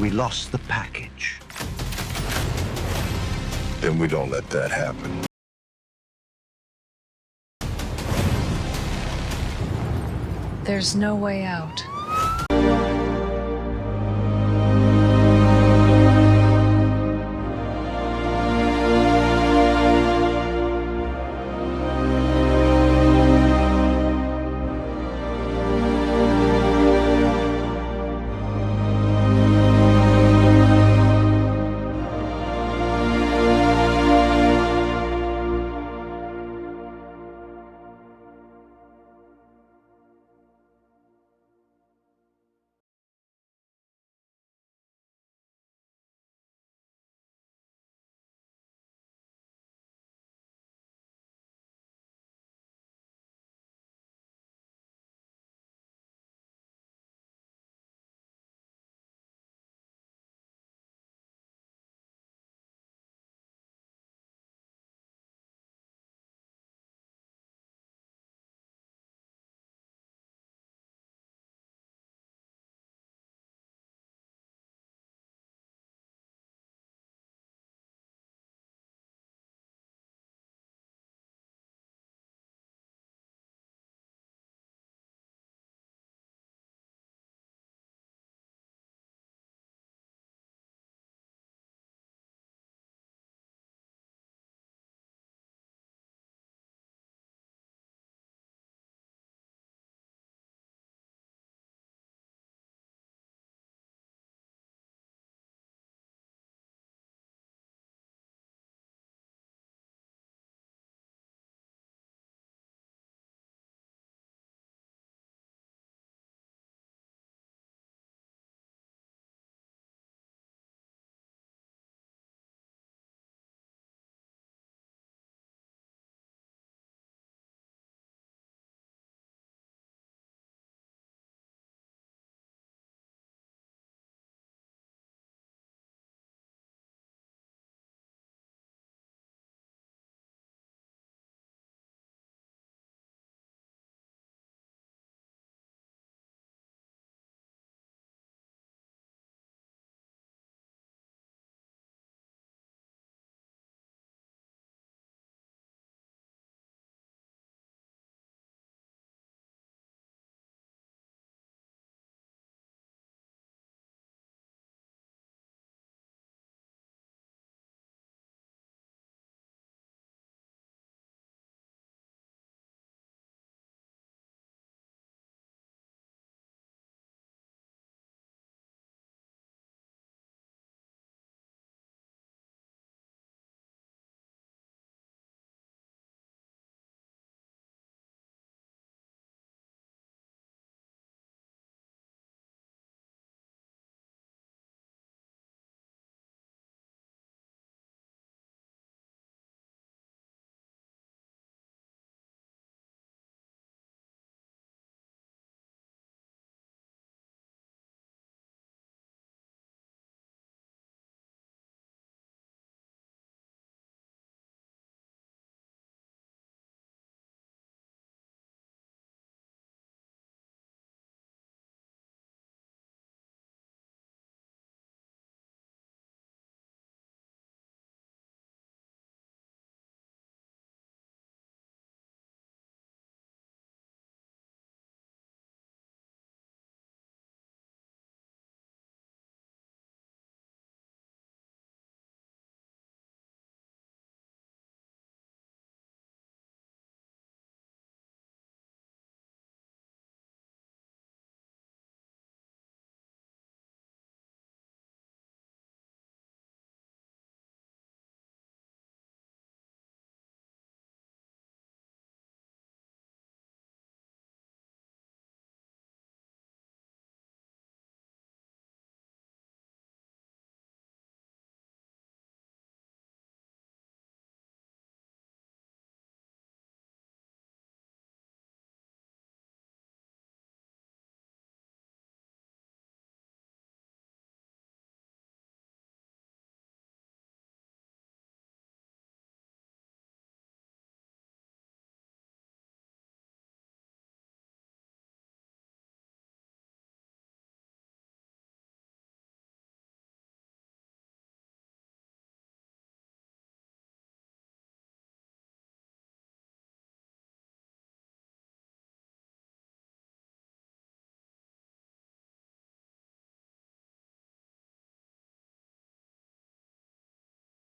we lost the package. Then we don't let that happen. There's no way out.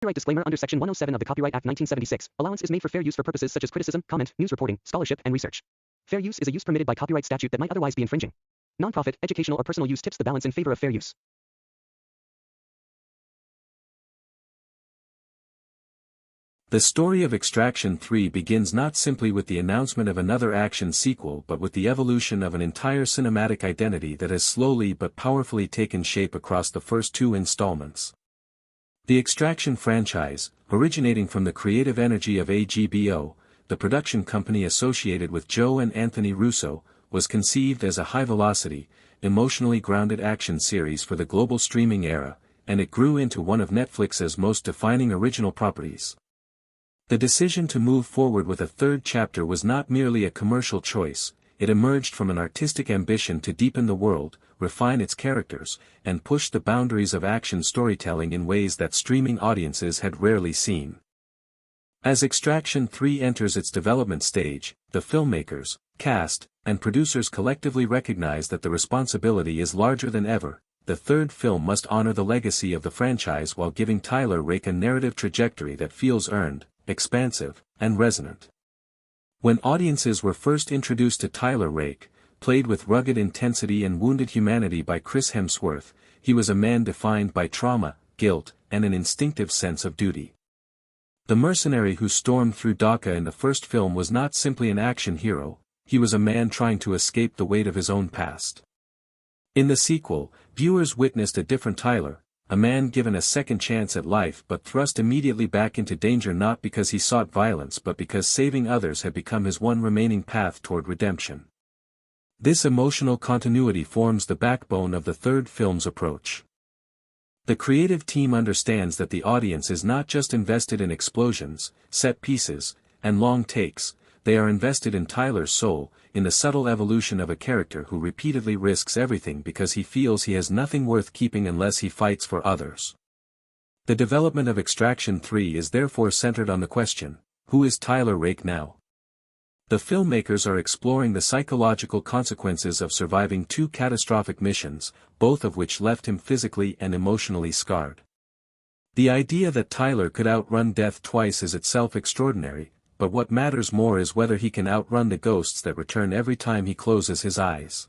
Copyright disclaimer under Section 107 of the Copyright Act 1976. Allowance is made for fair use for purposes such as criticism, comment, news reporting, scholarship, and research. Fair use is a use permitted by copyright statute that might otherwise be infringing. Nonprofit, educational, or personal use tips the balance in favor of fair use. The story of Extraction 3 begins not simply with the announcement of another action sequel but with the evolution of an entire cinematic identity that has slowly but powerfully taken shape across the first two installments. The Extraction franchise, originating from the creative energy of HBO, the production company associated with Joe and Anthony Russo, was conceived as a high-velocity, emotionally grounded action series for the global streaming era, and it grew into one of Netflix's most defining original properties. The decision to move forward with a third chapter was not merely a commercial choice, it emerged from an artistic ambition to deepen the world, refine its characters, and push the boundaries of action storytelling in ways that streaming audiences had rarely seen. As Extraction 3 enters its development stage, the filmmakers, cast, and producers collectively recognize that the responsibility is larger than ever. The third film must honor the legacy of the franchise while giving Tyler Rake a narrative trajectory that feels earned, expansive, and resonant. When audiences were first introduced to Tyler Rake, played with rugged intensity and wounded humanity by Chris Hemsworth, he was a man defined by trauma, guilt, and an instinctive sense of duty. The mercenary who stormed through Dhaka in the first film was not simply an action hero, he was a man trying to escape the weight of his own past. In the sequel, viewers witnessed a different Tyler, a man given a second chance at life but thrust immediately back into danger not because he sought violence but because saving others had become his one remaining path toward redemption. This emotional continuity forms the backbone of the third film's approach. The creative team understands that the audience is not just invested in explosions, set pieces, and long takes, they are invested in Tyler's soul, in the subtle evolution of a character who repeatedly risks everything because he feels he has nothing worth keeping unless he fights for others. The development of Extraction 3 is therefore centered on the question, who is Tyler Rake now? The filmmakers are exploring the psychological consequences of surviving two catastrophic missions, both of which left him physically and emotionally scarred. The idea that Tyler could outrun death twice is itself extraordinary, but what matters more is whether he can outrun the ghosts that return every time he closes his eyes.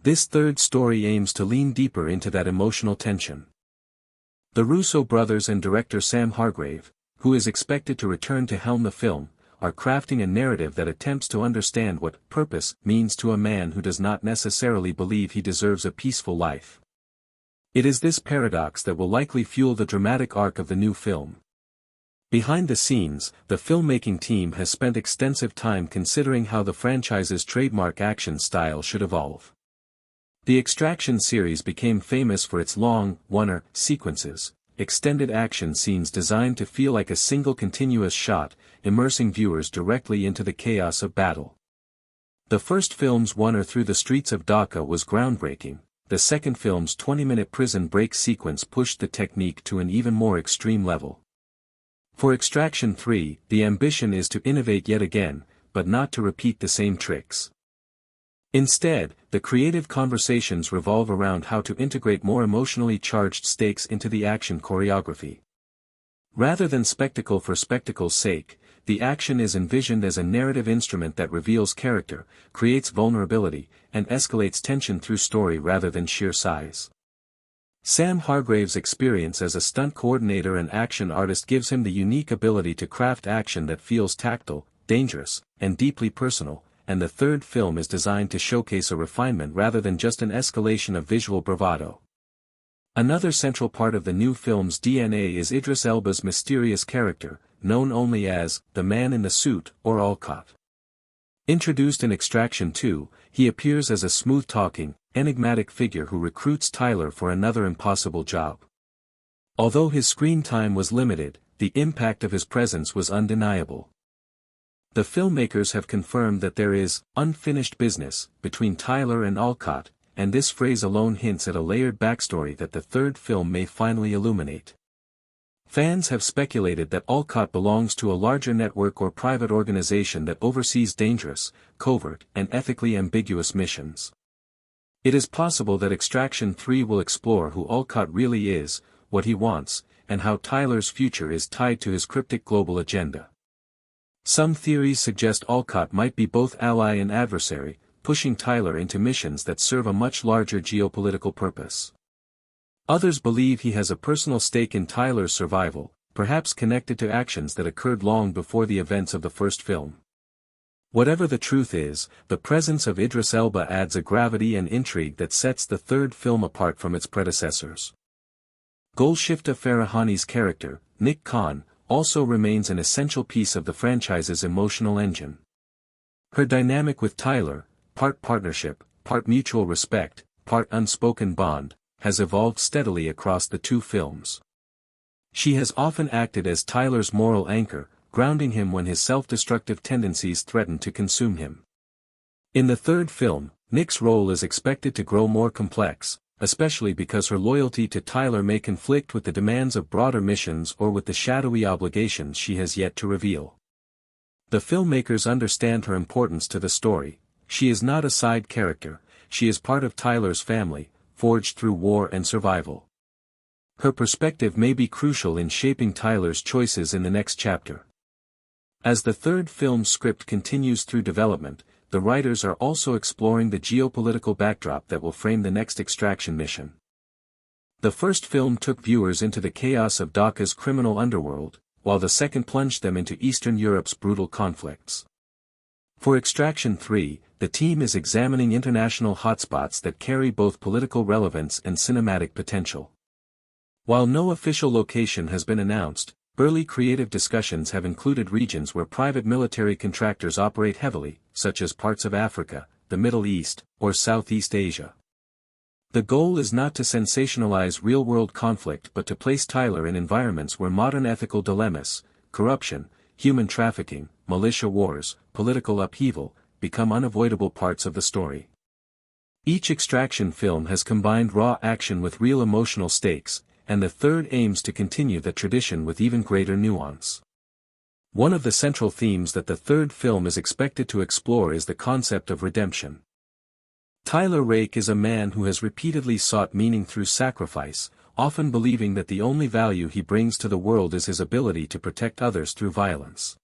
This third story aims to lean deeper into that emotional tension. The Russo brothers and director Sam Hargrave, who is expected to return to helm the film, are crafting a narrative that attempts to understand what purpose means to a man who does not necessarily believe he deserves a peaceful life. It is this paradox that will likely fuel the dramatic arc of the new film. Behind the scenes, the filmmaking team has spent extensive time considering how the franchise's trademark action style should evolve. The Extraction series became famous for its long, one-er sequences, extended action scenes designed to feel like a single continuous shot, immersing viewers directly into the chaos of battle. The first film's one-er through the streets of Dhaka was groundbreaking, the second film's 20-minute prison break sequence pushed the technique to an even more extreme level. For Extraction 3, the ambition is to innovate yet again, but not to repeat the same tricks. Instead, the creative conversations revolve around how to integrate more emotionally charged stakes into the action choreography. Rather than spectacle for spectacle's sake, the action is envisioned as a narrative instrument that reveals character, creates vulnerability, and escalates tension through story rather than sheer size. Sam Hargrave's experience as a stunt coordinator and action artist gives him the unique ability to craft action that feels tactile, dangerous, and deeply personal, and the third film is designed to showcase a refinement rather than just an escalation of visual bravado. Another central part of the new film's DNA is Idris Elba's mysterious character, known only as the Man in the Suit or Alcott. Introduced in Extraction 2, he appears as a smooth-talking, enigmatic figure who recruits Tyler for another impossible job. Although his screen time was limited, the impact of his presence was undeniable. The filmmakers have confirmed that there is unfinished business between Tyler and Alcott, and this phrase alone hints at a layered backstory that the third film may finally illuminate. Fans have speculated that Alcott belongs to a larger network or private organization that oversees dangerous, covert, and ethically ambiguous missions. It is possible that Extraction 3 will explore who Alcott really is, what he wants, and how Tyler's future is tied to his cryptic global agenda. Some theories suggest Alcott might be both ally and adversary, pushing Tyler into missions that serve a much larger geopolitical purpose. Others believe he has a personal stake in Tyler's survival, perhaps connected to actions that occurred long before the events of the first film. Whatever the truth is, the presence of Idris Elba adds a gravity and intrigue that sets the third film apart from its predecessors. Golshifteh Farahani's character, Nick Khan, also remains an essential piece of the franchise's emotional engine. Her dynamic with Tyler, part partnership, part mutual respect, part unspoken bond, has evolved steadily across the two films. She has often acted as Tyler's moral anchor, grounding him when his self-destructive tendencies threaten to consume him. In the third film, Nick's role is expected to grow more complex, especially because her loyalty to Tyler may conflict with the demands of broader missions or with the shadowy obligations she has yet to reveal. The filmmakers understand her importance to the story. She is not a side character, she is part of Tyler's family, forged through war and survival. Her perspective may be crucial in shaping Tyler's choices in the next chapter. As the third film's script continues through development, the writers are also exploring the geopolitical backdrop that will frame the next extraction mission. The first film took viewers into the chaos of Dhaka's criminal underworld, while the second plunged them into Eastern Europe's brutal conflicts. For Extraction 3, the team is examining international hotspots that carry both political relevance and cinematic potential. While no official location has been announced, early creative discussions have included regions where private military contractors operate heavily, such as parts of Africa, the Middle East, or Southeast Asia. The goal is not to sensationalize real-world conflict but to place Tyler in environments where modern ethical dilemmas, corruption, human trafficking, militia wars, political upheaval, become unavoidable parts of the story. Each extraction film has combined raw action with real emotional stakes, and the third aims to continue the tradition with even greater nuance. One of the central themes that the third film is expected to explore is the concept of redemption. Tyler Rake is a man who has repeatedly sought meaning through sacrifice, often believing that the only value he brings to the world is his ability to protect others through violence.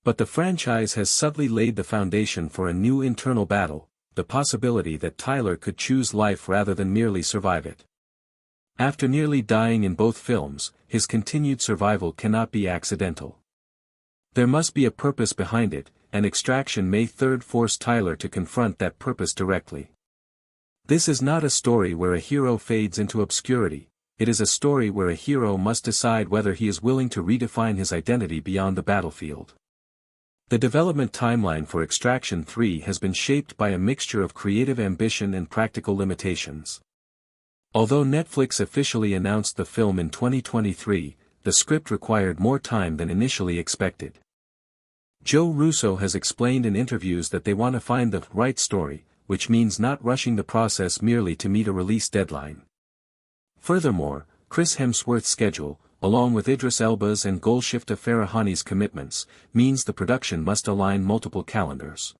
But the franchise has subtly laid the foundation for a new internal battle, the possibility that Tyler could choose life rather than merely survive it. After nearly dying in both films, his continued survival cannot be accidental. There must be a purpose behind it, and Extraction may third force Tyler to confront that purpose directly. This is not a story where a hero fades into obscurity, it is a story where a hero must decide whether he is willing to redefine his identity beyond the battlefield. The development timeline for Extraction 3 has been shaped by a mixture of creative ambition and practical limitations. Although Netflix officially announced the film in 2023, the script required more time than initially expected. Joe Russo has explained in interviews that they want to find the right story, which means not rushing the process merely to meet a release deadline. Furthermore, Chris Hemsworth's schedule, along with Idris Elba's and Golshifteh Farahani's commitments, means the production must align multiple calendars.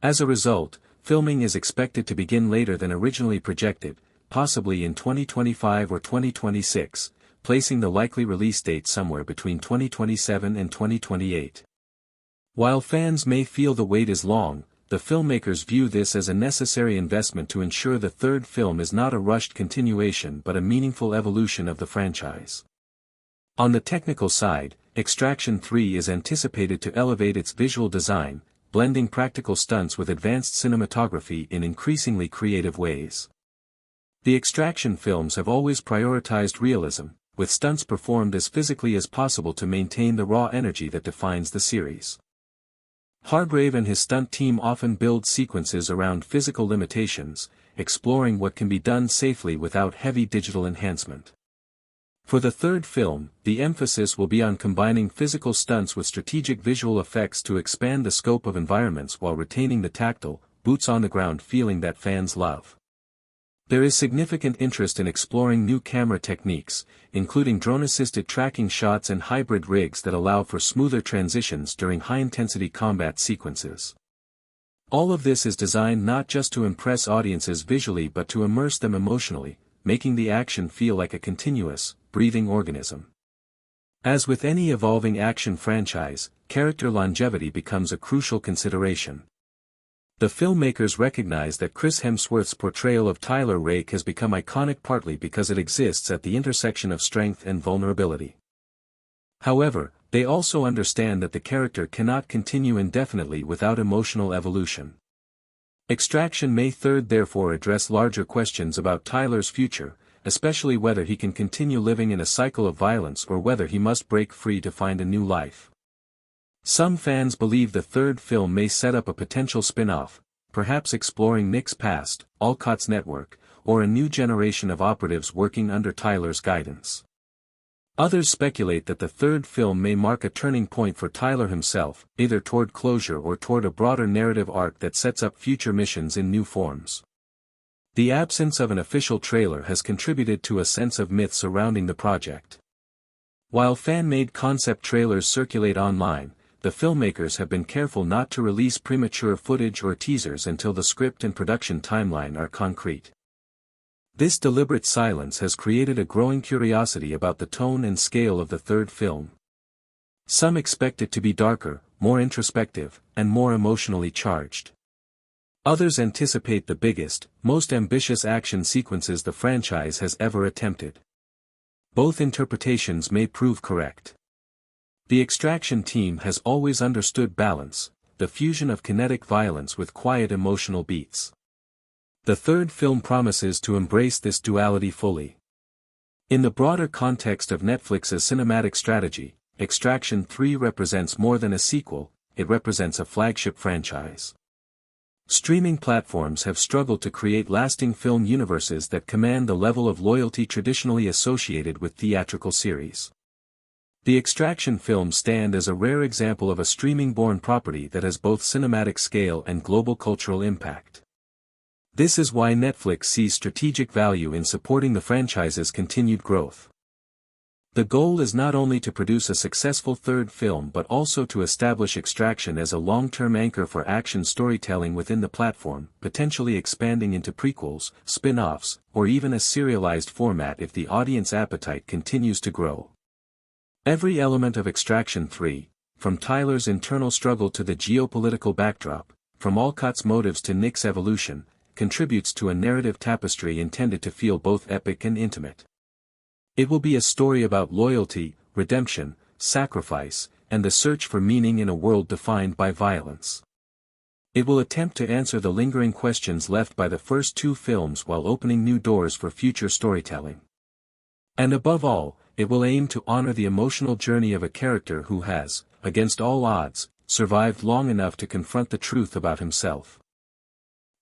As a result, filming is expected to begin later than originally projected, possibly in 2025 or 2026, placing the likely release date somewhere between 2027 and 2028. While fans may feel the wait is long, the filmmakers view this as a necessary investment to ensure the third film is not a rushed continuation but a meaningful evolution of the franchise. On the technical side, Extraction 3 is anticipated to elevate its visual design, blending practical stunts with advanced cinematography in increasingly creative ways. The Extraction films have always prioritized realism, with stunts performed as physically as possible to maintain the raw energy that defines the series. Hargrave and his stunt team often build sequences around physical limitations, exploring what can be done safely without heavy digital enhancement. For the third film, the emphasis will be on combining physical stunts with strategic visual effects to expand the scope of environments while retaining the tactile, boots-on-the-ground feeling that fans love. There is significant interest in exploring new camera techniques, including drone-assisted tracking shots and hybrid rigs that allow for smoother transitions during high-intensity combat sequences. All of this is designed not just to impress audiences visually but to immerse them emotionally, making the action feel like a continuous, breathing organism. As with any evolving action franchise, character longevity becomes a crucial consideration. The filmmakers recognize that Chris Hemsworth's portrayal of Tyler Rake has become iconic partly because it exists at the intersection of strength and vulnerability. However, they also understand that the character cannot continue indefinitely without emotional evolution. Extraction may therefore address larger questions about Tyler's future, especially whether he can continue living in a cycle of violence or whether he must break free to find a new life. Some fans believe the third film may set up a potential spin-off, perhaps exploring Nick's past, Alcott's network, or a new generation of operatives working under Tyler's guidance. Others speculate that the third film may mark a turning point for Tyler himself, either toward closure or toward a broader narrative arc that sets up future missions in new forms. The absence of an official trailer has contributed to a sense of myth surrounding the project. While fan-made concept trailers circulate online, the filmmakers have been careful not to release premature footage or teasers until the script and production timeline are concrete. This deliberate silence has created a growing curiosity about the tone and scale of the third film. Some expect it to be darker, more introspective, and more emotionally charged. Others anticipate the biggest, most ambitious action sequences the franchise has ever attempted. Both interpretations may prove correct. The Extraction team has always understood balance, the fusion of kinetic violence with quiet emotional beats. The third film promises to embrace this duality fully. In the broader context of Netflix's cinematic strategy, Extraction 3 represents more than a sequel, it represents a flagship franchise. Streaming platforms have struggled to create lasting film universes that command the level of loyalty traditionally associated with theatrical series. The Extraction films stand as a rare example of a streaming-born property that has both cinematic scale and global cultural impact. This is why Netflix sees strategic value in supporting the franchise's continued growth. The goal is not only to produce a successful third film but also to establish Extraction as a long-term anchor for action storytelling within the platform, potentially expanding into prequels, spin-offs, or even a serialized format if the audience appetite continues to grow. Every element of Extraction 3, from Tyler's internal struggle to the geopolitical backdrop, from Alcott's motives to Nick's evolution, contributes to a narrative tapestry intended to feel both epic and intimate. It will be a story about loyalty, redemption, sacrifice, and the search for meaning in a world defined by violence. It will attempt to answer the lingering questions left by the first two films while opening new doors for future storytelling. And above all, it will aim to honor the emotional journey of a character who has, against all odds, survived long enough to confront the truth about himself.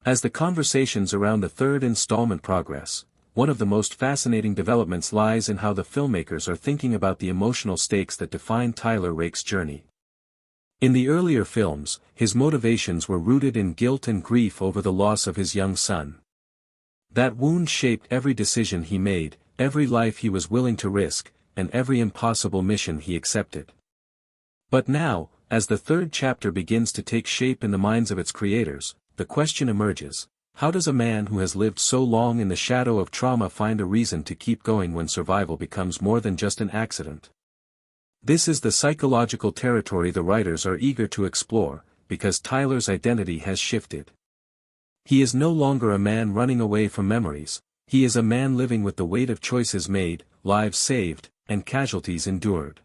As the conversations around the third installment progress, one of the most fascinating developments lies in how the filmmakers are thinking about the emotional stakes that define Tyler Rake's journey. In the earlier films, his motivations were rooted in guilt and grief over the loss of his young son. That wound shaped every decision he made, every life he was willing to risk, and every impossible mission he accepted. But now, as the third chapter begins to take shape in the minds of its creators, the question emerges: how does a man who has lived so long in the shadow of trauma find a reason to keep going when survival becomes more than just an accident? This is the psychological territory the writers are eager to explore, because Tyler's identity has shifted. He is no longer a man running away from memories, he is a man living with the weight of choices made, lives saved, and casualties endured.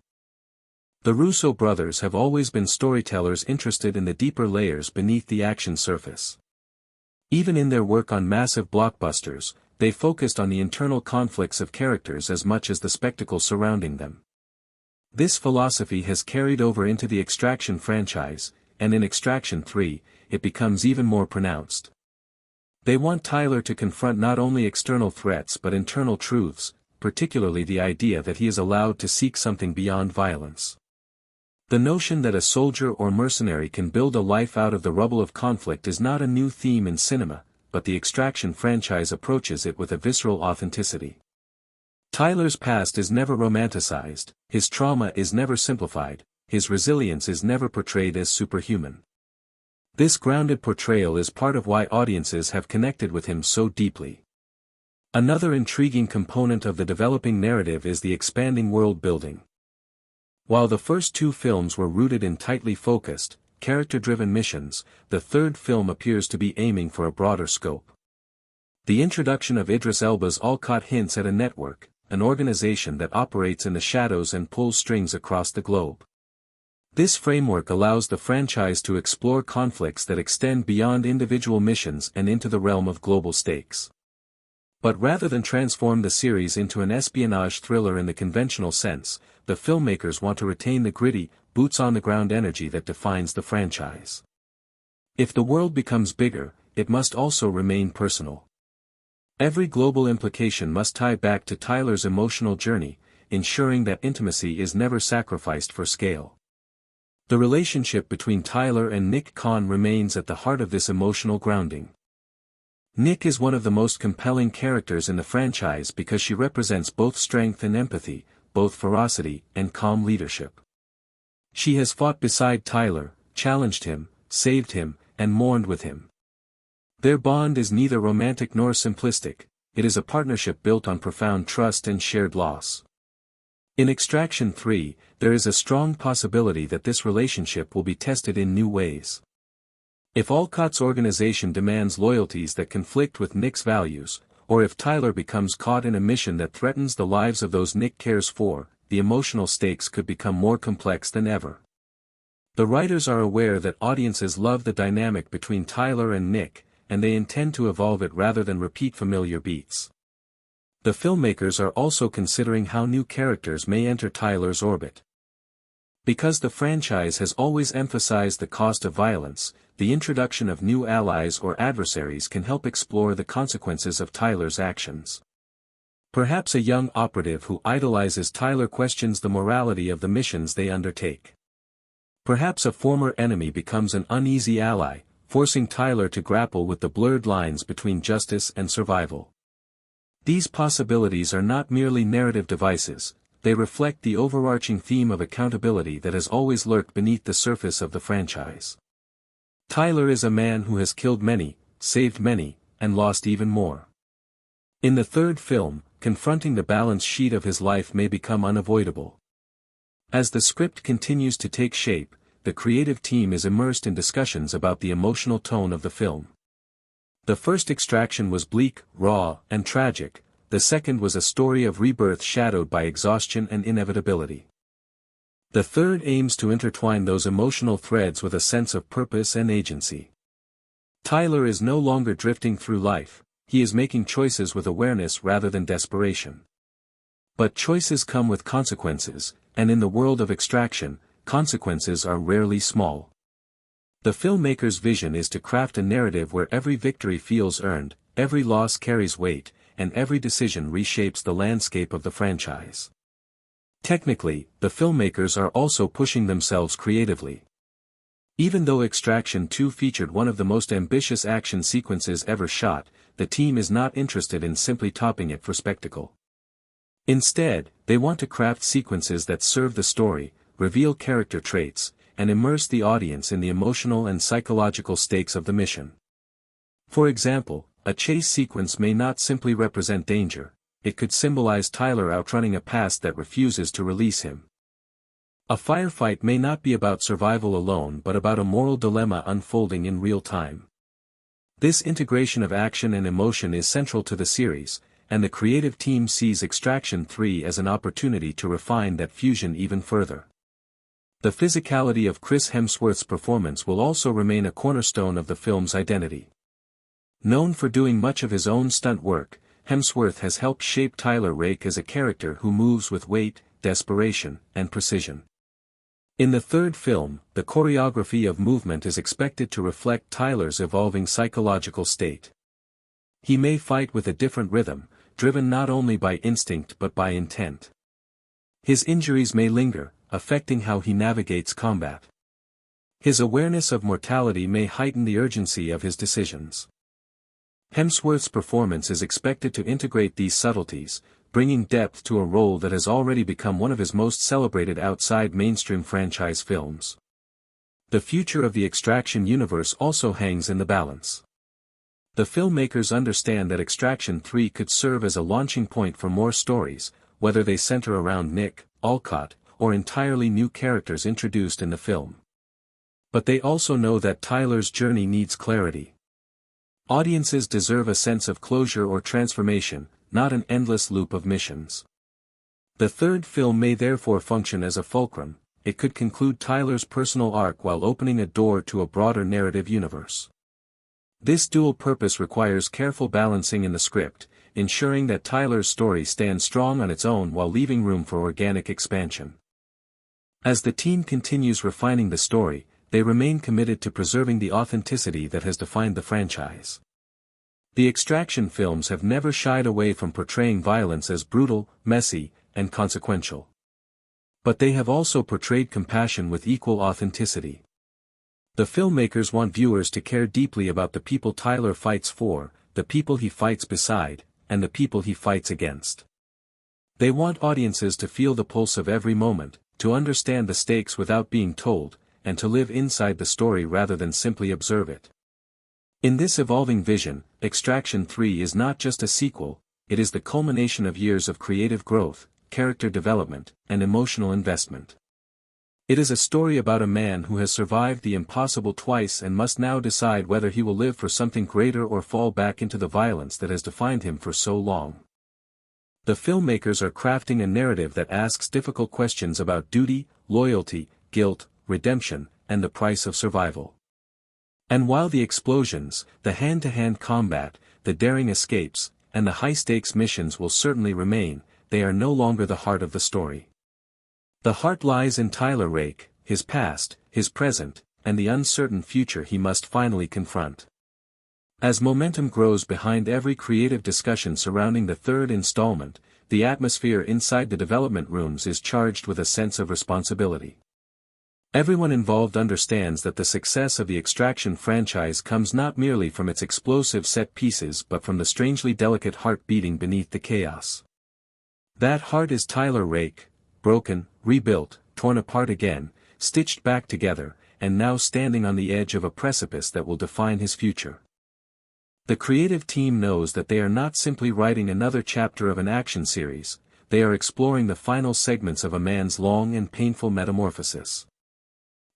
The Russo brothers have always been storytellers interested in the deeper layers beneath the action surface. Even in their work on massive blockbusters, they focused on the internal conflicts of characters as much as the spectacle surrounding them. This philosophy has carried over into the Extraction franchise, and in Extraction 3, it becomes even more pronounced. They want Tyler to confront not only external threats but internal truths, particularly the idea that he is allowed to seek something beyond violence. The notion that a soldier or mercenary can build a life out of the rubble of conflict is not a new theme in cinema, but the Extraction franchise approaches it with a visceral authenticity. Tyler's past is never romanticized, his trauma is never simplified, his resilience is never portrayed as superhuman. This grounded portrayal is part of why audiences have connected with him so deeply. Another intriguing component of the developing narrative is the expanding world building. While the first two films were rooted in tightly focused, character-driven missions, the third film appears to be aiming for a broader scope. The introduction of Idris Elba's Al-Qaeda hints at a network, an organization that operates in the shadows and pulls strings across the globe. This framework allows the franchise to explore conflicts that extend beyond individual missions and into the realm of global stakes. But rather than transform the series into an espionage thriller in the conventional sense, the filmmakers want to retain the gritty, boots-on-the-ground energy that defines the franchise. If the world becomes bigger, it must also remain personal. Every global implication must tie back to Tyler's emotional journey, ensuring that intimacy is never sacrificed for scale. The relationship between Tyler and Nick Khan remains at the heart of this emotional grounding. Nick is one of the most compelling characters in the franchise because she represents both strength and empathy, both ferocity and calm leadership. She has fought beside Tyler, challenged him, saved him, and mourned with him. Their bond is neither romantic nor simplistic, it is a partnership built on profound trust and shared loss. In Extraction 3, there is a strong possibility that this relationship will be tested in new ways. If Al-Qaeda's organization demands loyalties that conflict with Nick's values, or if Tyler becomes caught in a mission that threatens the lives of those Nick cares for, the emotional stakes could become more complex than ever. The writers are aware that audiences love the dynamic between Tyler and Nick, and they intend to evolve it rather than repeat familiar beats. The filmmakers are also considering how new characters may enter Tyler's orbit. Because the franchise has always emphasized the cost of violence, the introduction of new allies or adversaries can help explore the consequences of Tyler's actions. Perhaps a young operative who idolizes Tyler questions the morality of the missions they undertake. Perhaps a former enemy becomes an uneasy ally, forcing Tyler to grapple with the blurred lines between justice and survival. These possibilities are not merely narrative devices, they reflect the overarching theme of accountability that has always lurked beneath the surface of the franchise. Tyler is a man who has killed many, saved many, and lost even more. In the third film, confronting the balance sheet of his life may become unavoidable. As the script continues to take shape, the creative team is immersed in discussions about the emotional tone of the film. The first Extraction was bleak, raw, and tragic, the second was a story of rebirth shadowed by exhaustion and inevitability. The third aims to intertwine those emotional threads with a sense of purpose and agency. Tyler is no longer drifting through life, he is making choices with awareness rather than desperation. But choices come with consequences, and in the world of Extraction, consequences are rarely small. The filmmaker's vision is to craft a narrative where every victory feels earned, every loss carries weight, and every decision reshapes the landscape of the franchise. Technically, the filmmakers are also pushing themselves creatively. Even though Extraction 2 featured one of the most ambitious action sequences ever shot, the team is not interested in simply topping it for spectacle. Instead, they want to craft sequences that serve the story, reveal character traits, and immerse the audience in the emotional and psychological stakes of the mission. For example, a chase sequence may not simply represent danger, it could symbolize Tyler outrunning a past that refuses to release him. A firefight may not be about survival alone but about a moral dilemma unfolding in real time. This integration of action and emotion is central to the series, and the creative team sees Extraction 3 as an opportunity to refine that fusion even further. The physicality of Chris Hemsworth's performance will also remain a cornerstone of the film's identity. Known for doing much of his own stunt work, Hemsworth has helped shape Tyler Rake as a character who moves with weight, desperation, and precision. In the third film, the choreography of movement is expected to reflect Tyler's evolving psychological state. He may fight with a different rhythm, driven not only by instinct but by intent. His injuries may linger, affecting how he navigates combat. His awareness of mortality may heighten the urgency of his decisions. Hemsworth's performance is expected to integrate these subtleties, bringing depth to a role that has already become one of his most celebrated outside mainstream franchise films. The future of the Extraction universe also hangs in the balance. The filmmakers understand that Extraction 3 could serve as a launching point for more stories, whether they center around Nick, Alcott, or entirely new characters introduced in the film. But they also know that Tyler's journey needs clarity. Audiences deserve a sense of closure or transformation, not an endless loop of missions. The third film may therefore function as a fulcrum. It could conclude Tyler's personal arc while opening a door to a broader narrative universe. This dual purpose requires careful balancing in the script, ensuring that Tyler's story stands strong on its own while leaving room for organic expansion. As the team continues refining the story, they remain committed to preserving the authenticity that has defined the franchise. The Extraction films have never shied away from portraying violence as brutal, messy, and consequential. But they have also portrayed compassion with equal authenticity. The filmmakers want viewers to care deeply about the people Tyler fights for, the people he fights beside, and the people he fights against. They want audiences to feel the pulse of every moment, to understand the stakes without being told, and to live inside the story rather than simply observe it. In this evolving vision, Extraction 3 is not just a sequel, it is the culmination of years of creative growth, character development, and emotional investment. It is a story about a man who has survived the impossible twice and must now decide whether he will live for something greater or fall back into the violence that has defined him for so long. The filmmakers are crafting a narrative that asks difficult questions about duty, loyalty, guilt, redemption, and the price of survival. And while the explosions, the hand-to-hand combat, the daring escapes, and the high-stakes missions will certainly remain, they are no longer the heart of the story. The heart lies in Tyler Rake, his past, his present, and the uncertain future he must finally confront. As momentum grows behind every creative discussion surrounding the third installment, the atmosphere inside the development rooms is charged with a sense of responsibility. Everyone involved understands that the success of the Extraction franchise comes not merely from its explosive set pieces but from the strangely delicate heart beating beneath the chaos. That heart is Tyler Rake, broken, rebuilt, torn apart again, stitched back together, and now standing on the edge of a precipice that will define his future. The creative team knows that they are not simply writing another chapter of an action series, they are exploring the final segments of a man's long and painful metamorphosis.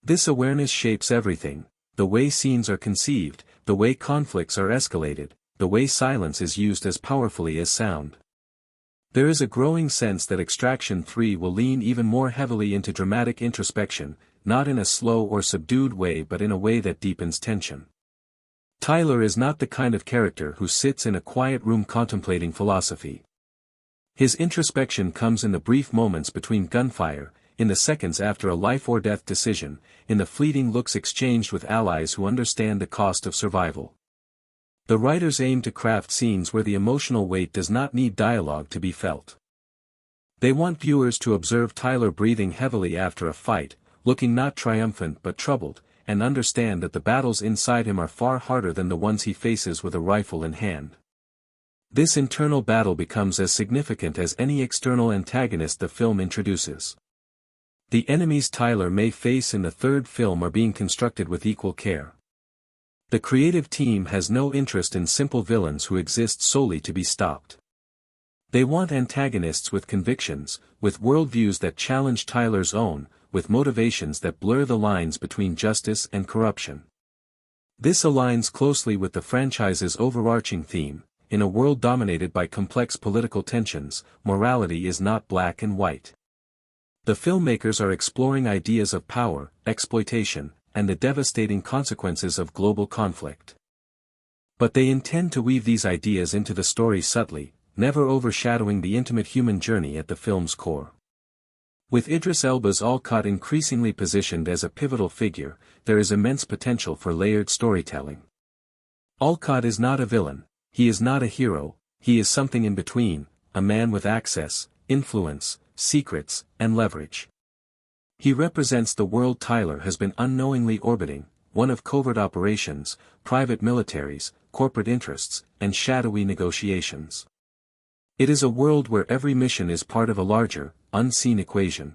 This awareness shapes everything, the way scenes are conceived, the way conflicts are escalated, the way silence is used as powerfully as sound. There is a growing sense that Extraction 3 will lean even more heavily into dramatic introspection, not in a slow or subdued way but in a way that deepens tension. Tyler is not the kind of character who sits in a quiet room contemplating philosophy. His introspection comes in the brief moments between gunfire, in the seconds after a life-or-death decision, in the fleeting looks exchanged with allies who understand the cost of survival. The writers aim to craft scenes where the emotional weight does not need dialogue to be felt. They want viewers to observe Tyler breathing heavily after a fight, looking not triumphant but troubled, and understand that the battles inside him are far harder than the ones he faces with a rifle in hand. This internal battle becomes as significant as any external antagonist the film introduces. The enemies Tyler may face in the third film are being constructed with equal care. The creative team has no interest in simple villains who exist solely to be stopped. They want antagonists with convictions, with worldviews that challenge Tyler's own, with motivations that blur the lines between justice and corruption. This aligns closely with the franchise's overarching theme: in a world dominated by complex political tensions, morality is not black and white. The filmmakers are exploring ideas of power, exploitation, and the devastating consequences of global conflict. But they intend to weave these ideas into the story subtly, never overshadowing the intimate human journey at the film's core. With Idris Elba's Alcott increasingly positioned as a pivotal figure, there is immense potential for layered storytelling. Alcott is not a villain, he is not a hero, he is something in between, a man with access, influence, secrets, and leverage. He represents the world Tyler has been unknowingly orbiting, one of covert operations, private militaries, corporate interests, and shadowy negotiations. It is a world where every mission is part of a larger, unseen equation.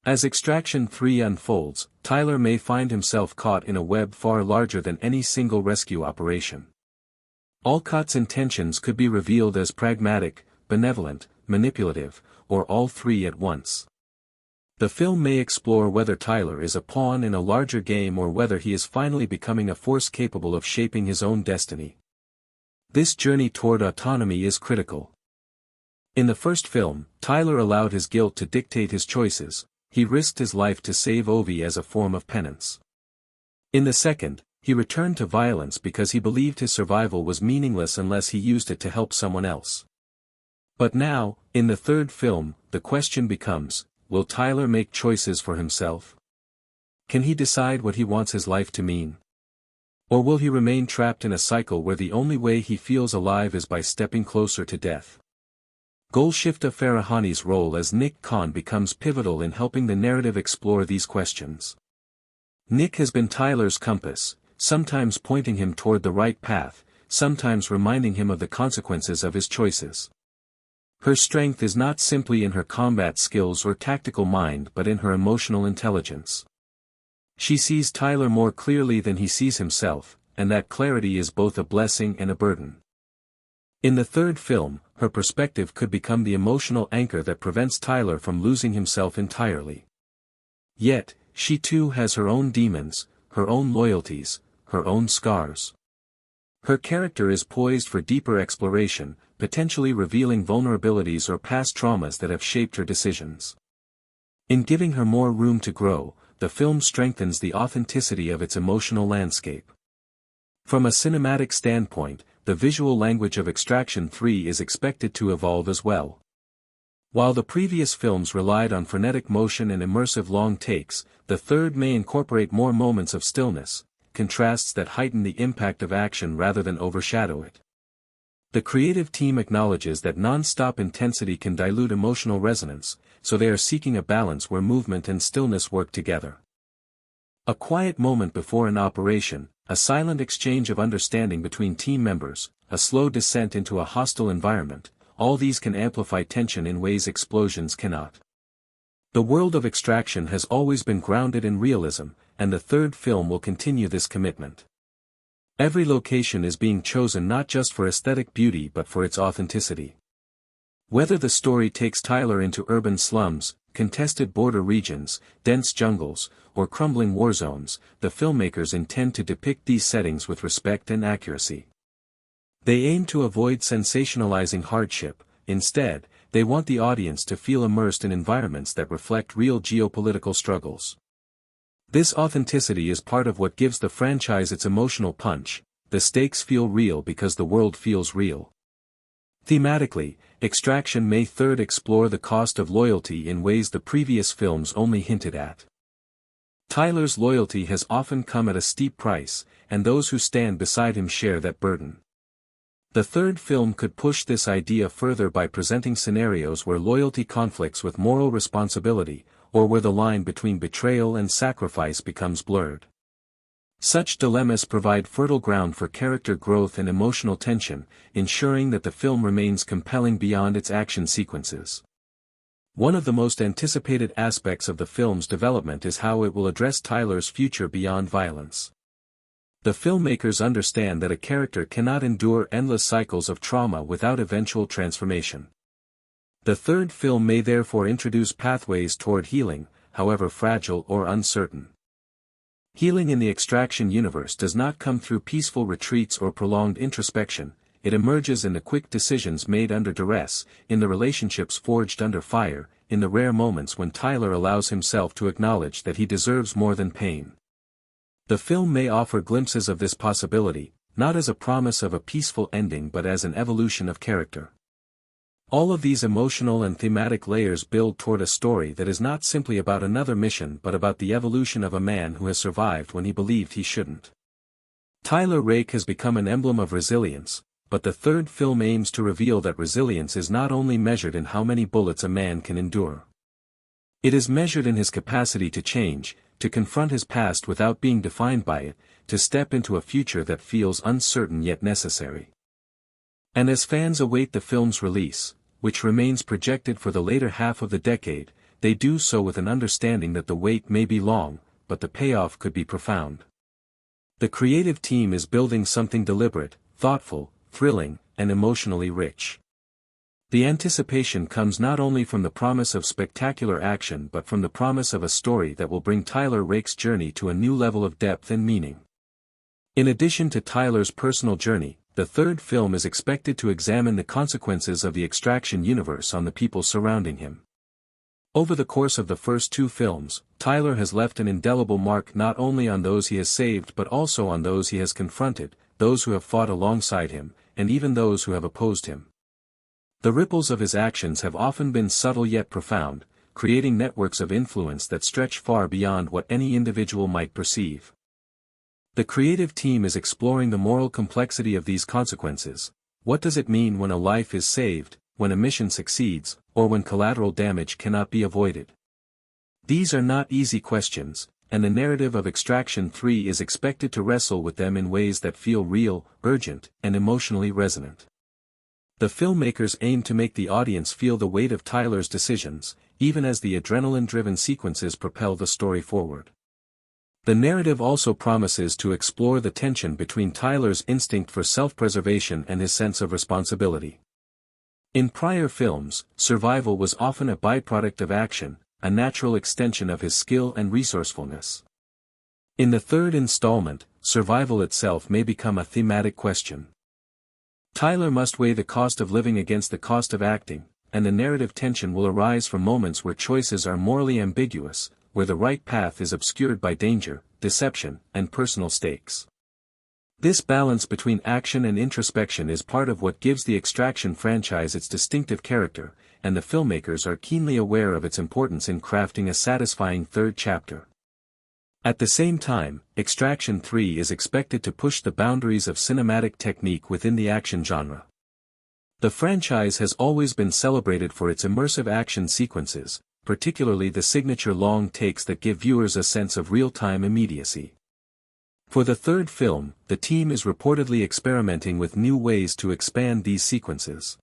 As Extraction 3 unfolds, Tyler may find himself caught in a web far larger than any single rescue operation. Alcott's intentions could be revealed as pragmatic, benevolent, manipulative, or all three at once. The film may explore whether Tyler is a pawn in a larger game or whether he is finally becoming a force capable of shaping his own destiny. This journey toward autonomy is critical. In the first film, Tyler allowed his guilt to dictate his choices. He risked his life to save Ovi as a form of penance. In the second, he returned to violence because he believed his survival was meaningless unless he used it to help someone else. But now, in the third film, the question becomes, will Tyler make choices for himself? Can he decide what he wants his life to mean? Or will he remain trapped in a cycle where the only way he feels alive is by stepping closer to death? Golshifteh Farahani's role as Nick Khan becomes pivotal in helping the narrative explore these questions. Nick has been Tyler's compass, sometimes pointing him toward the right path, sometimes reminding him of the consequences of his choices. Her strength is not simply in her combat skills or tactical mind but in her emotional intelligence. She sees Tyler more clearly than he sees himself, and that clarity is both a blessing and a burden. In the third film, her perspective could become the emotional anchor that prevents Tyler from losing himself entirely. Yet, she too has her own demons, her own loyalties, her own scars. Her character is poised for deeper exploration, potentially revealing vulnerabilities or past traumas that have shaped her decisions. In giving her more room to grow, the film strengthens the authenticity of its emotional landscape. From a cinematic standpoint, the visual language of Extraction 3 is expected to evolve as well. While the previous films relied on frenetic motion and immersive long takes, the third may incorporate more moments of stillness, contrasts that heighten the impact of action rather than overshadow it. The creative team acknowledges that non-stop intensity can dilute emotional resonance, so they are seeking a balance where movement and stillness work together. A quiet moment before an operation, a silent exchange of understanding between team members, a slow descent into a hostile environment, all these can amplify tension in ways explosions cannot. The world of Extraction has always been grounded in realism, and the third film will continue this commitment. Every location is being chosen not just for aesthetic beauty but for its authenticity. Whether the story takes Tyler into urban slums, contested border regions, dense jungles, or crumbling war zones, the filmmakers intend to depict these settings with respect and accuracy. They aim to avoid sensationalizing hardship. Instead, they want the audience to feel immersed in environments that reflect real geopolitical struggles. This authenticity is part of what gives the franchise its emotional punch. The stakes feel real because the world feels real. Thematically, Extraction may third explore the cost of loyalty in ways the previous films only hinted at. Tyler's loyalty has often come at a steep price, and those who stand beside him share that burden. The third film could push this idea further by presenting scenarios where loyalty conflicts with moral responsibility, or where the line between betrayal and sacrifice becomes blurred. Such dilemmas provide fertile ground for character growth and emotional tension, ensuring that the film remains compelling beyond its action sequences. One of the most anticipated aspects of the film's development is how it will address Tyler's future beyond violence. The filmmakers understand that a character cannot endure endless cycles of trauma without eventual transformation. The third film may therefore introduce pathways toward healing, however fragile or uncertain. Healing in the Extraction universe does not come through peaceful retreats or prolonged introspection. It emerges in the quick decisions made under duress, in the relationships forged under fire, in the rare moments when Tyler allows himself to acknowledge that he deserves more than pain. The film may offer glimpses of this possibility, not as a promise of a peaceful ending but as an evolution of character. All of these emotional and thematic layers build toward a story that is not simply about another mission but about the evolution of a man who has survived when he believed he shouldn't. Tyler Rake has become an emblem of resilience, but the third film aims to reveal that resilience is not only measured in how many bullets a man can endure. It is measured in his capacity to change, to confront his past without being defined by it, to step into a future that feels uncertain yet necessary. And as fans await the film's release, which remains projected for the later half of the decade, they do so with an understanding that the wait may be long, but the payoff could be profound. The creative team is building something deliberate, thoughtful, thrilling, and emotionally rich. The anticipation comes not only from the promise of spectacular action but from the promise of a story that will bring Tyler Rake's journey to a new level of depth and meaning. In addition to Tyler's personal journey, the third film is expected to examine the consequences of the Extraction universe on the people surrounding him. Over the course of the first two films, Tyler has left an indelible mark not only on those he has saved but also on those he has confronted, those who have fought alongside him, and even those who have opposed him. The ripples of his actions have often been subtle yet profound, creating networks of influence that stretch far beyond what any individual might perceive. The creative team is exploring the moral complexity of these consequences. What does it mean when a life is saved, when a mission succeeds, or when collateral damage cannot be avoided? These are not easy questions, and the narrative of Extraction 3 is expected to wrestle with them in ways that feel real, urgent, and emotionally resonant. The filmmakers aim to make the audience feel the weight of Tyler's decisions, even as the adrenaline-driven sequences propel the story forward. The narrative also promises to explore the tension between Tyler's instinct for self-preservation and his sense of responsibility. In prior films, survival was often a byproduct of action, a natural extension of his skill and resourcefulness. In the third installment, survival itself may become a thematic question. Tyler must weigh the cost of living against the cost of acting, and the narrative tension will arise from moments where choices are morally ambiguous, where the right path is obscured by danger, deception, and personal stakes. This balance between action and introspection is part of what gives the Extraction franchise its distinctive character, and the filmmakers are keenly aware of its importance in crafting a satisfying third chapter. At the same time, Extraction 3 is expected to push the boundaries of cinematic technique within the action genre. The franchise has always been celebrated for its immersive action sequences, particularly the signature long takes that give viewers a sense of real-time immediacy. For the third film, the team is reportedly experimenting with new ways to expand these sequences.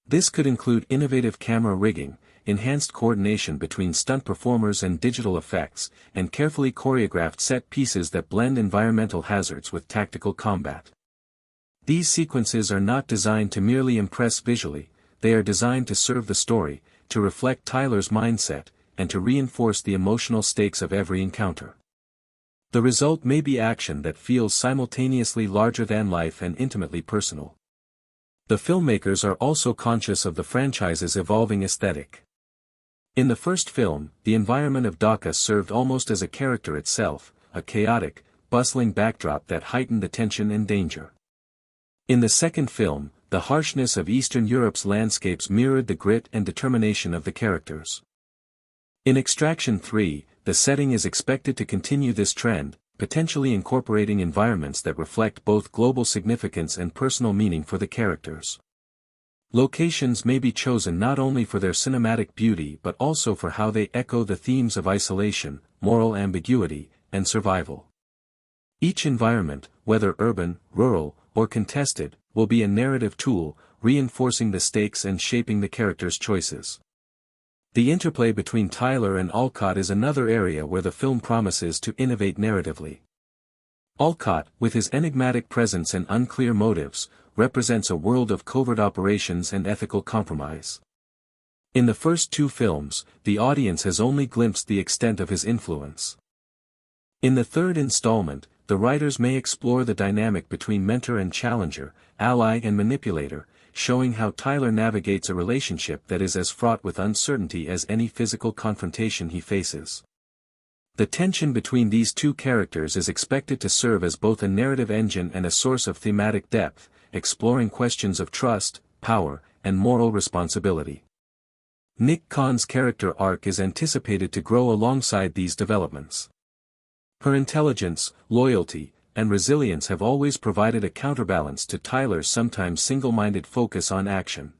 This could include innovative camera rigging, enhanced coordination between stunt performers and digital effects, and carefully choreographed set pieces that blend environmental hazards with tactical combat. These sequences are not designed to merely impress visually, they are designed to serve the story, to reflect Tyler's mindset, and to reinforce the emotional stakes of every encounter. The result may be action that feels simultaneously larger than life and intimately personal. The filmmakers are also conscious of the franchise's evolving aesthetic. In the first film, the environment of Dhaka served almost as a character itself, a chaotic, bustling backdrop that heightened the tension and danger. In the second film, the harshness of Eastern Europe's landscapes mirrored the grit and determination of the characters. In Extraction 3, the setting is expected to continue this trend, potentially incorporating environments that reflect both global significance and personal meaning for the characters. Locations may be chosen not only for their cinematic beauty but also for how they echo the themes of isolation, moral ambiguity, and survival. Each environment, whether urban, rural, or contested, will be a narrative tool, reinforcing the stakes and shaping the characters' choices. The interplay between Tyler and Alcott is another area where the film promises to innovate narratively. Alcott, with his enigmatic presence and unclear motives, represents a world of covert operations and ethical compromise. In the first two films, the audience has only glimpsed the extent of his influence. In the third installment, the writers may explore the dynamic between mentor and challenger, ally and manipulator, showing how Tyler navigates a relationship that is as fraught with uncertainty as any physical confrontation he faces. The tension between these two characters is expected to serve as both a narrative engine and a source of thematic depth, exploring questions of trust, power, and moral responsibility. Nick Khan's character arc is anticipated to grow alongside these developments. Her intelligence, loyalty, and resilience have always provided a counterbalance to Tyler's sometimes single-minded focus on action.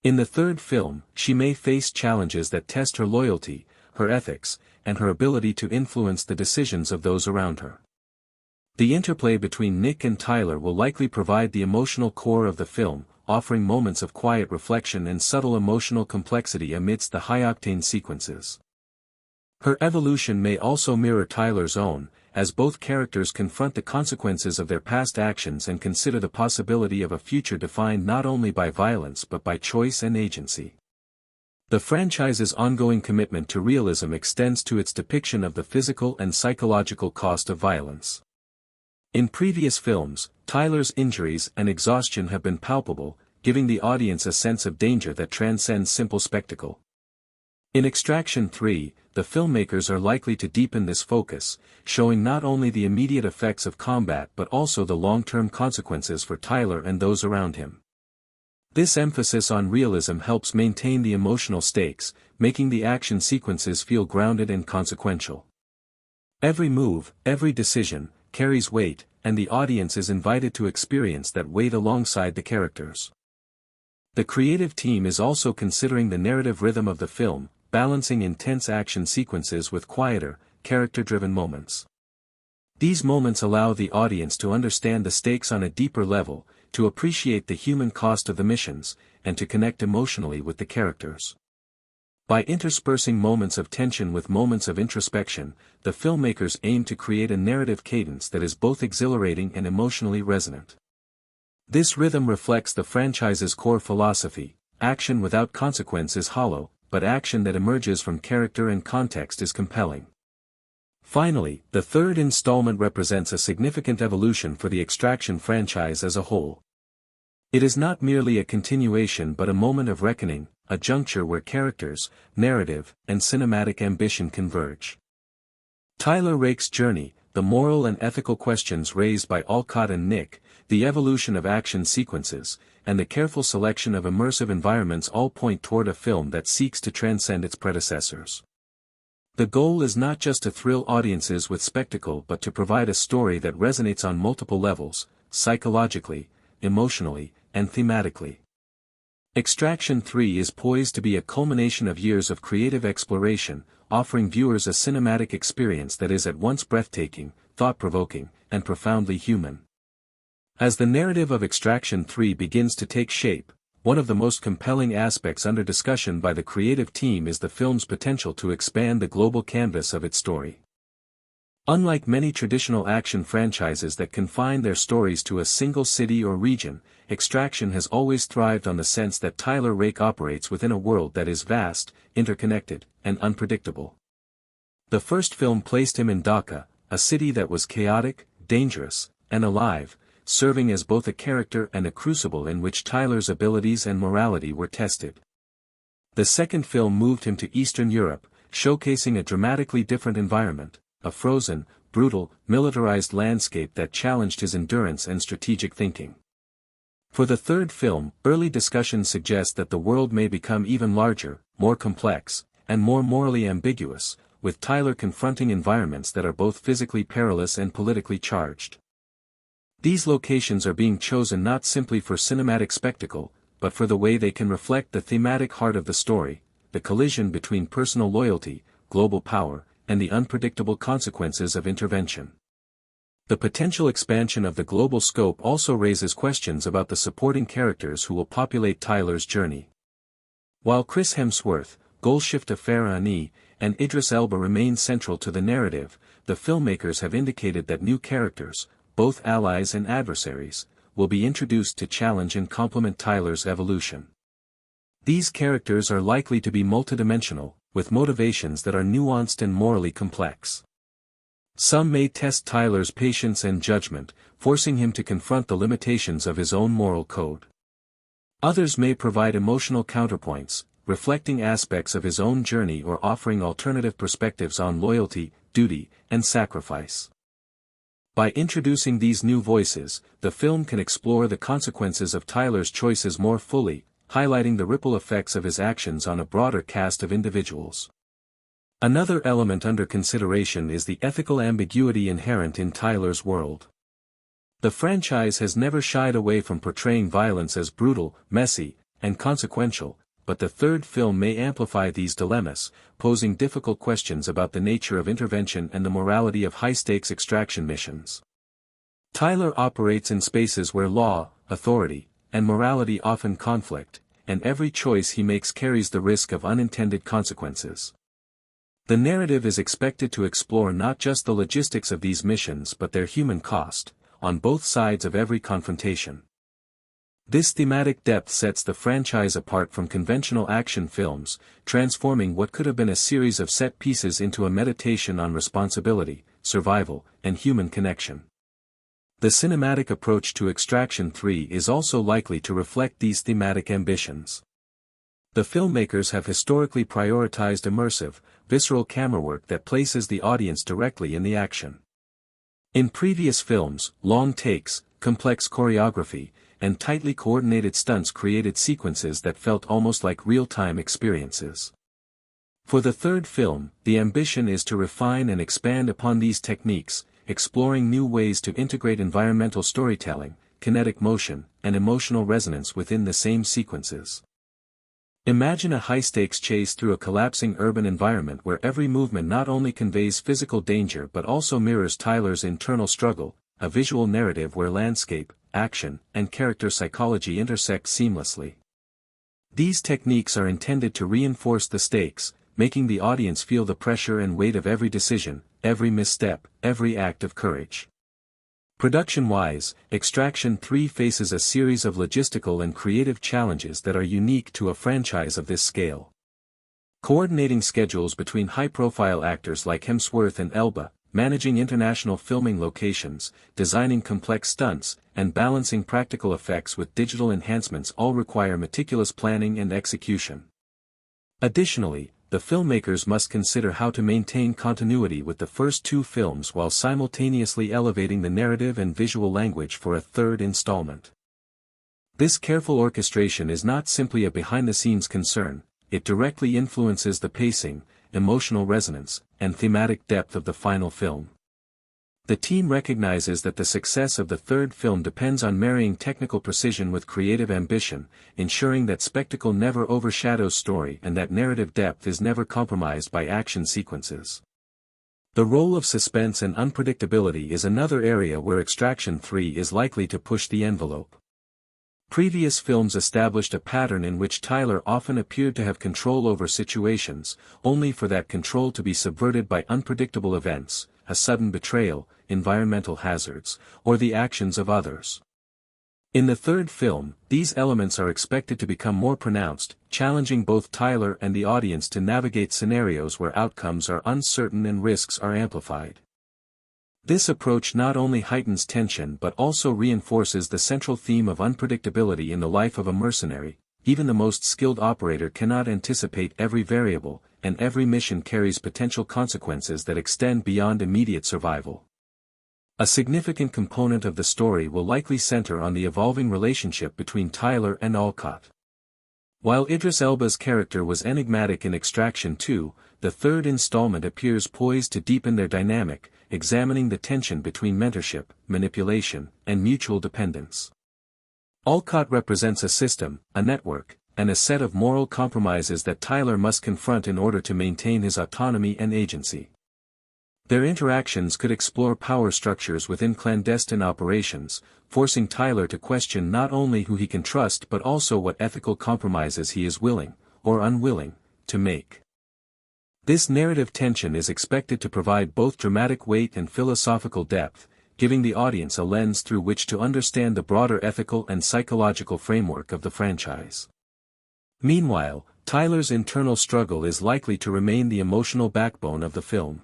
In the third film, she may face challenges that test her loyalty, her ethics, and her ability to influence the decisions of those around her. The interplay between Nick and Tyler will likely provide the emotional core of the film, offering moments of quiet reflection and subtle emotional complexity amidst the high-octane sequences. Her evolution may also mirror Tyler's own, as both characters confront the consequences of their past actions and consider the possibility of a future defined not only by violence but by choice and agency. The franchise's ongoing commitment to realism extends to its depiction of the physical and psychological cost of violence. In previous films, Tyler's injuries and exhaustion have been palpable, giving the audience a sense of danger that transcends simple spectacle. In Extraction 3, the filmmakers are likely to deepen this focus, showing not only the immediate effects of combat but also the long-term consequences for Tyler and those around him. This emphasis on realism helps maintain the emotional stakes, making the action sequences feel grounded and consequential. Every move, every decision, carries weight, and the audience is invited to experience that weight alongside the characters. The creative team is also considering the narrative rhythm of the film, balancing intense action sequences with quieter, character-driven moments. These moments allow the audience to understand the stakes on a deeper level, to appreciate the human cost of the missions, and to connect emotionally with the characters. By interspersing moments of tension with moments of introspection, the filmmakers aim to create a narrative cadence that is both exhilarating and emotionally resonant. This rhythm reflects the franchise's core philosophy: action without consequence is hollow, but action that emerges from character and context is compelling. Finally, the third installment represents a significant evolution for the Extraction franchise as a whole. It is not merely a continuation but a moment of reckoning, a juncture where characters, narrative, and cinematic ambition converge. Tyler Rake's journey, the moral and ethical questions raised by Alcott and Nick, the evolution of action sequences, and the careful selection of immersive environments all point toward a film that seeks to transcend its predecessors. The goal is not just to thrill audiences with spectacle but to provide a story that resonates on multiple levels, psychologically, emotionally, and thematically. Extraction 3 is poised to be a culmination of years of creative exploration, offering viewers a cinematic experience that is at once breathtaking, thought-provoking, and profoundly human. As the narrative of Extraction 3 begins to take shape, one of the most compelling aspects under discussion by the creative team is the film's potential to expand the global canvas of its story. Unlike many traditional action franchises that confine their stories to a single city or region, Extraction has always thrived on the sense that Tyler Rake operates within a world that is vast, interconnected, and unpredictable. The first film placed him in Dhaka, a city that was chaotic, dangerous, and alive, serving as both a character and a crucible in which Tyler's abilities and morality were tested. The second film moved him to Eastern Europe, showcasing a dramatically different environment, a frozen, brutal, militarized landscape that challenged his endurance and strategic thinking. For the third film, early discussions suggest that the world may become even larger, more complex, and more morally ambiguous, with Tyler confronting environments that are both physically perilous and politically charged. These locations are being chosen not simply for cinematic spectacle, but for the way they can reflect the thematic heart of the story, the collision between personal loyalty, global power, and the unpredictable consequences of intervention. The potential expansion of the global scope also raises questions about the supporting characters who will populate Tyler's journey. While Chris Hemsworth, Golshifteh Farahani, and Idris Elba remain central to the narrative, the filmmakers have indicated that new characters, both allies and adversaries, will be introduced to challenge and complement Tyler's evolution. These characters are likely to be multidimensional, with motivations that are nuanced and morally complex. Some may test Tyler's patience and judgment, forcing him to confront the limitations of his own moral code. Others may provide emotional counterpoints, reflecting aspects of his own journey or offering alternative perspectives on loyalty, duty, and sacrifice. By introducing these new voices, the film can explore the consequences of Tyler's choices more fully, highlighting the ripple effects of his actions on a broader cast of individuals. Another element under consideration is the ethical ambiguity inherent in Tyler's world. The franchise has never shied away from portraying violence as brutal, messy, and consequential, but the third film may amplify these dilemmas, posing difficult questions about the nature of intervention and the morality of high-stakes extraction missions. Tyler operates in spaces where law, authority, and morality often conflict, and every choice he makes carries the risk of unintended consequences. The narrative is expected to explore not just the logistics of these missions but their human cost, on both sides of every confrontation. This thematic depth sets the franchise apart from conventional action films, transforming what could have been a series of set pieces into a meditation on responsibility, survival, and human connection. The cinematic approach to Extraction 3 is also likely to reflect these thematic ambitions. The filmmakers have historically prioritized immersive, visceral camerawork that places the audience directly in the action. In previous films, long takes, complex choreography, and tightly coordinated stunts created sequences that felt almost like real-time experiences. For the third film, the ambition is to refine and expand upon these techniques, exploring new ways to integrate environmental storytelling, kinetic motion, and emotional resonance within the same sequences. Imagine a high-stakes chase through a collapsing urban environment where every movement not only conveys physical danger but also mirrors Tyler's internal struggle, a visual narrative where landscape, action, and character psychology intersect seamlessly. These techniques are intended to reinforce the stakes, making the audience feel the pressure and weight of every decision, every misstep, every act of courage. Production-wise, Extraction 3 faces a series of logistical and creative challenges that are unique to a franchise of this scale. Coordinating schedules between high-profile actors like Hemsworth and Elba, managing international filming locations, designing complex stunts, and balancing practical effects with digital enhancements all require meticulous planning and execution. Additionally, the filmmakers must consider how to maintain continuity with the first two films while simultaneously elevating the narrative and visual language for a third installment. This careful orchestration is not simply a behind-the-scenes concern, it directly influences the pacing, emotional resonance, and thematic depth of the final film. The team recognizes that the success of the third film depends on marrying technical precision with creative ambition, ensuring that spectacle never overshadows story and that narrative depth is never compromised by action sequences. The role of suspense and unpredictability is another area where Extraction 3 is likely to push the envelope. Previous films established a pattern in which Tyler often appeared to have control over situations, only for that control to be subverted by unpredictable events, a sudden betrayal, environmental hazards, or the actions of others. In the third film, these elements are expected to become more pronounced, challenging both Tyler and the audience to navigate scenarios where outcomes are uncertain and risks are amplified. This approach not only heightens tension but also reinforces the central theme of unpredictability in the life of a mercenary. Even the most skilled operator cannot anticipate every variable, and every mission carries potential consequences that extend beyond immediate survival. A significant component of the story will likely center on the evolving relationship between Tyler and Alcott. While Idris Elba's character was enigmatic in Extraction 2, the third installment appears poised to deepen their dynamic, examining the tension between mentorship, manipulation, and mutual dependence. Alcott represents a system, a network, and a set of moral compromises that Tyler must confront in order to maintain his autonomy and agency. Their interactions could explore power structures within clandestine operations, forcing Tyler to question not only who he can trust but also what ethical compromises he is willing, or unwilling, to make. This narrative tension is expected to provide both dramatic weight and philosophical depth, giving the audience a lens through which to understand the broader ethical and psychological framework of the franchise. Meanwhile, Tyler's internal struggle is likely to remain the emotional backbone of the film.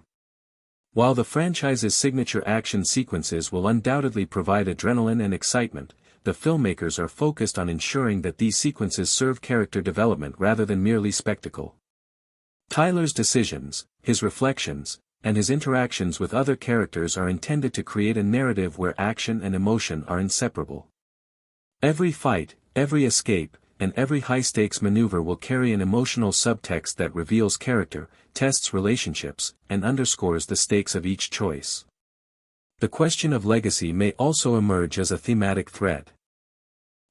While the franchise's signature action sequences will undoubtedly provide adrenaline and excitement, the filmmakers are focused on ensuring that these sequences serve character development rather than merely spectacle. Tyler's decisions, his reflections, and his interactions with other characters are intended to create a narrative where action and emotion are inseparable. Every fight, every escape, and every high-stakes maneuver will carry an emotional subtext that reveals character, tests relationships, and underscores the stakes of each choice. The question of legacy may also emerge as a thematic thread.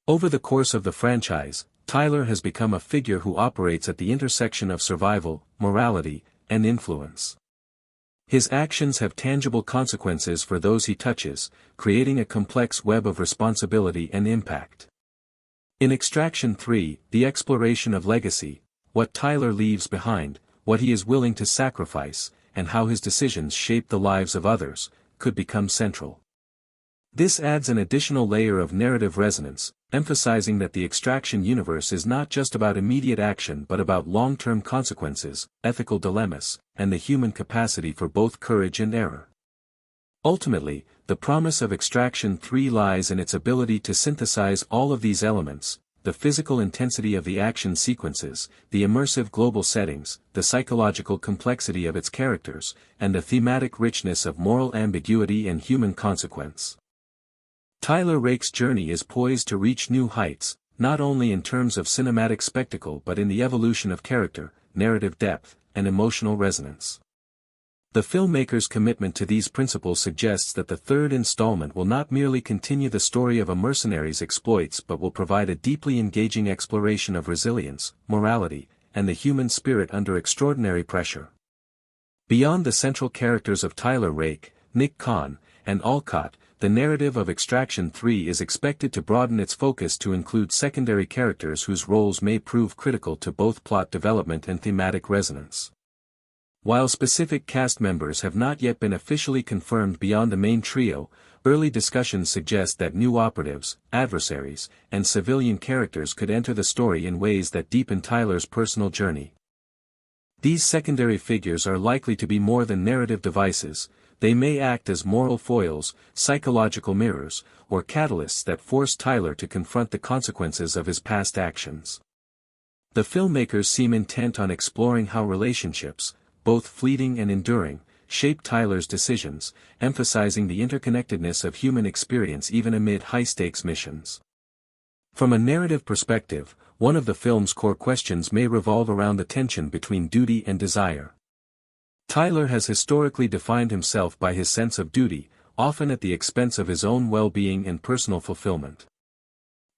Over the course of the franchise, Tyler has become a figure who operates at the intersection of survival, morality, and influence. His actions have tangible consequences for those he touches, creating a complex web of responsibility and impact. In Extraction 3, the exploration of legacy, what Tyler leaves behind, what he is willing to sacrifice, and how his decisions shape the lives of others, could become central. This adds an additional layer of narrative resonance, emphasizing that the Extraction universe is not just about immediate action but about long-term consequences, ethical dilemmas, and the human capacity for both courage and error. Ultimately, the promise of Extraction 3 lies in its ability to synthesize all of these elements: the physical intensity of the action sequences, the immersive global settings, the psychological complexity of its characters, and the thematic richness of moral ambiguity and human consequence. Tyler Rake's journey is poised to reach new heights, not only in terms of cinematic spectacle but in the evolution of character, narrative depth, and emotional resonance. The filmmaker's commitment to these principles suggests that the third installment will not merely continue the story of a mercenary's exploits but will provide a deeply engaging exploration of resilience, morality, and the human spirit under extraordinary pressure. Beyond the central characters of Tyler Rake, Nick Khan, and Alcott, the narrative of Extraction 3 is expected to broaden its focus to include secondary characters whose roles may prove critical to both plot development and thematic resonance. While specific cast members have not yet been officially confirmed beyond the main trio, early discussions suggest that new operatives, adversaries, and civilian characters could enter the story in ways that deepen Tyler's personal journey. These secondary figures are likely to be more than narrative devices. They may act as moral foils, psychological mirrors, or catalysts that force Tyler to confront the consequences of his past actions. The filmmakers seem intent on exploring how relationships, both fleeting and enduring, shape Tyler's decisions, emphasizing the interconnectedness of human experience even amid high-stakes missions. From a narrative perspective, one of the film's core questions may revolve around the tension between duty and desire. Tyler has historically defined himself by his sense of duty, often at the expense of his own well-being and personal fulfillment.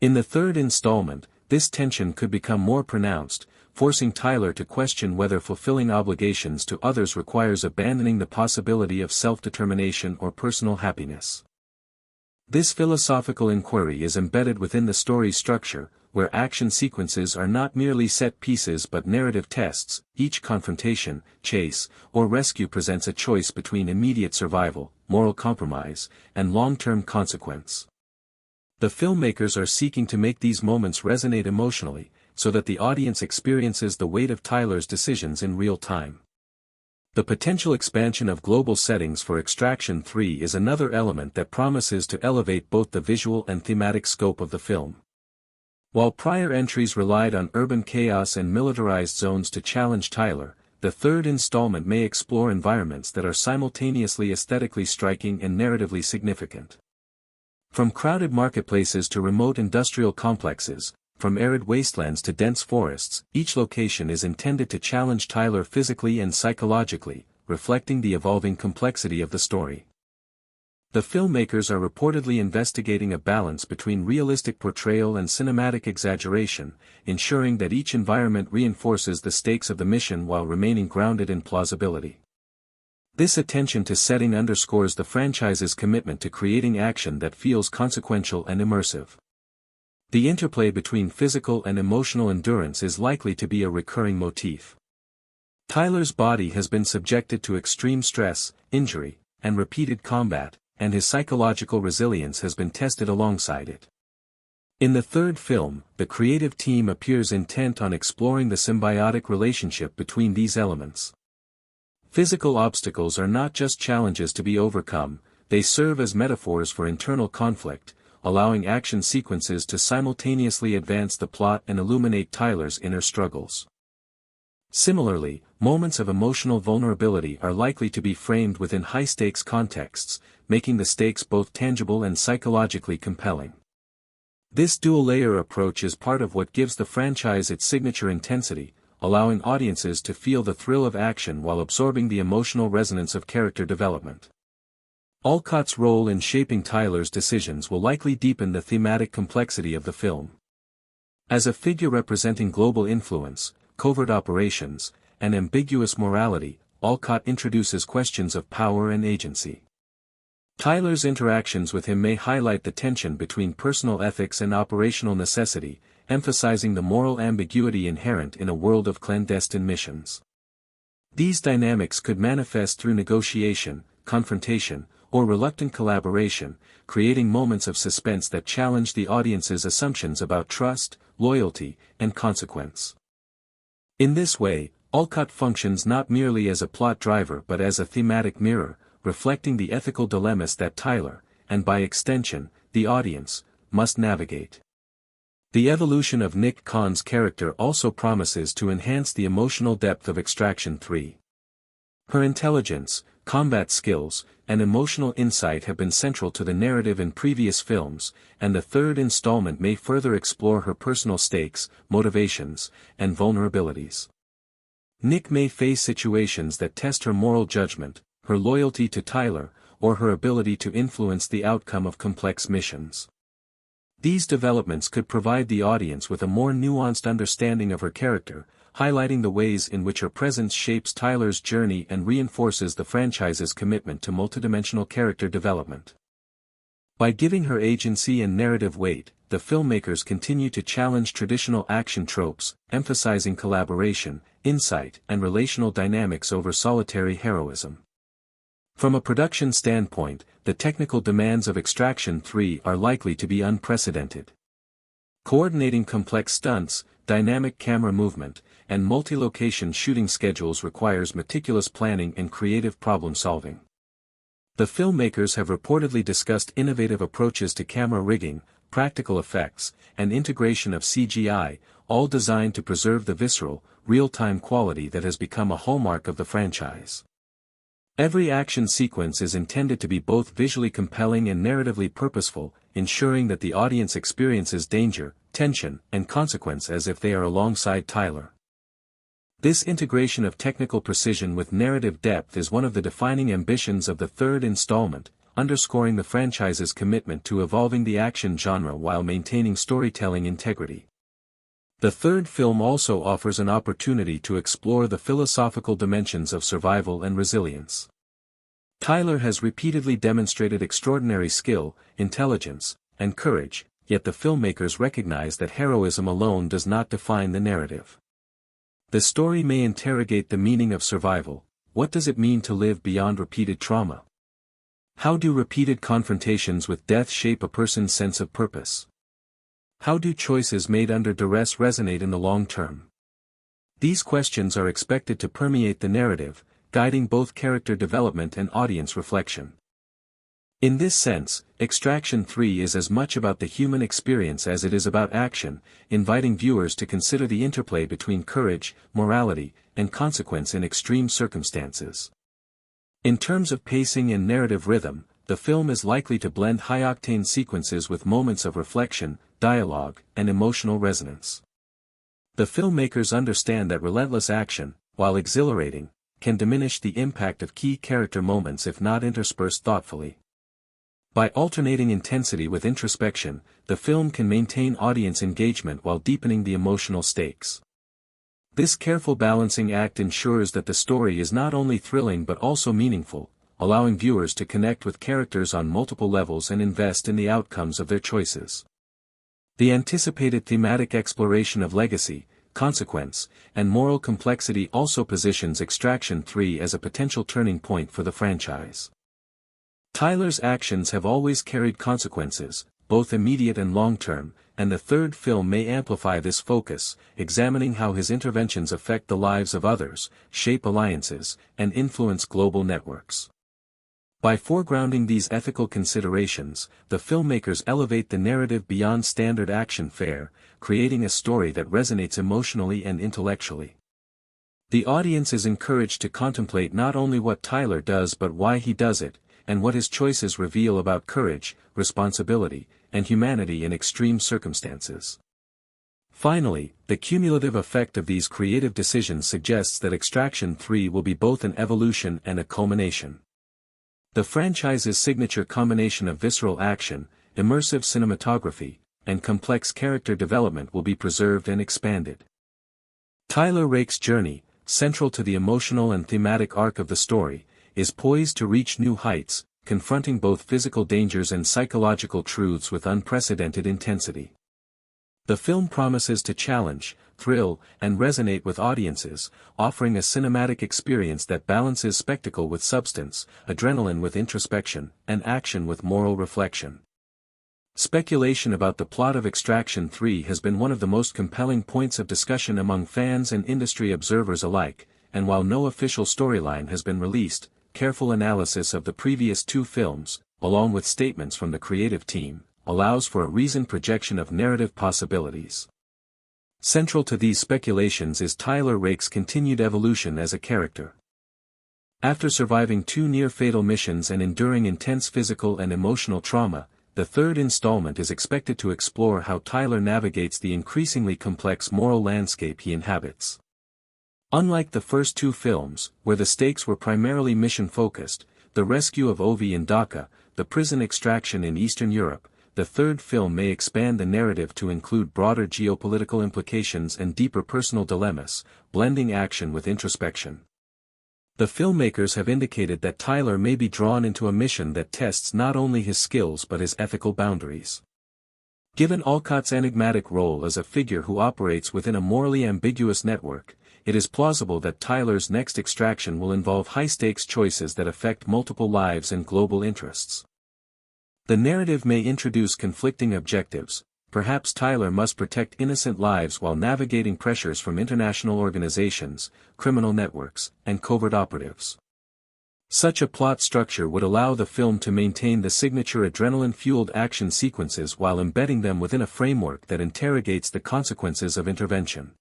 In the third installment, this tension could become more pronounced, forcing Tyler to question whether fulfilling obligations to others requires abandoning the possibility of self-determination or personal happiness. This philosophical inquiry is embedded within the story's structure, where action sequences are not merely set pieces but narrative tests. Each confrontation, chase, or rescue presents a choice between immediate survival, moral compromise, and long-term consequence. The filmmakers are seeking to make these moments resonate emotionally, so that the audience experiences the weight of Tyler's decisions in real time. The potential expansion of global settings for Extraction 3 is another element that promises to elevate both the visual and thematic scope of the film. While prior entries relied on urban chaos and militarized zones to challenge Tyler, the third installment may explore environments that are simultaneously aesthetically striking and narratively significant. From crowded marketplaces to remote industrial complexes, from arid wastelands to dense forests, each location is intended to challenge Tyler physically and psychologically, reflecting the evolving complexity of the story. The filmmakers are reportedly investigating a balance between realistic portrayal and cinematic exaggeration, ensuring that each environment reinforces the stakes of the mission while remaining grounded in plausibility. This attention to setting underscores the franchise's commitment to creating action that feels consequential and immersive. The interplay between physical and emotional endurance is likely to be a recurring motif. Tyler's body has been subjected to extreme stress, injury, and repeated combat, and his psychological resilience has been tested alongside it. In the third film, the creative team appears intent on exploring the symbiotic relationship between these elements. Physical obstacles are not just challenges to be overcome, they serve as metaphors for internal conflict, allowing action sequences to simultaneously advance the plot and illuminate Tyler's inner struggles. Similarly, moments of emotional vulnerability are likely to be framed within high-stakes contexts, making the stakes both tangible and psychologically compelling. This dual-layer approach is part of what gives the franchise its signature intensity, allowing audiences to feel the thrill of action while absorbing the emotional resonance of character development. Alcott's role in shaping Tyler's decisions will likely deepen the thematic complexity of the film. As a figure representing global influence, covert operations, and ambiguous morality, Alcott introduces questions of power and agency. Tyler's interactions with him may highlight the tension between personal ethics and operational necessity, emphasizing the moral ambiguity inherent in a world of clandestine missions. These dynamics could manifest through negotiation, confrontation, or reluctant collaboration, creating moments of suspense that challenge the audience's assumptions about trust, loyalty, and consequence. In this way, Olcott functions not merely as a plot driver but as a thematic mirror, reflecting the ethical dilemmas that Tyler, and by extension, the audience, must navigate. The evolution of Nick Khan's character also promises to enhance the emotional depth of Extraction 3. Her intelligence, combat skills, and emotional insight have been central to the narrative in previous films, and the third installment may further explore her personal stakes, motivations, and vulnerabilities. Nick may face situations that test her moral judgment, her loyalty to Tyler, or her ability to influence the outcome of complex missions. These developments could provide the audience with a more nuanced understanding of her character, highlighting the ways in which her presence shapes Tyler's journey and reinforces the franchise's commitment to multidimensional character development. By giving her agency and narrative weight, the filmmakers continue to challenge traditional action tropes, emphasizing collaboration, insight, and relational dynamics over solitary heroism. From a production standpoint, the technical demands of Extraction 3 are likely to be unprecedented. Coordinating complex stunts, dynamic camera movement, and multi-location shooting schedules requires meticulous planning and creative problem-solving. The filmmakers have reportedly discussed innovative approaches to camera rigging, practical effects, and integration of CGI, all designed to preserve the visceral, real-time quality that has become a hallmark of the franchise. Every action sequence is intended to be both visually compelling and narratively purposeful, ensuring that the audience experiences danger, tension, and consequence as if they are alongside Tyler. This integration of technical precision with narrative depth is one of the defining ambitions of the third installment, underscoring the franchise's commitment to evolving the action genre while maintaining storytelling integrity. The third film also offers an opportunity to explore the philosophical dimensions of survival and resilience. Tyler has repeatedly demonstrated extraordinary skill, intelligence, and courage, yet the filmmakers recognize that heroism alone does not define the narrative. The story may interrogate the meaning of survival. What does it mean to live beyond repeated trauma? How do repeated confrontations with death shape a person's sense of purpose? How do choices made under duress resonate in the long term? These questions are expected to permeate the narrative, guiding both character development and audience reflection. In this sense, Extraction 3 is as much about the human experience as it is about action, inviting viewers to consider the interplay between courage, morality, and consequence in extreme circumstances. In terms of pacing and narrative rhythm, the film is likely to blend high-octane sequences with moments of reflection, dialogue, and emotional resonance. The filmmakers understand that relentless action, while exhilarating, can diminish the impact of key character moments if not interspersed thoughtfully. By alternating intensity with introspection, the film can maintain audience engagement while deepening the emotional stakes. This careful balancing act ensures that the story is not only thrilling but also meaningful, allowing viewers to connect with characters on multiple levels and invest in the outcomes of their choices. The anticipated thematic exploration of legacy, consequence, and moral complexity also positions Extraction 3 as a potential turning point for the franchise. Tyler's actions have always carried consequences, both immediate and long-term, and the third film may amplify this focus, examining how his interventions affect the lives of others, shape alliances, and influence global networks. By foregrounding these ethical considerations, the filmmakers elevate the narrative beyond standard action fare, creating a story that resonates emotionally and intellectually. The audience is encouraged to contemplate not only what Tyler does but why he does it, and what his choices reveal about courage, responsibility, and humanity in extreme circumstances. Finally, the cumulative effect of these creative decisions suggests that Extraction 3 will be both an evolution and a culmination. The franchise's signature combination of visceral action, immersive cinematography, and complex character development will be preserved and expanded. Tyler Rake's journey, central to the emotional and thematic arc of the story, is poised to reach new heights, confronting both physical dangers and psychological truths with unprecedented intensity. The film promises to challenge, thrill, and resonate with audiences, offering a cinematic experience that balances spectacle with substance, adrenaline with introspection, and action with moral reflection. Speculation about the plot of Extraction 3 has been one of the most compelling points of discussion among fans and industry observers alike, and while no official storyline has been released, careful analysis of the previous two films, along with statements from the creative team, allows for a reasoned projection of narrative possibilities. Central to these speculations is Tyler Rake's continued evolution as a character. After surviving two near-fatal missions and enduring intense physical and emotional trauma, the third installment is expected to explore how Tyler navigates the increasingly complex moral landscape he inhabits. Unlike the first two films, where the stakes were primarily mission-focused, the rescue of Ovi in Dhaka, the prison extraction in Eastern Europe, the third film may expand the narrative to include broader geopolitical implications and deeper personal dilemmas, blending action with introspection. The filmmakers have indicated that Tyler may be drawn into a mission that tests not only his skills but his ethical boundaries. Given Alcott's enigmatic role as a figure who operates within a morally ambiguous network, it is plausible that Tyler's next extraction will involve high-stakes choices that affect multiple lives and global interests. The narrative may introduce conflicting objectives. Perhaps Tyler must protect innocent lives while navigating pressures from international organizations, criminal networks, and covert operatives. Such a plot structure would allow the film to maintain the signature adrenaline-fueled action sequences while embedding them within a framework that interrogates the consequences of intervention.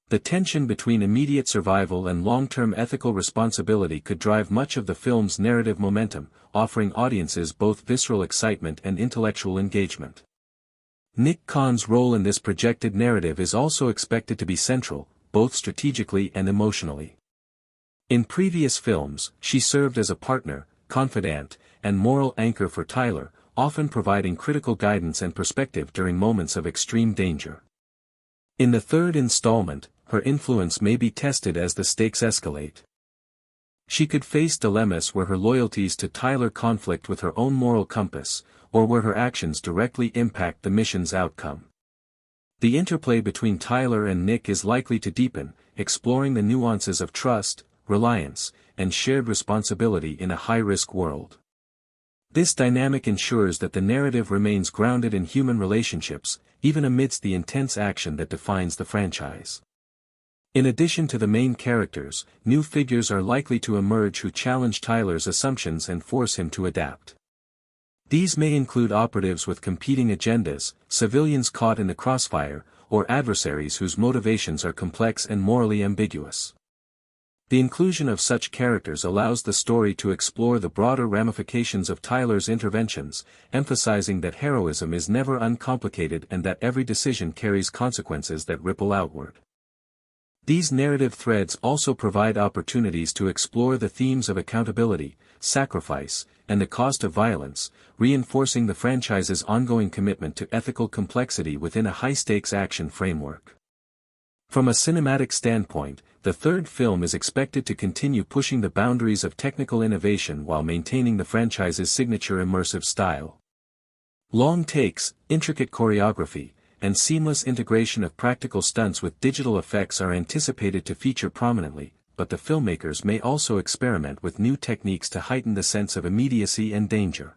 The tension between immediate survival and long-term ethical responsibility could drive much of the film's narrative momentum, offering audiences both visceral excitement and intellectual engagement. Nick Khan's role in this projected narrative is also expected to be central, both strategically and emotionally. In previous films, she served as a partner, confidant, and moral anchor for Tyler, often providing critical guidance and perspective during moments of extreme danger. In the third installment, her influence may be tested as the stakes escalate. She could face dilemmas where her loyalties to Tyler conflict with her own moral compass, or where her actions directly impact the mission's outcome. The interplay between Tyler and Nick is likely to deepen, exploring the nuances of trust, reliance, and shared responsibility in a high-risk world. This dynamic ensures that the narrative remains grounded in human relationships, even amidst the intense action that defines the franchise. In addition to the main characters, new figures are likely to emerge who challenge Tyler's assumptions and force him to adapt. These may include operatives with competing agendas, civilians caught in the crossfire, or adversaries whose motivations are complex and morally ambiguous. The inclusion of such characters allows the story to explore the broader ramifications of Tyler's interventions, emphasizing that heroism is never uncomplicated and that every decision carries consequences that ripple outward. These narrative threads also provide opportunities to explore the themes of accountability, sacrifice, and the cost of violence, reinforcing the franchise's ongoing commitment to ethical complexity within a high-stakes action framework. From a cinematic standpoint, the third film is expected to continue pushing the boundaries of technical innovation while maintaining the franchise's signature immersive style. Long takes, intricate choreography, and seamless integration of practical stunts with digital effects are anticipated to feature prominently, but the filmmakers may also experiment with new techniques to heighten the sense of immediacy and danger.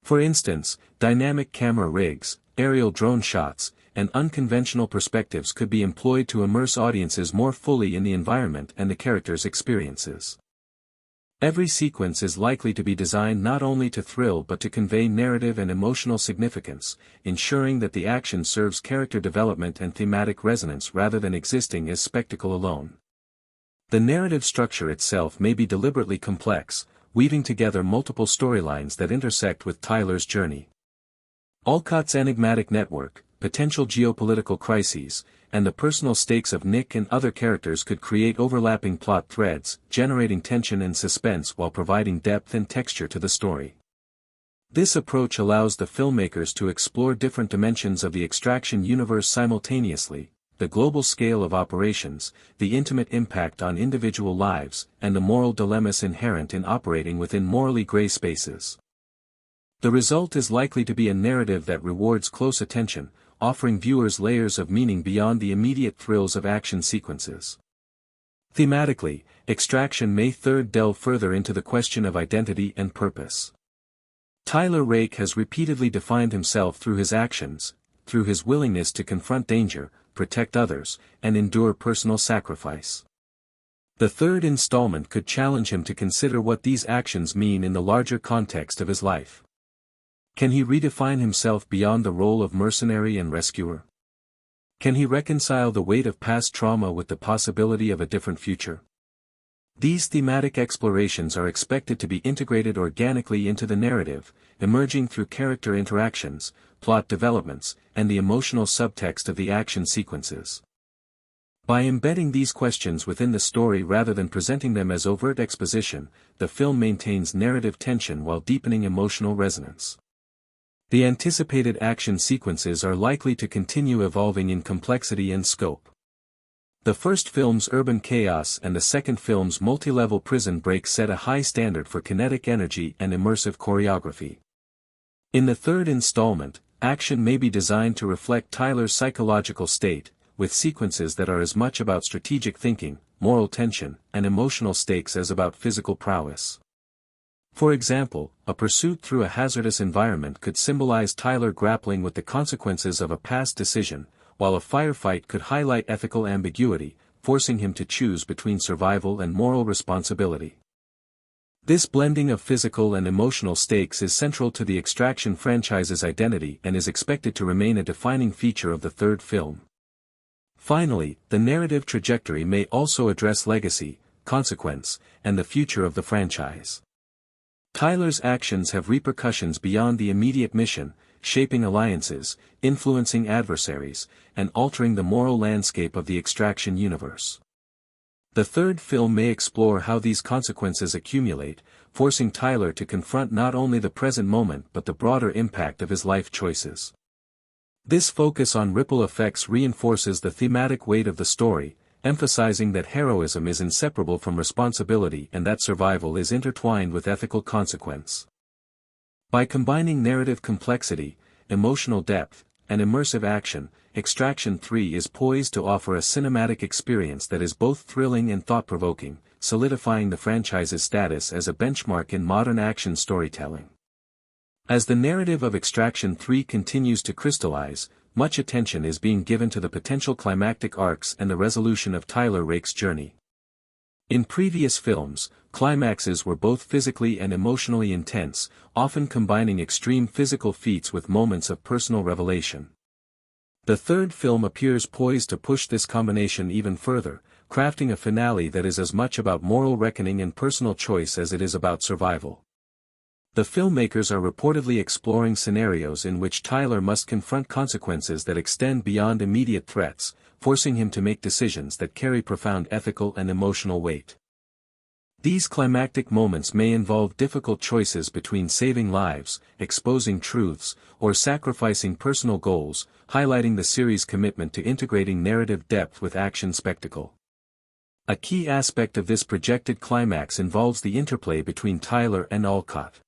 For instance, dynamic camera rigs, aerial drone shots, and unconventional perspectives could be employed to immerse audiences more fully in the environment and the characters' experiences. Every sequence is likely to be designed not only to thrill but to convey narrative and emotional significance, ensuring that the action serves character development and thematic resonance rather than existing as spectacle alone. The narrative structure itself may be deliberately complex, weaving together multiple storylines that intersect with Tyler's journey. Alcott's enigmatic network, potential geopolitical crises, and the personal stakes of Nick and other characters could create overlapping plot threads, generating tension and suspense while providing depth and texture to the story. This approach allows the filmmakers to explore different dimensions of the Extraction universe simultaneously: the global scale of operations, the intimate impact on individual lives, and the moral dilemmas inherent in operating within morally gray spaces. The result is likely to be a narrative that rewards close attention, offering viewers layers of meaning beyond the immediate thrills of action sequences. Thematically, Extraction May 3rd delve further into the question of identity and purpose. Tyler Rake has repeatedly defined himself through his actions, through his willingness to confront danger, protect others, and endure personal sacrifice. The third installment could challenge him to consider what these actions mean in the larger context of his life. Can he redefine himself beyond the role of mercenary and rescuer? Can he reconcile the weight of past trauma with the possibility of a different future? These thematic explorations are expected to be integrated organically into the narrative, emerging through character interactions, plot developments, and the emotional subtext of the action sequences. By embedding these questions within the story rather than presenting them as overt exposition, the film maintains narrative tension while deepening emotional resonance. The anticipated action sequences are likely to continue evolving in complexity and scope. The first film's urban chaos and the second film's multi-level prison break set a high standard for kinetic energy and immersive choreography. In the third installment, action may be designed to reflect Tyler's psychological state, with sequences that are as much about strategic thinking, moral tension, and emotional stakes as about physical prowess. For example, a pursuit through a hazardous environment could symbolize Tyler grappling with the consequences of a past decision, while a firefight could highlight ethical ambiguity, forcing him to choose between survival and moral responsibility. This blending of physical and emotional stakes is central to the Extraction franchise's identity and is expected to remain a defining feature of the third film. Finally, the narrative trajectory may also address legacy, consequence, and the future of the franchise. Tyler's actions have repercussions beyond the immediate mission, shaping alliances, influencing adversaries, and altering the moral landscape of the Extraction universe. The third film may explore how these consequences accumulate, forcing Tyler to confront not only the present moment but the broader impact of his life choices. This focus on ripple effects reinforces the thematic weight of the story, emphasizing that heroism is inseparable from responsibility and that survival is intertwined with ethical consequence. By combining narrative complexity, emotional depth, and immersive action, Extraction 3 is poised to offer a cinematic experience that is both thrilling and thought-provoking, solidifying the franchise's status as a benchmark in modern action storytelling. As the narrative of Extraction 3 continues to crystallize, much attention is being given to the potential climactic arcs and the resolution of Tyler Rake's journey. In previous films, climaxes were both physically and emotionally intense, often combining extreme physical feats with moments of personal revelation. The third film appears poised to push this combination even further, crafting a finale that is as much about moral reckoning and personal choice as it is about survival. The filmmakers are reportedly exploring scenarios in which Tyler must confront consequences that extend beyond immediate threats, forcing him to make decisions that carry profound ethical and emotional weight. These climactic moments may involve difficult choices between saving lives, exposing truths, or sacrificing personal goals, highlighting the series' commitment to integrating narrative depth with action spectacle. A key aspect of this projected climax involves the interplay between Tyler and Alcott.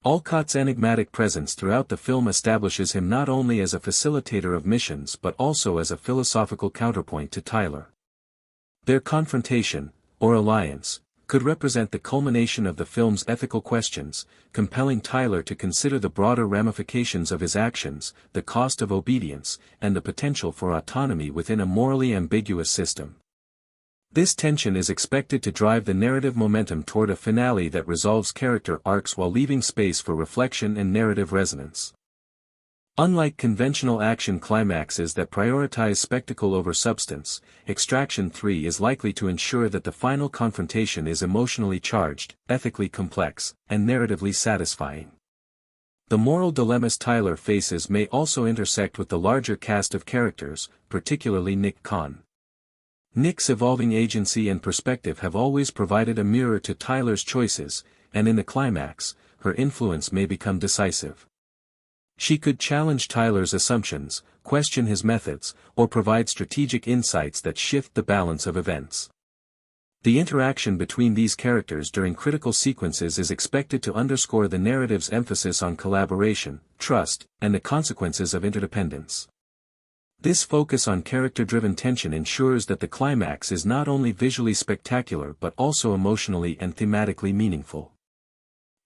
Alcott's enigmatic presence throughout the film establishes him not only as a facilitator of missions but also as a philosophical counterpoint to Tyler. Their confrontation, or alliance, could represent the culmination of the film's ethical questions, compelling Tyler to consider the broader ramifications of his actions, the cost of obedience, and the potential for autonomy within a morally ambiguous system. This tension is expected to drive the narrative momentum toward a finale that resolves character arcs while leaving space for reflection and narrative resonance. Unlike conventional action climaxes that prioritize spectacle over substance, Extraction 3 is likely to ensure that the final confrontation is emotionally charged, ethically complex, and narratively satisfying. The moral dilemmas Tyler faces may also intersect with the larger cast of characters, particularly Nick Khan. Nick's evolving agency and perspective have always provided a mirror to Tyler's choices, and in the climax, her influence may become decisive. She could challenge Tyler's assumptions, question his methods, or provide strategic insights that shift the balance of events. The interaction between these characters during critical sequences is expected to underscore the narrative's emphasis on collaboration, trust, and the consequences of interdependence. This focus on character-driven tension ensures that the climax is not only visually spectacular but also emotionally and thematically meaningful.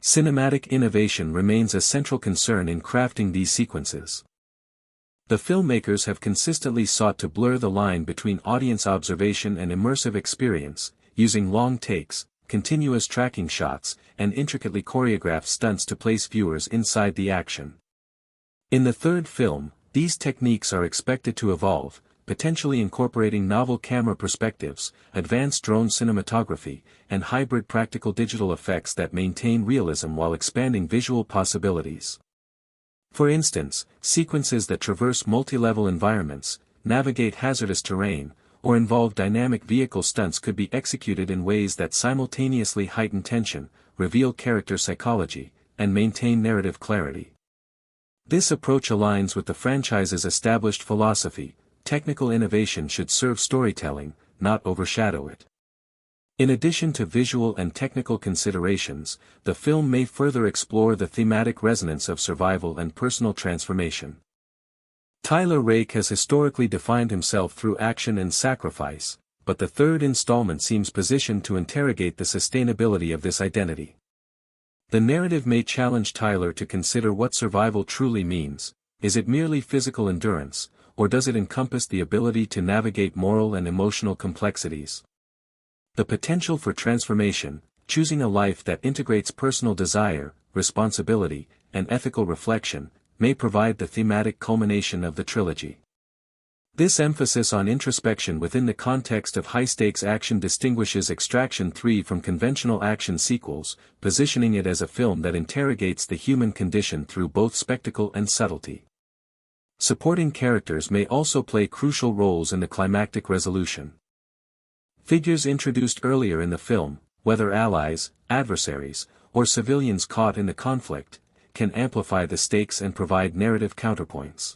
Cinematic innovation remains a central concern in crafting these sequences. The filmmakers have consistently sought to blur the line between audience observation and immersive experience, using long takes, continuous tracking shots, and intricately choreographed stunts to place viewers inside the action. In the third film, these techniques are expected to evolve, potentially incorporating novel camera perspectives, advanced drone cinematography, and hybrid practical digital effects that maintain realism while expanding visual possibilities. For instance, sequences that traverse multi-level environments, navigate hazardous terrain, or involve dynamic vehicle stunts could be executed in ways that simultaneously heighten tension, reveal character psychology, and maintain narrative clarity. This approach aligns with the franchise's established philosophy: technical innovation should serve storytelling, not overshadow it. In addition to visual and technical considerations, the film may further explore the thematic resonance of survival and personal transformation. Tyler Rake has historically defined himself through action and sacrifice, but the third installment seems positioned to interrogate the sustainability of this identity. The narrative may challenge Tyler to consider what survival truly means. Is it merely physical endurance, or does it encompass the ability to navigate moral and emotional complexities? The potential for transformation, choosing a life that integrates personal desire, responsibility, and ethical reflection, may provide the thematic culmination of the trilogy. This emphasis on introspection within the context of high-stakes action distinguishes Extraction 3 from conventional action sequels, positioning it as a film that interrogates the human condition through both spectacle and subtlety. Supporting characters may also play crucial roles in the climactic resolution. Figures introduced earlier in the film, whether allies, adversaries, or civilians caught in the conflict, can amplify the stakes and provide narrative counterpoints.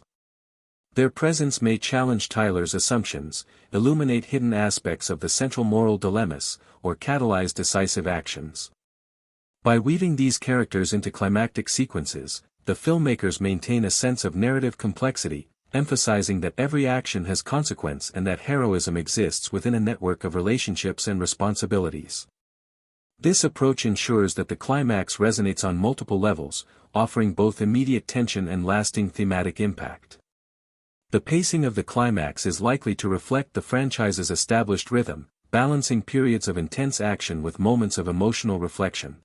Their presence may challenge Tyler's assumptions, illuminate hidden aspects of the central moral dilemmas, or catalyze decisive actions. By weaving these characters into climactic sequences, the filmmakers maintain a sense of narrative complexity, emphasizing that every action has consequence and that heroism exists within a network of relationships and responsibilities. This approach ensures that the climax resonates on multiple levels, offering both immediate tension and lasting thematic impact. The pacing of the climax is likely to reflect the franchise's established rhythm, balancing periods of intense action with moments of emotional reflection.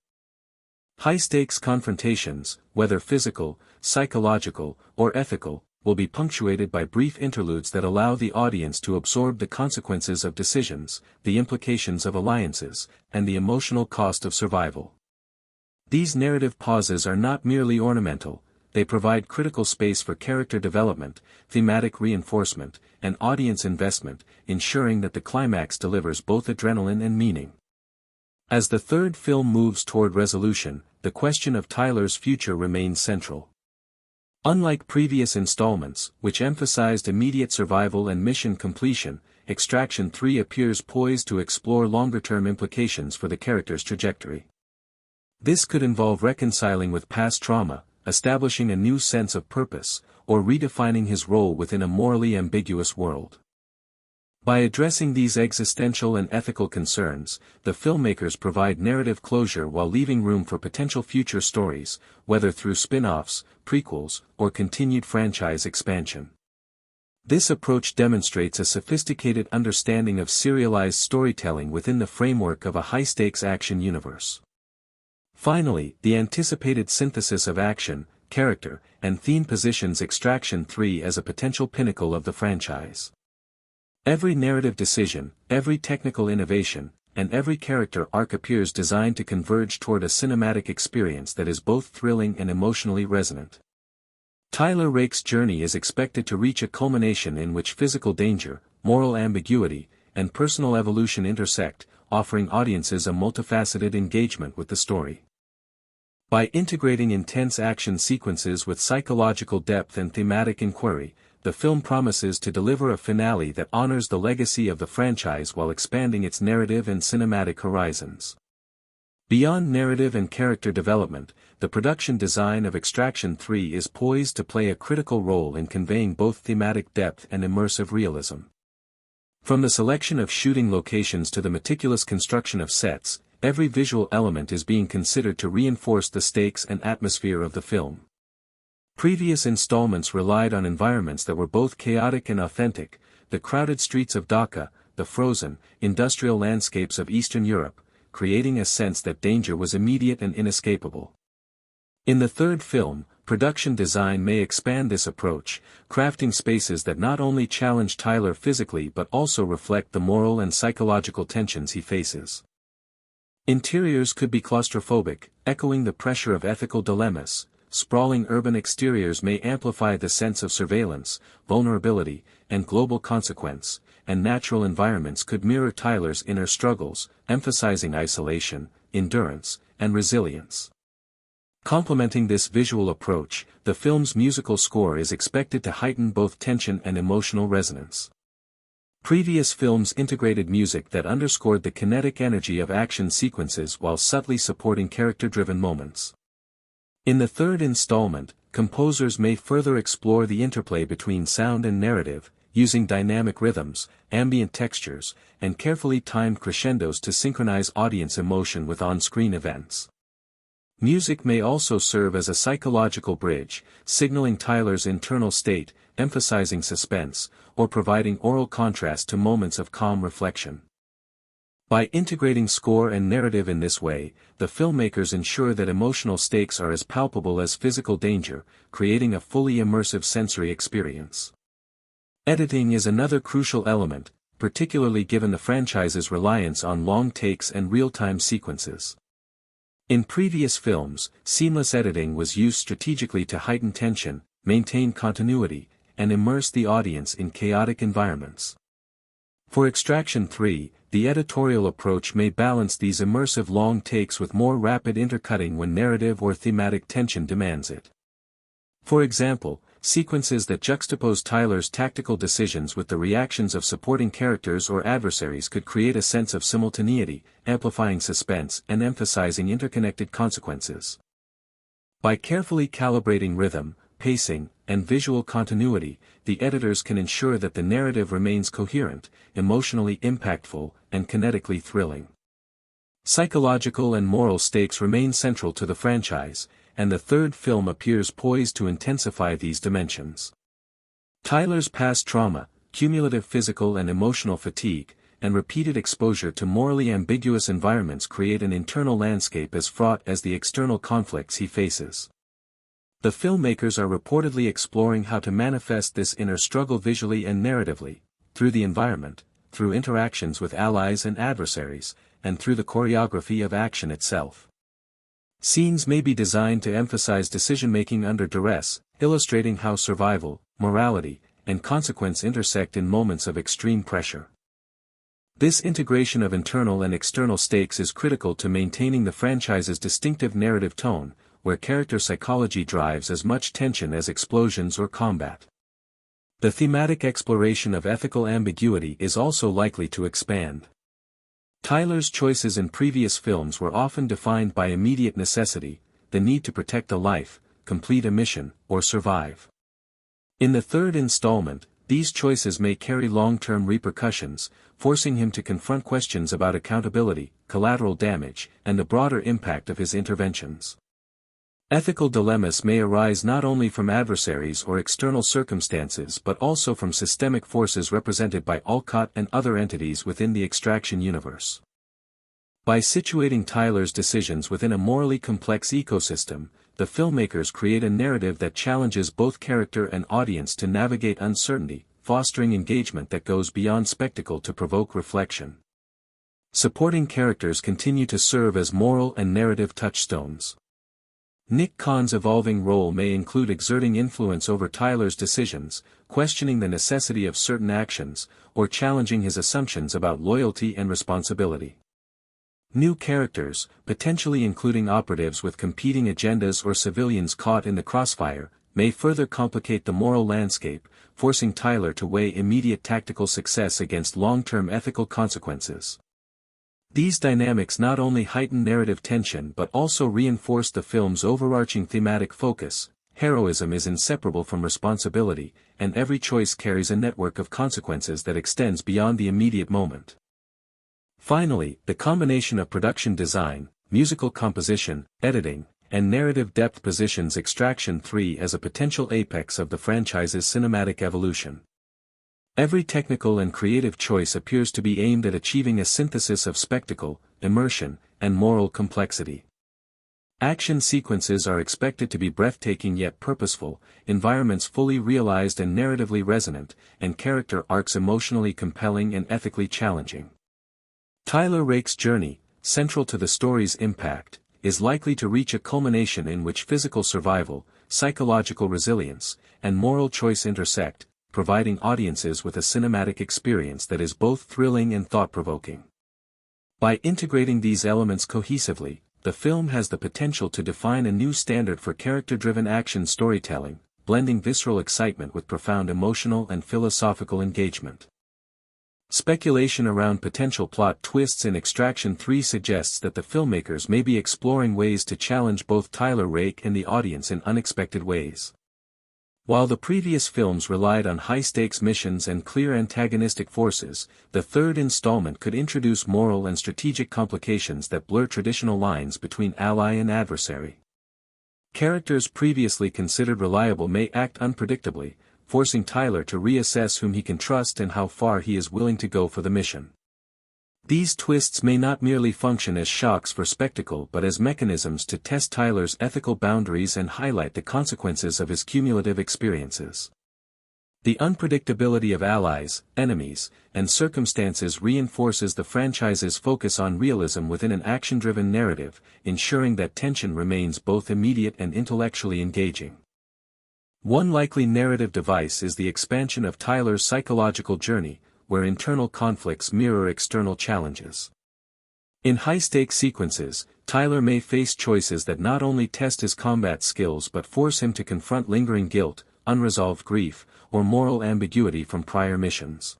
High-stakes confrontations, whether physical, psychological, or ethical, will be punctuated by brief interludes that allow the audience to absorb the consequences of decisions, the implications of alliances, and the emotional cost of survival. These narrative pauses are not merely ornamental, they provide critical space for character development, thematic reinforcement, and audience investment, ensuring that the climax delivers both adrenaline and meaning. As the third film moves toward resolution, the question of Tyler's future remains central. Unlike previous installments, which emphasized immediate survival and mission completion, Extraction 3 appears poised to explore longer-term implications for the character's trajectory. This could involve reconciling with past trauma, establishing a new sense of purpose, or redefining his role within a morally ambiguous world. By addressing these existential and ethical concerns, the filmmakers provide narrative closure while leaving room for potential future stories, whether through spin-offs, prequels, or continued franchise expansion. This approach demonstrates a sophisticated understanding of serialized storytelling within the framework of a high-stakes action universe. Finally, the anticipated synthesis of action, character, and theme positions Extraction 3 as a potential pinnacle of the franchise. Every narrative decision, every technical innovation, and every character arc appears designed to converge toward a cinematic experience that is both thrilling and emotionally resonant. Tyler Rake's journey is expected to reach a culmination in which physical danger, moral ambiguity, and personal evolution intersect, offering audiences a multifaceted engagement with the story. By integrating intense action sequences with psychological depth and thematic inquiry, the film promises to deliver a finale that honors the legacy of the franchise while expanding its narrative and cinematic horizons. Beyond narrative and character development, the production design of Extraction 3 is poised to play a critical role in conveying both thematic depth and immersive realism. From the selection of shooting locations to the meticulous construction of sets, every visual element is being considered to reinforce the stakes and atmosphere of the film. Previous installments relied on environments that were both chaotic and authentic: the crowded streets of Dhaka, the frozen, industrial landscapes of Eastern Europe, creating a sense that danger was immediate and inescapable. In the third film, production design may expand this approach, crafting spaces that not only challenge Tyler physically but also reflect the moral and psychological tensions he faces. Interiors could be claustrophobic, echoing the pressure of ethical dilemmas. Sprawling urban exteriors may amplify the sense of surveillance, vulnerability, and global consequence, and natural environments could mirror Tyler's inner struggles, emphasizing isolation, endurance, and resilience. Complementing this visual approach, the film's musical score is expected to heighten both tension and emotional resonance. Previous films integrated music that underscored the kinetic energy of action sequences while subtly supporting character-driven moments. In the third installment, composers may further explore the interplay between sound and narrative, using dynamic rhythms, ambient textures, and carefully timed crescendos to synchronize audience emotion with on-screen events. Music may also serve as a psychological bridge, signaling Tyler's internal state, emphasizing suspense, or providing oral contrast to moments of calm reflection. By integrating score and narrative in this way, the filmmakers ensure that emotional stakes are as palpable as physical danger, creating a fully immersive sensory experience. Editing is another crucial element, particularly given the franchise's reliance on long takes and real-time sequences. In previous films, seamless editing was used strategically to heighten tension, maintain continuity, and immerse the audience in chaotic environments. For Extraction 3, the editorial approach may balance these immersive long takes with more rapid intercutting when narrative or thematic tension demands it. For example, sequences that juxtapose Tyler's tactical decisions with the reactions of supporting characters or adversaries could create a sense of simultaneity, amplifying suspense and emphasizing interconnected consequences. By carefully calibrating rhythm, pacing, and visual continuity, the editors can ensure that the narrative remains coherent, emotionally impactful, and kinetically thrilling. Psychological and moral stakes remain central to the franchise, and the third film appears poised to intensify these dimensions. Tyler's past trauma, cumulative physical and emotional fatigue, and repeated exposure to morally ambiguous environments create an internal landscape as fraught as the external conflicts he faces. The filmmakers are reportedly exploring how to manifest this inner struggle visually and narratively, through the environment, through interactions with allies and adversaries, and through the choreography of action itself. Scenes may be designed to emphasize decision-making under duress, illustrating how survival, morality, and consequence intersect in moments of extreme pressure. This integration of internal and external stakes is critical to maintaining the franchise's distinctive narrative tone, where character psychology drives as much tension as explosions or combat. The thematic exploration of ethical ambiguity is also likely to expand. Tyler's choices in previous films were often defined by immediate necessity, the need to protect a life, complete a mission, or survive. In the third installment, these choices may carry long-term repercussions, forcing him to confront questions about accountability, collateral damage, and the broader impact of his interventions. Ethical dilemmas may arise not only from adversaries or external circumstances but also from systemic forces represented by Olcott and other entities within the Extraction universe. By situating Tyler's decisions within a morally complex ecosystem, the filmmakers create a narrative that challenges both character and audience to navigate uncertainty, fostering engagement that goes beyond spectacle to provoke reflection. Supporting characters continue to serve as moral and narrative touchstones. Nick Kahn's evolving role may include exerting influence over Tyler's decisions, questioning the necessity of certain actions, or challenging his assumptions about loyalty and responsibility. New characters, potentially including operatives with competing agendas or civilians caught in the crossfire, may further complicate the moral landscape, forcing Tyler to weigh immediate tactical success against long-term ethical consequences. These dynamics not only heighten narrative tension but also reinforce the film's overarching thematic focus. Heroism is inseparable from responsibility, and every choice carries a network of consequences that extends beyond the immediate moment. Finally, the combination of production design, musical composition, editing, and narrative depth positions Extraction 3 as a potential apex of the franchise's cinematic evolution. Every technical and creative choice appears to be aimed at achieving a synthesis of spectacle, immersion, and moral complexity. Action sequences are expected to be breathtaking yet purposeful, environments fully realized and narratively resonant, and character arcs emotionally compelling and ethically challenging. Tyler Rake's journey, central to the story's impact, is likely to reach a culmination in which physical survival, psychological resilience, and moral choice intersect, providing audiences with a cinematic experience that is both thrilling and thought-provoking. By integrating these elements cohesively, the film has the potential to define a new standard for character-driven action storytelling, blending visceral excitement with profound emotional and philosophical engagement. Speculation around potential plot twists in Extraction 3 suggests that the filmmakers may be exploring ways to challenge both Tyler Rake and the audience in unexpected ways. While the previous films relied on high-stakes missions and clear antagonistic forces, the third installment could introduce moral and strategic complications that blur traditional lines between ally and adversary. Characters previously considered reliable may act unpredictably, forcing Tyler to reassess whom he can trust and how far he is willing to go for the mission. These twists may not merely function as shocks for spectacle but as mechanisms to test Tyler's ethical boundaries and highlight the consequences of his cumulative experiences. The unpredictability of allies, enemies, and circumstances reinforces the franchise's focus on realism within an action-driven narrative, ensuring that tension remains both immediate and intellectually engaging. One likely narrative device is the expansion of Tyler's psychological journey, where internal conflicts mirror external challenges. In high-stakes sequences, Tyler may face choices that not only test his combat skills but force him to confront lingering guilt, unresolved grief, or moral ambiguity from prior missions.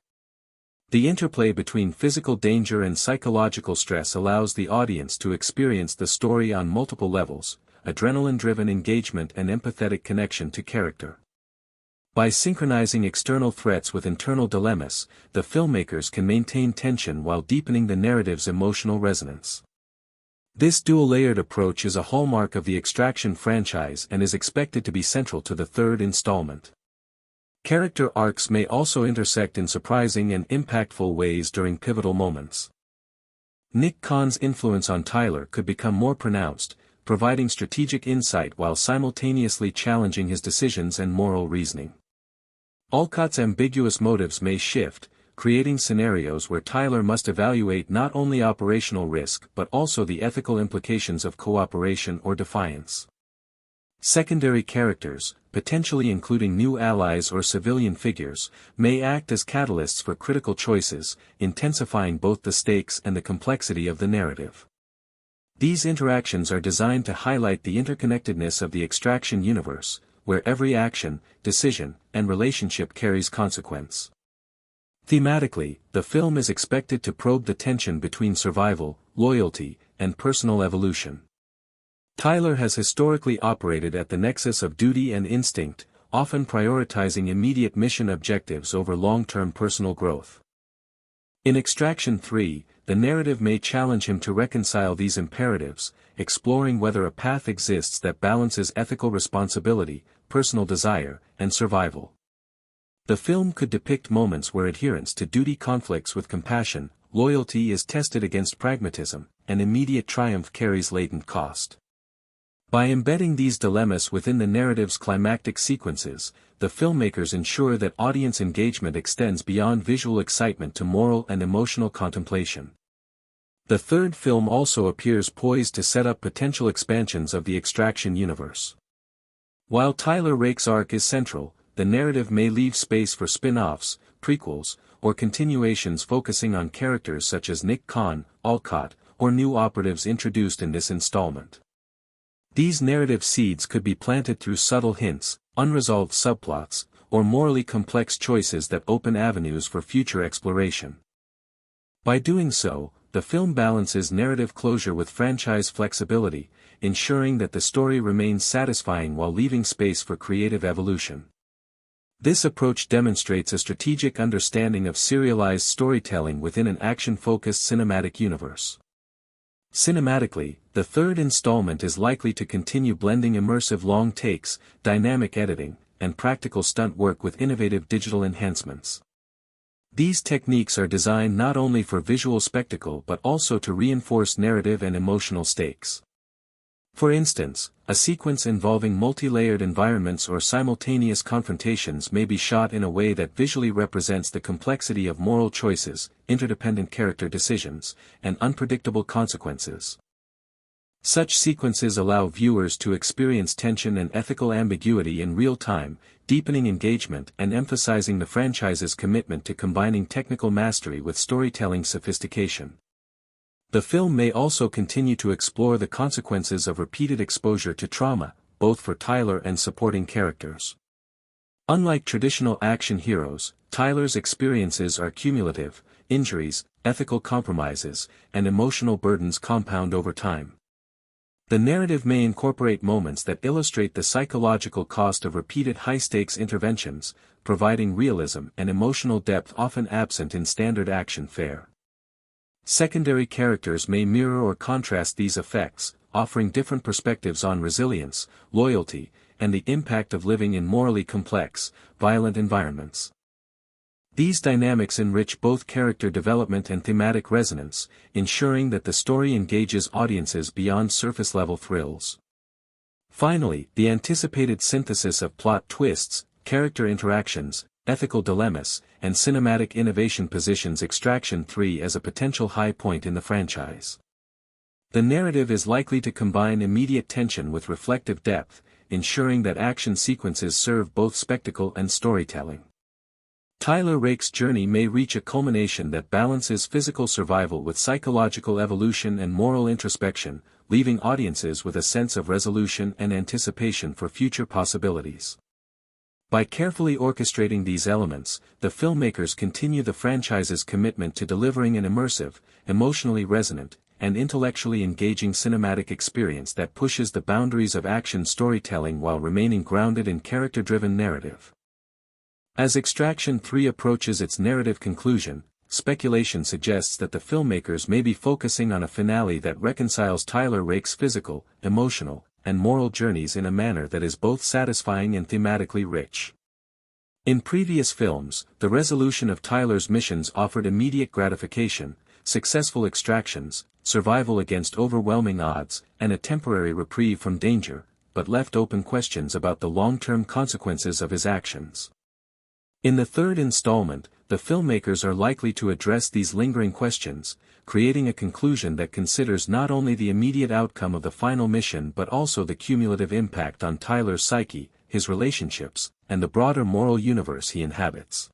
The interplay between physical danger and psychological stress allows the audience to experience the story on multiple levels, adrenaline-driven engagement and empathetic connection to character. By synchronizing external threats with internal dilemmas, the filmmakers can maintain tension while deepening the narrative's emotional resonance. This dual-layered approach is a hallmark of the Extraction franchise and is expected to be central to the third installment. Character arcs may also intersect in surprising and impactful ways during pivotal moments. Nick Khan's influence on Tyler could become more pronounced, providing strategic insight while simultaneously challenging his decisions and moral reasoning. Olcott's ambiguous motives may shift, creating scenarios where Tyler must evaluate not only operational risk but also the ethical implications of cooperation or defiance. Secondary characters, potentially including new allies or civilian figures, may act as catalysts for critical choices, intensifying both the stakes and the complexity of the narrative. These interactions are designed to highlight the interconnectedness of the Extraction universe, where every action, decision, and relationship carries consequence. Thematically, the film is expected to probe the tension between survival, loyalty, and personal evolution. Tyler has historically operated at the nexus of duty and instinct, often prioritizing immediate mission objectives over long-term personal growth. In Extraction 3, the narrative may challenge him to reconcile these imperatives, exploring whether a path exists that balances ethical responsibility, personal desire, and survival. The film could depict moments where adherence to duty conflicts with compassion, loyalty is tested against pragmatism, and immediate triumph carries latent cost. By embedding these dilemmas within the narrative's climactic sequences, the filmmakers ensure that audience engagement extends beyond visual excitement to moral and emotional contemplation. The third film also appears poised to set up potential expansions of the Extraction universe. While Tyler Rake's arc is central, the narrative may leave space for spin-offs, prequels, or continuations focusing on characters such as Nick Khan, Olcott, or new operatives introduced in this installment. These narrative seeds could be planted through subtle hints, unresolved subplots, or morally complex choices that open avenues for future exploration. By doing so, the film balances narrative closure with franchise flexibility, ensuring that the story remains satisfying while leaving space for creative evolution. This approach demonstrates a strategic understanding of serialized storytelling within an action-focused cinematic universe. Cinematically, the third installment is likely to continue blending immersive long takes, dynamic editing, and practical stunt work with innovative digital enhancements. These techniques are designed not only for visual spectacle but also to reinforce narrative and emotional stakes. For instance, a sequence involving multi-layered environments or simultaneous confrontations may be shot in a way that visually represents the complexity of moral choices, interdependent character decisions, and unpredictable consequences. Such sequences allow viewers to experience tension and ethical ambiguity in real time, deepening engagement and emphasizing the franchise's commitment to combining technical mastery with storytelling sophistication. The film may also continue to explore the consequences of repeated exposure to trauma, both for Tyler and supporting characters. Unlike traditional action heroes, Tyler's experiences are cumulative. Injuries, ethical compromises, and emotional burdens compound over time. The narrative may incorporate moments that illustrate the psychological cost of repeated high-stakes interventions, providing realism and emotional depth often absent in standard action fare. Secondary characters may mirror or contrast these effects, offering different perspectives on resilience, loyalty, and the impact of living in morally complex, violent environments. These dynamics enrich both character development and thematic resonance, ensuring that the story engages audiences beyond surface-level thrills. Finally, the anticipated synthesis of plot twists, character interactions, ethical dilemmas, and cinematic innovation positions Extraction 3 as a potential high point in the franchise. The narrative is likely to combine immediate tension with reflective depth, ensuring that action sequences serve both spectacle and storytelling. Tyler Rake's journey may reach a culmination that balances physical survival with psychological evolution and moral introspection, leaving audiences with a sense of resolution and anticipation for future possibilities. By carefully orchestrating these elements, the filmmakers continue the franchise's commitment to delivering an immersive, emotionally resonant, and intellectually engaging cinematic experience that pushes the boundaries of action storytelling while remaining grounded in character-driven narrative. As Extraction 3 approaches its narrative conclusion, speculation suggests that the filmmakers may be focusing on a finale that reconciles Tyler Rake's physical, emotional, and moral journeys in a manner that is both satisfying and thematically rich. In previous films, the resolution of Tyler's missions offered immediate gratification, successful extractions, survival against overwhelming odds, and a temporary reprieve from danger, but left open questions about the long-term consequences of his actions. In the third installment, the filmmakers are likely to address these lingering questions, creating a conclusion that considers not only the immediate outcome of the final mission but also the cumulative impact on Tyler's psyche, his relationships, and the broader moral universe he inhabits.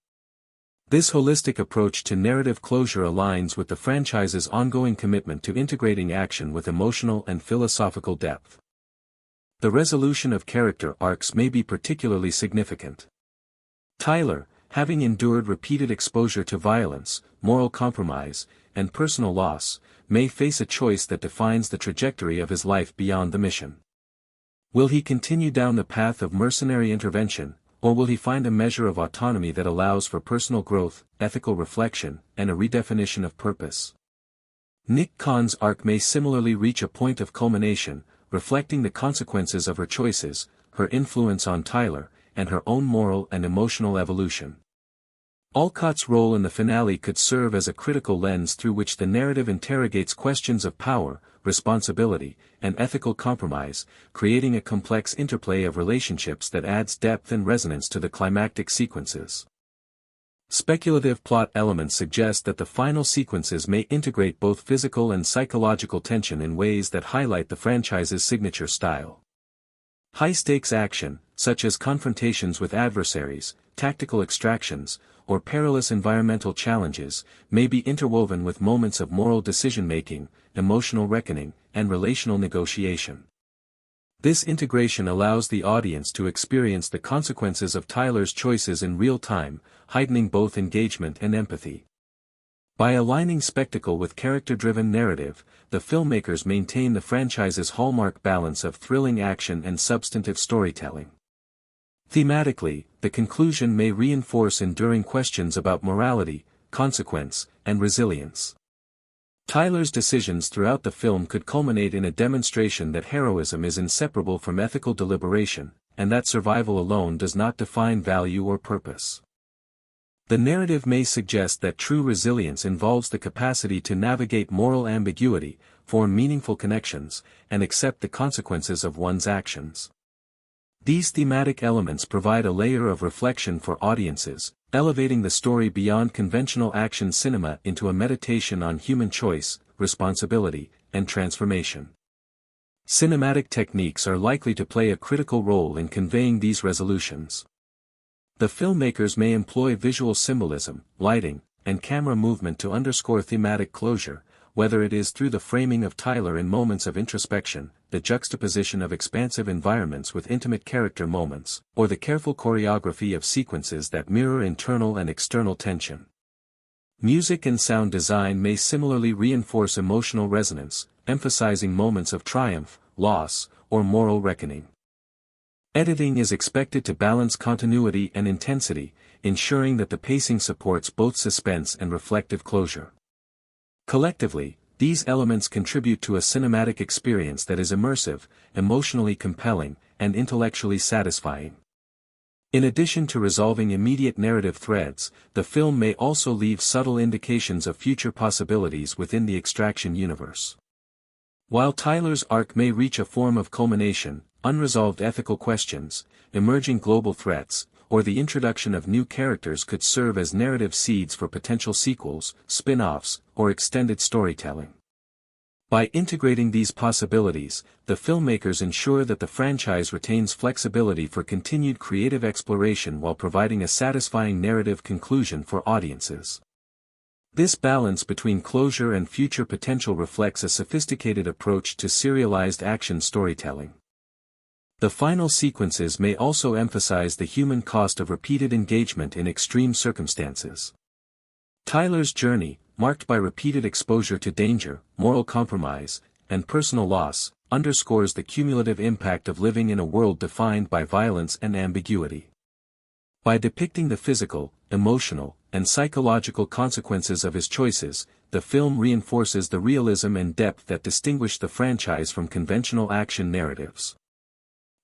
This holistic approach to narrative closure aligns with the franchise's ongoing commitment to integrating action with emotional and philosophical depth. The resolution of character arcs may be particularly significant. Tyler, having endured repeated exposure to violence, moral compromise, and personal loss, may face a choice that defines the trajectory of his life beyond the mission. Will he continue down the path of mercenary intervention, or will he find a measure of autonomy that allows for personal growth, ethical reflection, and a redefinition of purpose? Nick Khan's arc may similarly reach a point of culmination, reflecting the consequences of her choices, her influence on Tyler, and her own moral and emotional evolution. Alcott's role in the finale could serve as a critical lens through which the narrative interrogates questions of power, responsibility, and ethical compromise, creating a complex interplay of relationships that adds depth and resonance to the climactic sequences. Speculative plot elements suggest that the final sequences may integrate both physical and psychological tension in ways that highlight the franchise's signature style. High-stakes action, such as confrontations with adversaries, tactical extractions, or perilous environmental challenges, may be interwoven with moments of moral decision-making, emotional reckoning, and relational negotiation. This integration allows the audience to experience the consequences of Tyler's choices in real time, heightening both engagement and empathy. By aligning spectacle with character-driven narrative, the filmmakers maintain the franchise's hallmark balance of thrilling action and substantive storytelling. Thematically, the conclusion may reinforce enduring questions about morality, consequence, and resilience. Tyler's decisions throughout the film could culminate in a demonstration that heroism is inseparable from ethical deliberation, and that survival alone does not define value or purpose. The narrative may suggest that true resilience involves the capacity to navigate moral ambiguity, form meaningful connections, and accept the consequences of one's actions. These thematic elements provide a layer of reflection for audiences, elevating the story beyond conventional action cinema into a meditation on human choice, responsibility, and transformation. Cinematic techniques are likely to play a critical role in conveying these resolutions. The filmmakers may employ visual symbolism, lighting, and camera movement to underscore thematic closure, whether it is through the framing of Tyler in moments of introspection, the juxtaposition of expansive environments with intimate character moments, or the careful choreography of sequences that mirror internal and external tension. Music and sound design may similarly reinforce emotional resonance, emphasizing moments of triumph, loss, or moral reckoning. Editing is expected to balance continuity and intensity, ensuring that the pacing supports both suspense and reflective closure. Collectively, these elements contribute to a cinematic experience that is immersive, emotionally compelling, and intellectually satisfying. In addition to resolving immediate narrative threads, the film may also leave subtle indications of future possibilities within the Extraction universe. While Tyler's arc may reach a form of culmination, unresolved ethical questions, emerging global threats, or the introduction of new characters could serve as narrative seeds for potential sequels, spin-offs, or extended storytelling. By integrating these possibilities, the filmmakers ensure that the franchise retains flexibility for continued creative exploration while providing a satisfying narrative conclusion for audiences. This balance between closure and future potential reflects a sophisticated approach to serialized action storytelling. The final sequences may also emphasize the human cost of repeated engagement in extreme circumstances. Tyler's journey, marked by repeated exposure to danger, moral compromise, and personal loss, underscores the cumulative impact of living in a world defined by violence and ambiguity. By depicting the physical, emotional, and psychological consequences of his choices, the film reinforces the realism and depth that distinguish the franchise from conventional action narratives.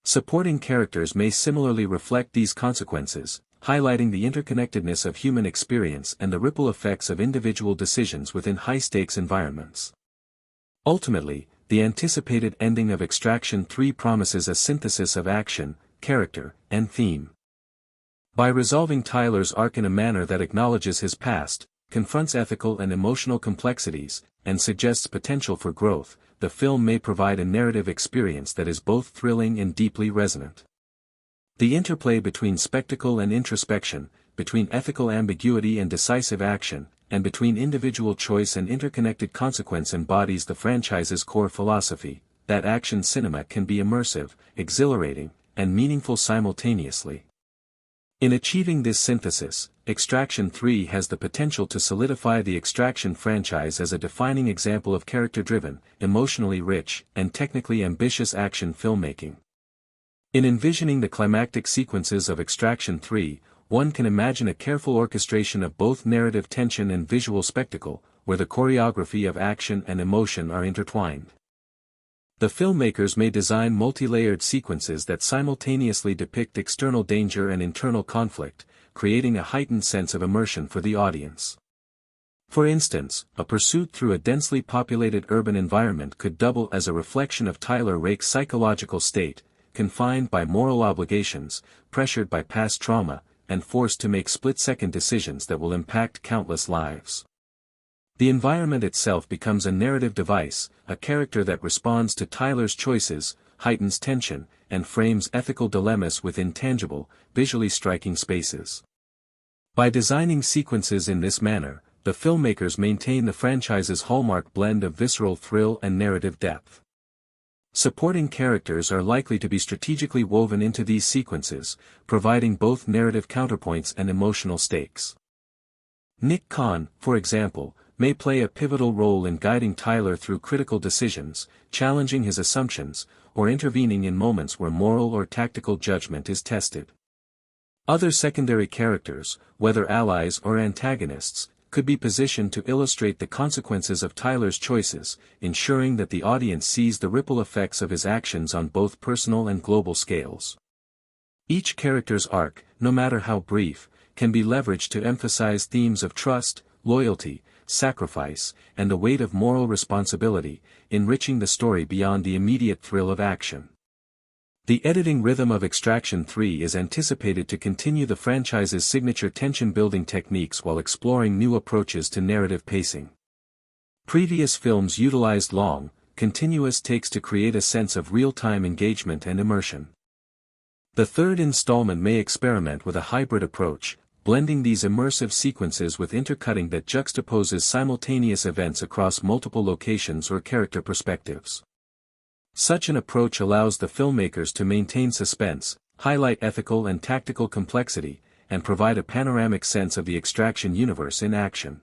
Supporting characters may similarly reflect these consequences, highlighting the interconnectedness of human experience and the ripple effects of individual decisions within high-stakes environments. Ultimately, the anticipated ending of Extraction 3 promises a synthesis of action, character, and theme. By resolving Tyler's arc in a manner that acknowledges his past, confronts ethical and emotional complexities, and suggests potential for growth, the film may provide a narrative experience that is both thrilling and deeply resonant. The interplay between spectacle and introspection, between ethical ambiguity and decisive action, and between individual choice and interconnected consequence embodies the franchise's core philosophy, that action cinema can be immersive, exhilarating, and meaningful simultaneously. In achieving this synthesis, Extraction 3 has the potential to solidify the Extraction franchise as a defining example of character-driven, emotionally rich, and technically ambitious action filmmaking. In envisioning the climactic sequences of Extraction 3, one can imagine a careful orchestration of both narrative tension and visual spectacle, where the choreography of action and emotion are intertwined. The filmmakers may design multi-layered sequences that simultaneously depict external danger and internal conflict, creating a heightened sense of immersion for the audience. For instance, a pursuit through a densely populated urban environment could double as a reflection of Tyler Rake's psychological state, confined by moral obligations, pressured by past trauma, and forced to make split-second decisions that will impact countless lives. The environment itself becomes a narrative device, a character that responds to Tyler's choices, heightens tension, and frames ethical dilemmas within tangible, visually striking spaces. By designing sequences in this manner, the filmmakers maintain the franchise's hallmark blend of visceral thrill and narrative depth. Supporting characters are likely to be strategically woven into these sequences, providing both narrative counterpoints and emotional stakes. Nick Khan, for example, may play a pivotal role in guiding Tyler through critical decisions, challenging his assumptions, or intervening in moments where moral or tactical judgment is tested. Other secondary characters, whether allies or antagonists, could be positioned to illustrate the consequences of Tyler's choices, ensuring that the audience sees the ripple effects of his actions on both personal and global scales. Each character's arc, no matter how brief, can be leveraged to emphasize themes of trust, loyalty, sacrifice, and the weight of moral responsibility, enriching the story beyond the immediate thrill of action. The editing rhythm of Extraction 3 is anticipated to continue the franchise's signature tension-building techniques while exploring new approaches to narrative pacing. Previous films utilized long, continuous takes to create a sense of real-time engagement and immersion. The third installment may experiment with a hybrid approach, blending these immersive sequences with intercutting that juxtaposes simultaneous events across multiple locations or character perspectives. Such an approach allows the filmmakers to maintain suspense, highlight ethical and tactical complexity, and provide a panoramic sense of the Extraction universe in action.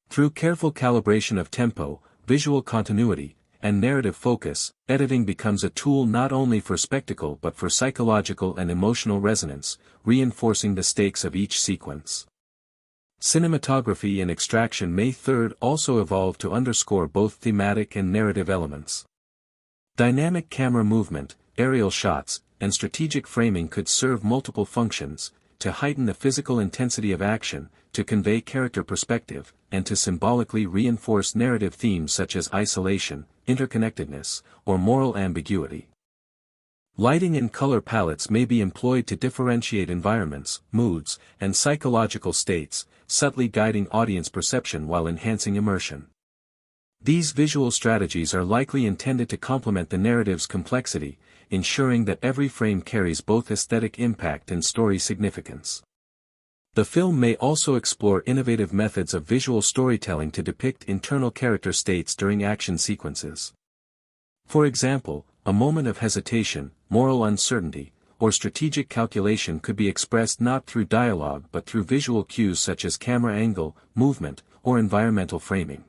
Through careful calibration of tempo, visual continuity, and narrative focus, editing becomes a tool not only for spectacle but for psychological and emotional resonance, reinforcing the stakes of each sequence. Cinematography in Extraction May 3 also evolved to underscore both thematic and narrative elements. Dynamic camera movement, aerial shots, and strategic framing could serve multiple functions, to heighten the physical intensity of action, to convey character perspective, and to symbolically reinforce narrative themes such as isolation, interconnectedness, or moral ambiguity. Lighting and color palettes may be employed to differentiate environments, moods, and psychological states, subtly guiding audience perception while enhancing immersion. These visual strategies are likely intended to complement the narrative's complexity, ensuring that every frame carries both aesthetic impact and story significance. The film may also explore innovative methods of visual storytelling to depict internal character states during action sequences. For example, a moment of hesitation, moral uncertainty, or strategic calculation could be expressed not through dialogue but through visual cues such as camera angle, movement, or environmental framing.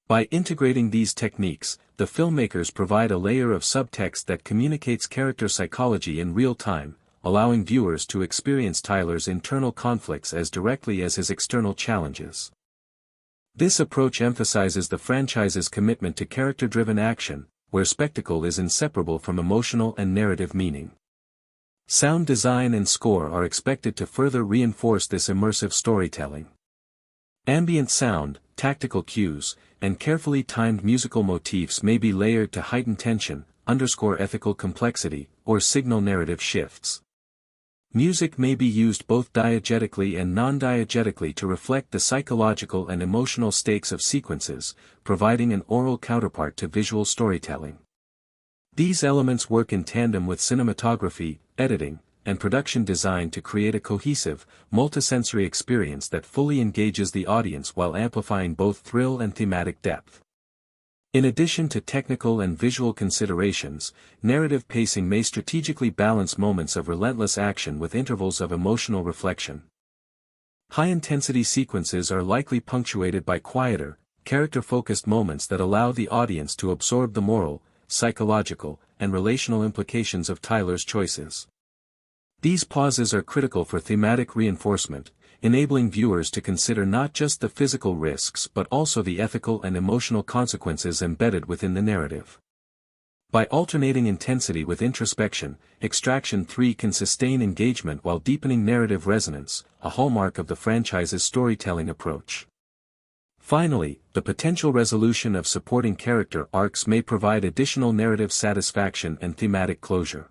By integrating these techniques, the filmmakers provide a layer of subtext that communicates character psychology in real time, allowing viewers to experience Tyler's internal conflicts as directly as his external challenges. This approach emphasizes the franchise's commitment to character-driven action, where spectacle is inseparable from emotional and narrative meaning. Sound design and score are expected to further reinforce this immersive storytelling. Ambient sound, tactical cues, and carefully timed musical motifs may be layered to heighten tension, underscore ethical complexity, or signal narrative shifts. Music may be used both diegetically and non-diegetically to reflect the psychological and emotional stakes of sequences, providing an oral counterpart to visual storytelling. These elements work in tandem with cinematography, editing, and production design to create a cohesive, multisensory experience that fully engages the audience while amplifying both thrill and thematic depth. In addition to technical and visual considerations, narrative pacing may strategically balance moments of relentless action with intervals of emotional reflection. High-intensity sequences are likely punctuated by quieter, character-focused moments that allow the audience to absorb the moral, psychological, and relational implications of Tyler's choices. These pauses are critical for thematic reinforcement, enabling viewers to consider not just the physical risks but also the ethical and emotional consequences embedded within the narrative. By alternating intensity with introspection, Extraction 3 can sustain engagement while deepening narrative resonance, a hallmark of the franchise's storytelling approach. Finally, the potential resolution of supporting character arcs may provide additional narrative satisfaction and thematic closure.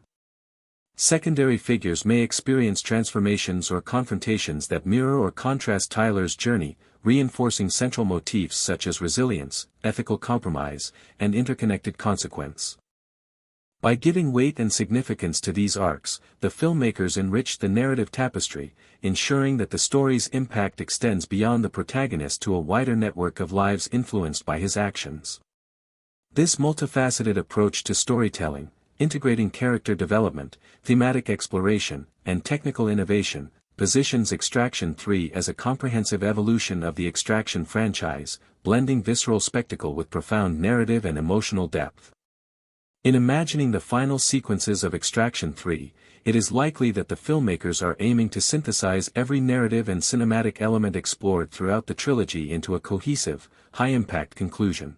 Secondary figures may experience transformations or confrontations that mirror or contrast Tyler's journey, reinforcing central motifs such as resilience, ethical compromise, and interconnected consequence. By giving weight and significance to these arcs, the filmmakers enrich the narrative tapestry, ensuring that the story's impact extends beyond the protagonist to a wider network of lives influenced by his actions. This multifaceted approach to storytelling, integrating character development, thematic exploration, and technical innovation, positions Extraction 3 as a comprehensive evolution of the Extraction franchise, blending visceral spectacle with profound narrative and emotional depth. In imagining the final sequences of Extraction 3, it is likely that the filmmakers are aiming to synthesize every narrative and cinematic element explored throughout the trilogy into a cohesive, high-impact conclusion.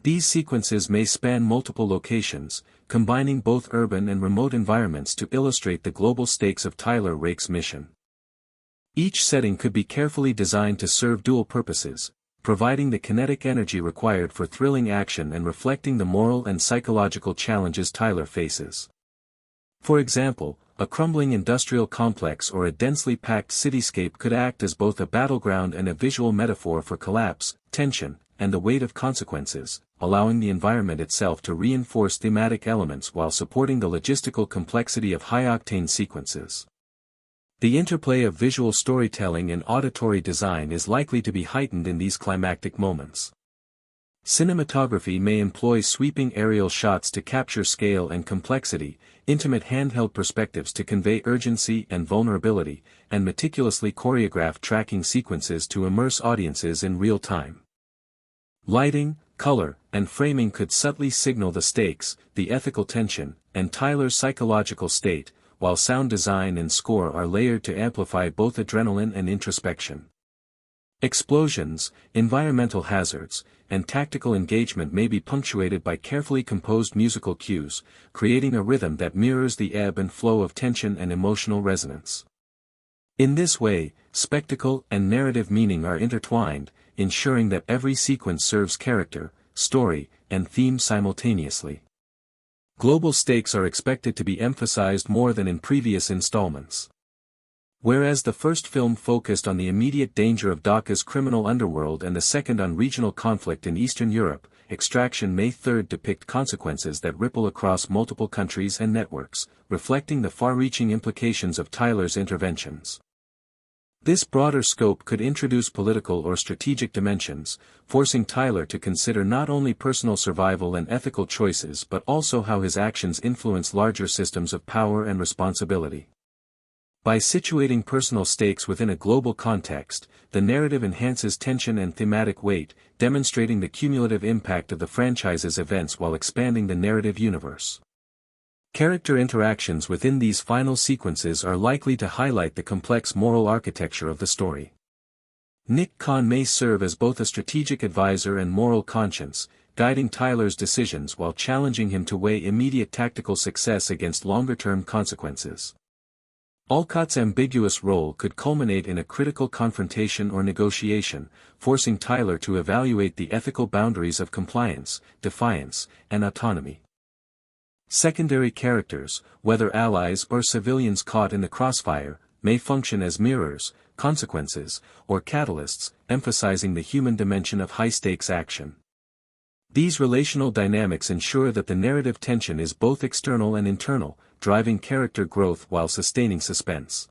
These sequences may span multiple locations, combining both urban and remote environments to illustrate the global stakes of Tyler Rake's mission. Each setting could be carefully designed to serve dual purposes, providing the kinetic energy required for thrilling action and reflecting the moral and psychological challenges Tyler faces. For example, a crumbling industrial complex or a densely packed cityscape could act as both a battleground and a visual metaphor for collapse, tension, and the weight of consequences, allowing the environment itself to reinforce thematic elements while supporting the logistical complexity of high-octane sequences. The interplay of visual storytelling and auditory design is likely to be heightened in these climactic moments. Cinematography may employ sweeping aerial shots to capture scale and complexity, intimate handheld perspectives to convey urgency and vulnerability, and meticulously choreographed tracking sequences to immerse audiences in real time. Lighting, color, and framing could subtly signal the stakes, the ethical tension, and Tyler's psychological state, while sound design and score are layered to amplify both adrenaline and introspection. Explosions, environmental hazards, and tactical engagement may be punctuated by carefully composed musical cues, creating a rhythm that mirrors the ebb and flow of tension and emotional resonance. In this way, spectacle and narrative meaning are intertwined, ensuring that every sequence serves character, story, and theme simultaneously. Global stakes are expected to be emphasized more than in previous installments. Whereas the first film focused on the immediate danger of Dhaka's criminal underworld and the second on regional conflict in Eastern Europe, Extraction May 3 depict consequences that ripple across multiple countries and networks, reflecting the far-reaching implications of Tyler's interventions. This broader scope could introduce political or strategic dimensions, forcing Tyler to consider not only personal survival and ethical choices but also how his actions influence larger systems of power and responsibility. By situating personal stakes within a global context, the narrative enhances tension and thematic weight, demonstrating the cumulative impact of the franchise's events while expanding the narrative universe. Character interactions within these final sequences are likely to highlight the complex moral architecture of the story. Nick Khan may serve as both a strategic advisor and moral conscience, guiding Tyler's decisions while challenging him to weigh immediate tactical success against longer-term consequences. Olcott's ambiguous role could culminate in a critical confrontation or negotiation, forcing Tyler to evaluate the ethical boundaries of compliance, defiance, and autonomy. Secondary characters, whether allies or civilians caught in the crossfire, may function as mirrors, consequences, or catalysts, emphasizing the human dimension of high-stakes action. These relational dynamics ensure that the narrative tension is both external and internal, driving character growth while sustaining suspense.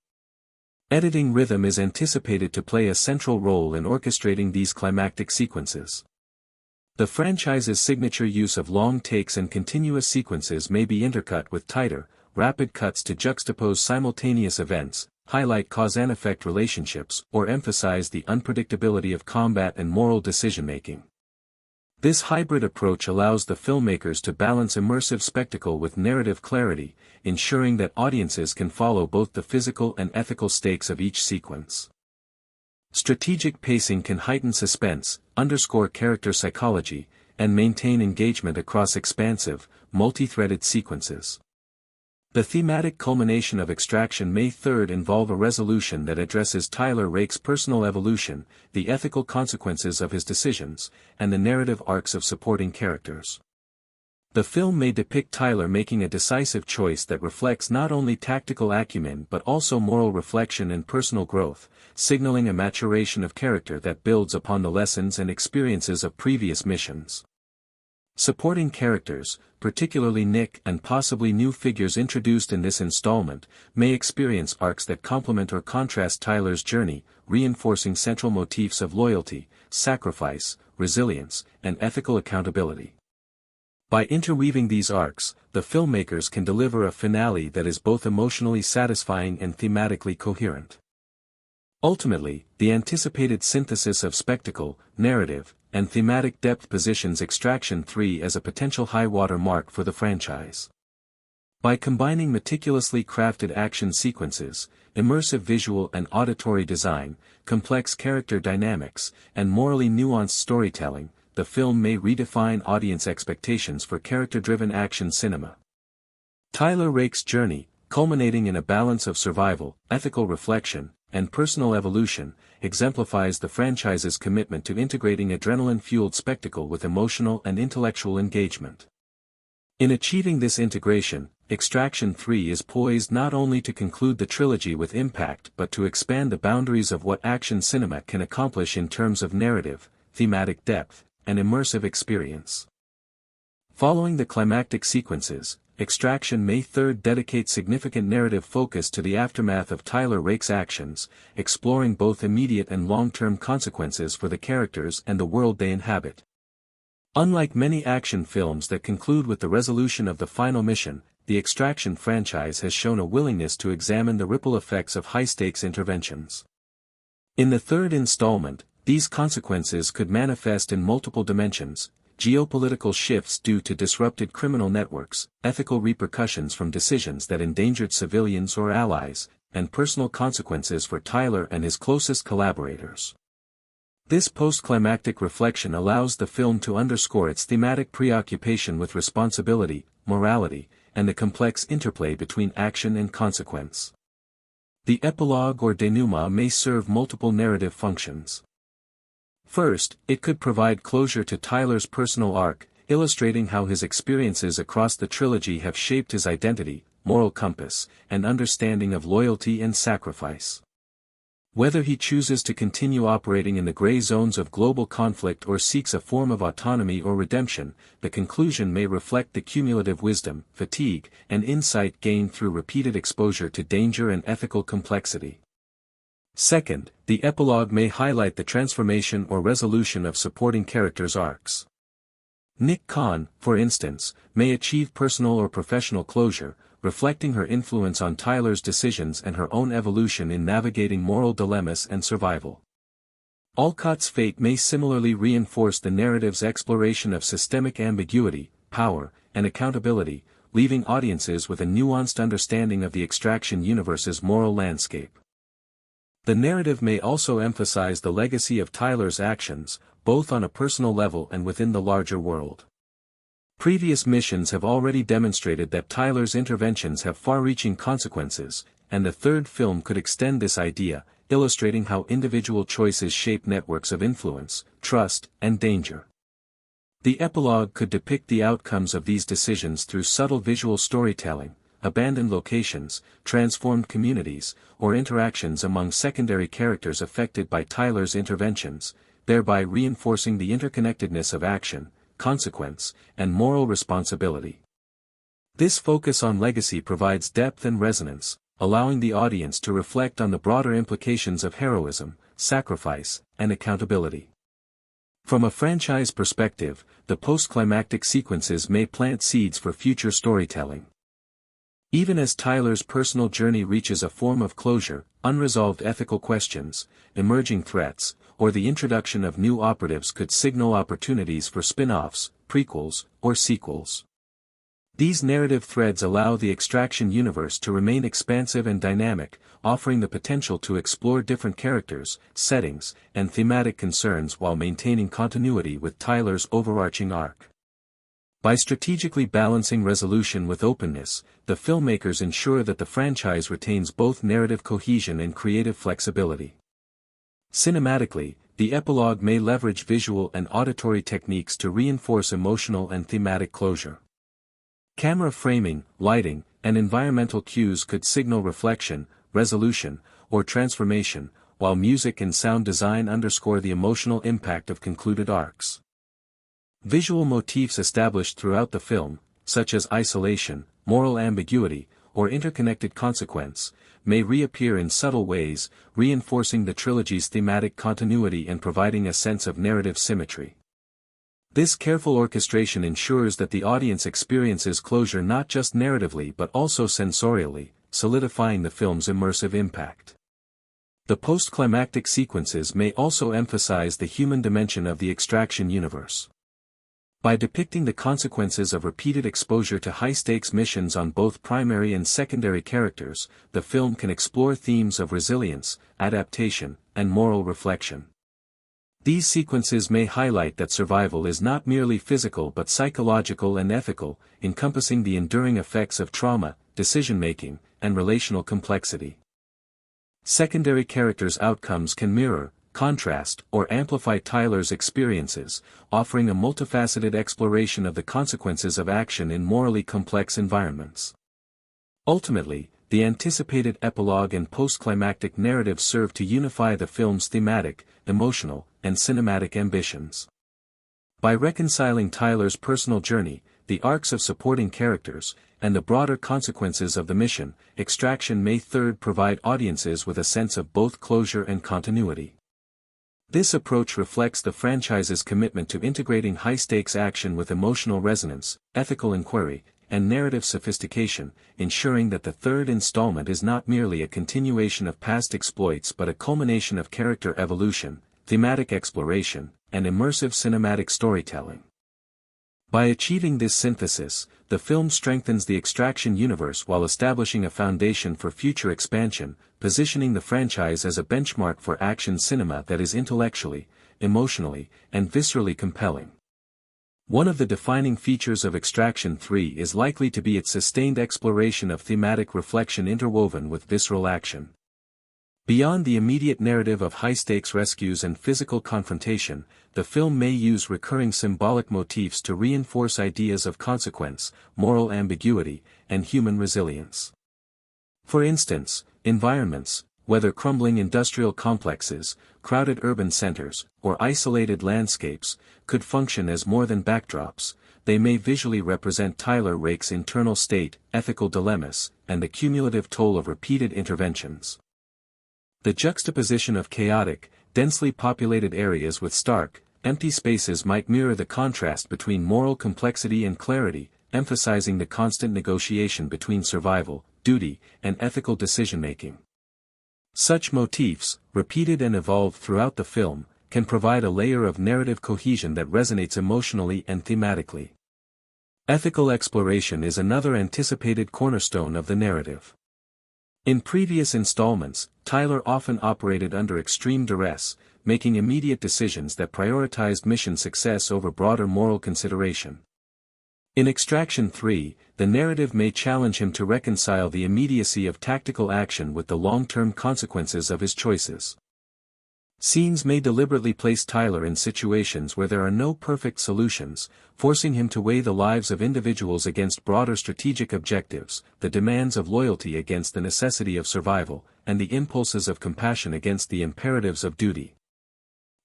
Editing rhythm is anticipated to play a central role in orchestrating these climactic sequences. The franchise's signature use of long takes and continuous sequences may be intercut with tighter, rapid cuts to juxtapose simultaneous events, highlight cause-and-effect relationships, or emphasize the unpredictability of combat and moral decision-making. This hybrid approach allows the filmmakers to balance immersive spectacle with narrative clarity, ensuring that audiences can follow both the physical and ethical stakes of each sequence. Strategic pacing can heighten suspense, underscore character psychology, and maintain engagement across expansive, multi-threaded sequences. The thematic culmination of Extraction May 3 involve a resolution that addresses Tyler Rake's personal evolution, the ethical consequences of his decisions, and the narrative arcs of supporting characters. The film may depict Tyler making a decisive choice that reflects not only tactical acumen but also moral reflection and personal growth, signaling a maturation of character that builds upon the lessons and experiences of previous missions. Supporting characters, particularly Nick and possibly new figures introduced in this installment, may experience arcs that complement or contrast Tyler's journey, reinforcing central motifs of loyalty, sacrifice, resilience, and ethical accountability. By interweaving these arcs, the filmmakers can deliver a finale that is both emotionally satisfying and thematically coherent. Ultimately, the anticipated synthesis of spectacle, narrative, and thematic depth positions Extraction 3 as a potential high-water mark for the franchise. By combining meticulously crafted action sequences, immersive visual and auditory design, complex character dynamics, and morally nuanced storytelling, the film may redefine audience expectations for character-driven action cinema. Tyler Rake's journey, culminating in a balance of survival, ethical reflection, and personal evolution, exemplifies the franchise's commitment to integrating adrenaline-fueled spectacle with emotional and intellectual engagement. In achieving this integration, Extraction 3 is poised not only to conclude the trilogy with impact but to expand the boundaries of what action cinema can accomplish in terms of narrative, thematic depth, and immersive experience. Following the climactic sequences, Extraction May 3 dedicates significant narrative focus to the aftermath of Tyler Rake's actions, exploring both immediate and long-term consequences for the characters and the world they inhabit. Unlike many action films that conclude with the resolution of the final mission, the Extraction franchise has shown a willingness to examine the ripple effects of high-stakes interventions. In the third installment, these consequences could manifest in multiple dimensions: geopolitical shifts due to disrupted criminal networks, ethical repercussions from decisions that endangered civilians or allies, and personal consequences for Tyler and his closest collaborators. This post-climactic reflection allows the film to underscore its thematic preoccupation with responsibility, morality, and the complex interplay between action and consequence. The epilogue or denouement may serve multiple narrative functions. First, it could provide closure to Tyler's personal arc, illustrating how his experiences across the trilogy have shaped his identity, moral compass, and understanding of loyalty and sacrifice. Whether he chooses to continue operating in the gray zones of global conflict or seeks a form of autonomy or redemption, the conclusion may reflect the cumulative wisdom, fatigue, and insight gained through repeated exposure to danger and ethical complexity. Second, the epilogue may highlight the transformation or resolution of supporting characters' arcs. Nick Khan, for instance, may achieve personal or professional closure, reflecting her influence on Tyler's decisions and her own evolution in navigating moral dilemmas and survival. Alcott's fate may similarly reinforce the narrative's exploration of systemic ambiguity, power, and accountability, leaving audiences with a nuanced understanding of the Extraction universe's moral landscape. The narrative may also emphasize the legacy of Tyler's actions, both on a personal level and within the larger world. Previous missions have already demonstrated that Tyler's interventions have far-reaching consequences, and the third film could extend this idea, illustrating how individual choices shape networks of influence, trust, and danger. The epilogue could depict the outcomes of these decisions through subtle visual storytelling, abandoned locations, transformed communities, or interactions among secondary characters affected by Tyler's interventions, thereby reinforcing the interconnectedness of action, consequence, and moral responsibility. This focus on legacy provides depth and resonance, allowing the audience to reflect on the broader implications of heroism, sacrifice, and accountability. From a franchise perspective, the post-climactic sequences may plant seeds for future storytelling. Even as Tyler's personal journey reaches a form of closure, unresolved ethical questions, emerging threats, or the introduction of new operatives could signal opportunities for spin-offs, prequels, or sequels. These narrative threads allow the Extraction universe to remain expansive and dynamic, offering the potential to explore different characters, settings, and thematic concerns while maintaining continuity with Tyler's overarching arc. By strategically balancing resolution with openness, the filmmakers ensure that the franchise retains both narrative cohesion and creative flexibility. Cinematically, the epilogue may leverage visual and auditory techniques to reinforce emotional and thematic closure. Camera framing, lighting, and environmental cues could signal reflection, resolution, or transformation, while music and sound design underscore the emotional impact of concluded arcs. Visual motifs established throughout the film, such as isolation, moral ambiguity, or interconnected consequence, may reappear in subtle ways, reinforcing the trilogy's thematic continuity and providing a sense of narrative symmetry. This careful orchestration ensures that the audience experiences closure not just narratively but also sensorially, solidifying the film's immersive impact. The post-climactic sequences may also emphasize the human dimension of the extraction universe. By depicting the consequences of repeated exposure to high-stakes missions on both primary and secondary characters, the film can explore themes of resilience, adaptation, and moral reflection. These sequences may highlight that survival is not merely physical but psychological and ethical, encompassing the enduring effects of trauma, decision-making, and relational complexity. Secondary characters' outcomes can mirror, contrast, or amplify Tyler's experiences, offering a multifaceted exploration of the consequences of action in morally complex environments. Ultimately, the anticipated epilogue and post-climactic narrative serve to unify the film's thematic, emotional, and cinematic ambitions. By reconciling Tyler's personal journey, the arcs of supporting characters, and the broader consequences of the mission, Extraction may provide audiences with a sense of both closure and continuity. This approach reflects the franchise's commitment to integrating high-stakes action with emotional resonance, ethical inquiry, and narrative sophistication, ensuring that the third installment is not merely a continuation of past exploits but a culmination of character evolution, thematic exploration, and immersive cinematic storytelling. By achieving this synthesis, the film strengthens the Extraction universe while establishing a foundation for future expansion, positioning the franchise as a benchmark for action cinema that is intellectually, emotionally, and viscerally compelling. One of the defining features of Extraction 3 is likely to be its sustained exploration of thematic reflection interwoven with visceral action. Beyond the immediate narrative of high-stakes rescues and physical confrontation, the film may use recurring symbolic motifs to reinforce ideas of consequence, moral ambiguity, and human resilience. For instance, environments, whether crumbling industrial complexes, crowded urban centers, or isolated landscapes, could function as more than backdrops. They may visually represent Tyler Rake's internal state, ethical dilemmas, and the cumulative toll of repeated interventions. The juxtaposition of chaotic, densely populated areas with stark, empty spaces might mirror the contrast between moral complexity and clarity, emphasizing the constant negotiation between survival, duty, and ethical decision-making. Such motifs, repeated and evolved throughout the film, can provide a layer of narrative cohesion that resonates emotionally and thematically. Ethical exploration is another anticipated cornerstone of the narrative. In previous installments, Tyler often operated under extreme duress, making immediate decisions that prioritized mission success over broader moral consideration. In Extraction 3, the narrative may challenge him to reconcile the immediacy of tactical action with the long-term consequences of his choices. Scenes may deliberately place Tyler in situations where there are no perfect solutions, forcing him to weigh the lives of individuals against broader strategic objectives, the demands of loyalty against the necessity of survival, and the impulses of compassion against the imperatives of duty.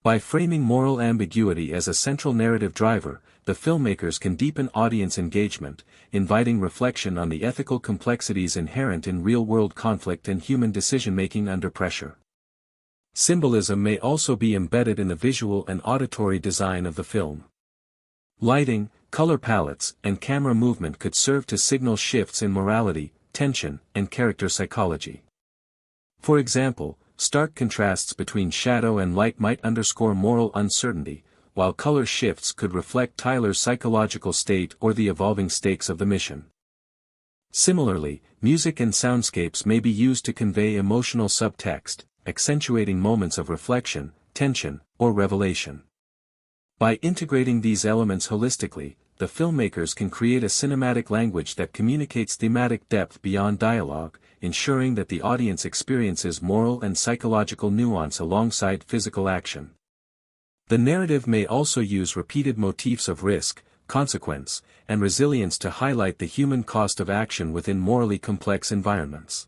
By framing moral ambiguity as a central narrative driver, the filmmakers can deepen audience engagement, inviting reflection on the ethical complexities inherent in real-world conflict and human decision-making under pressure. Symbolism may also be embedded in the visual and auditory design of the film. Lighting, color palettes, and camera movement could serve to signal shifts in morality, tension, and character psychology. For example, stark contrasts between shadow and light might underscore moral uncertainty, while color shifts could reflect Tyler's psychological state or the evolving stakes of the mission. Similarly, music and soundscapes may be used to convey emotional subtext, accentuating moments of reflection, tension, or revelation. By integrating these elements holistically, the filmmakers can create a cinematic language that communicates thematic depth beyond dialogue, ensuring that the audience experiences moral and psychological nuance alongside physical action. The narrative may also use repeated motifs of risk, consequence, and resilience to highlight the human cost of action within morally complex environments.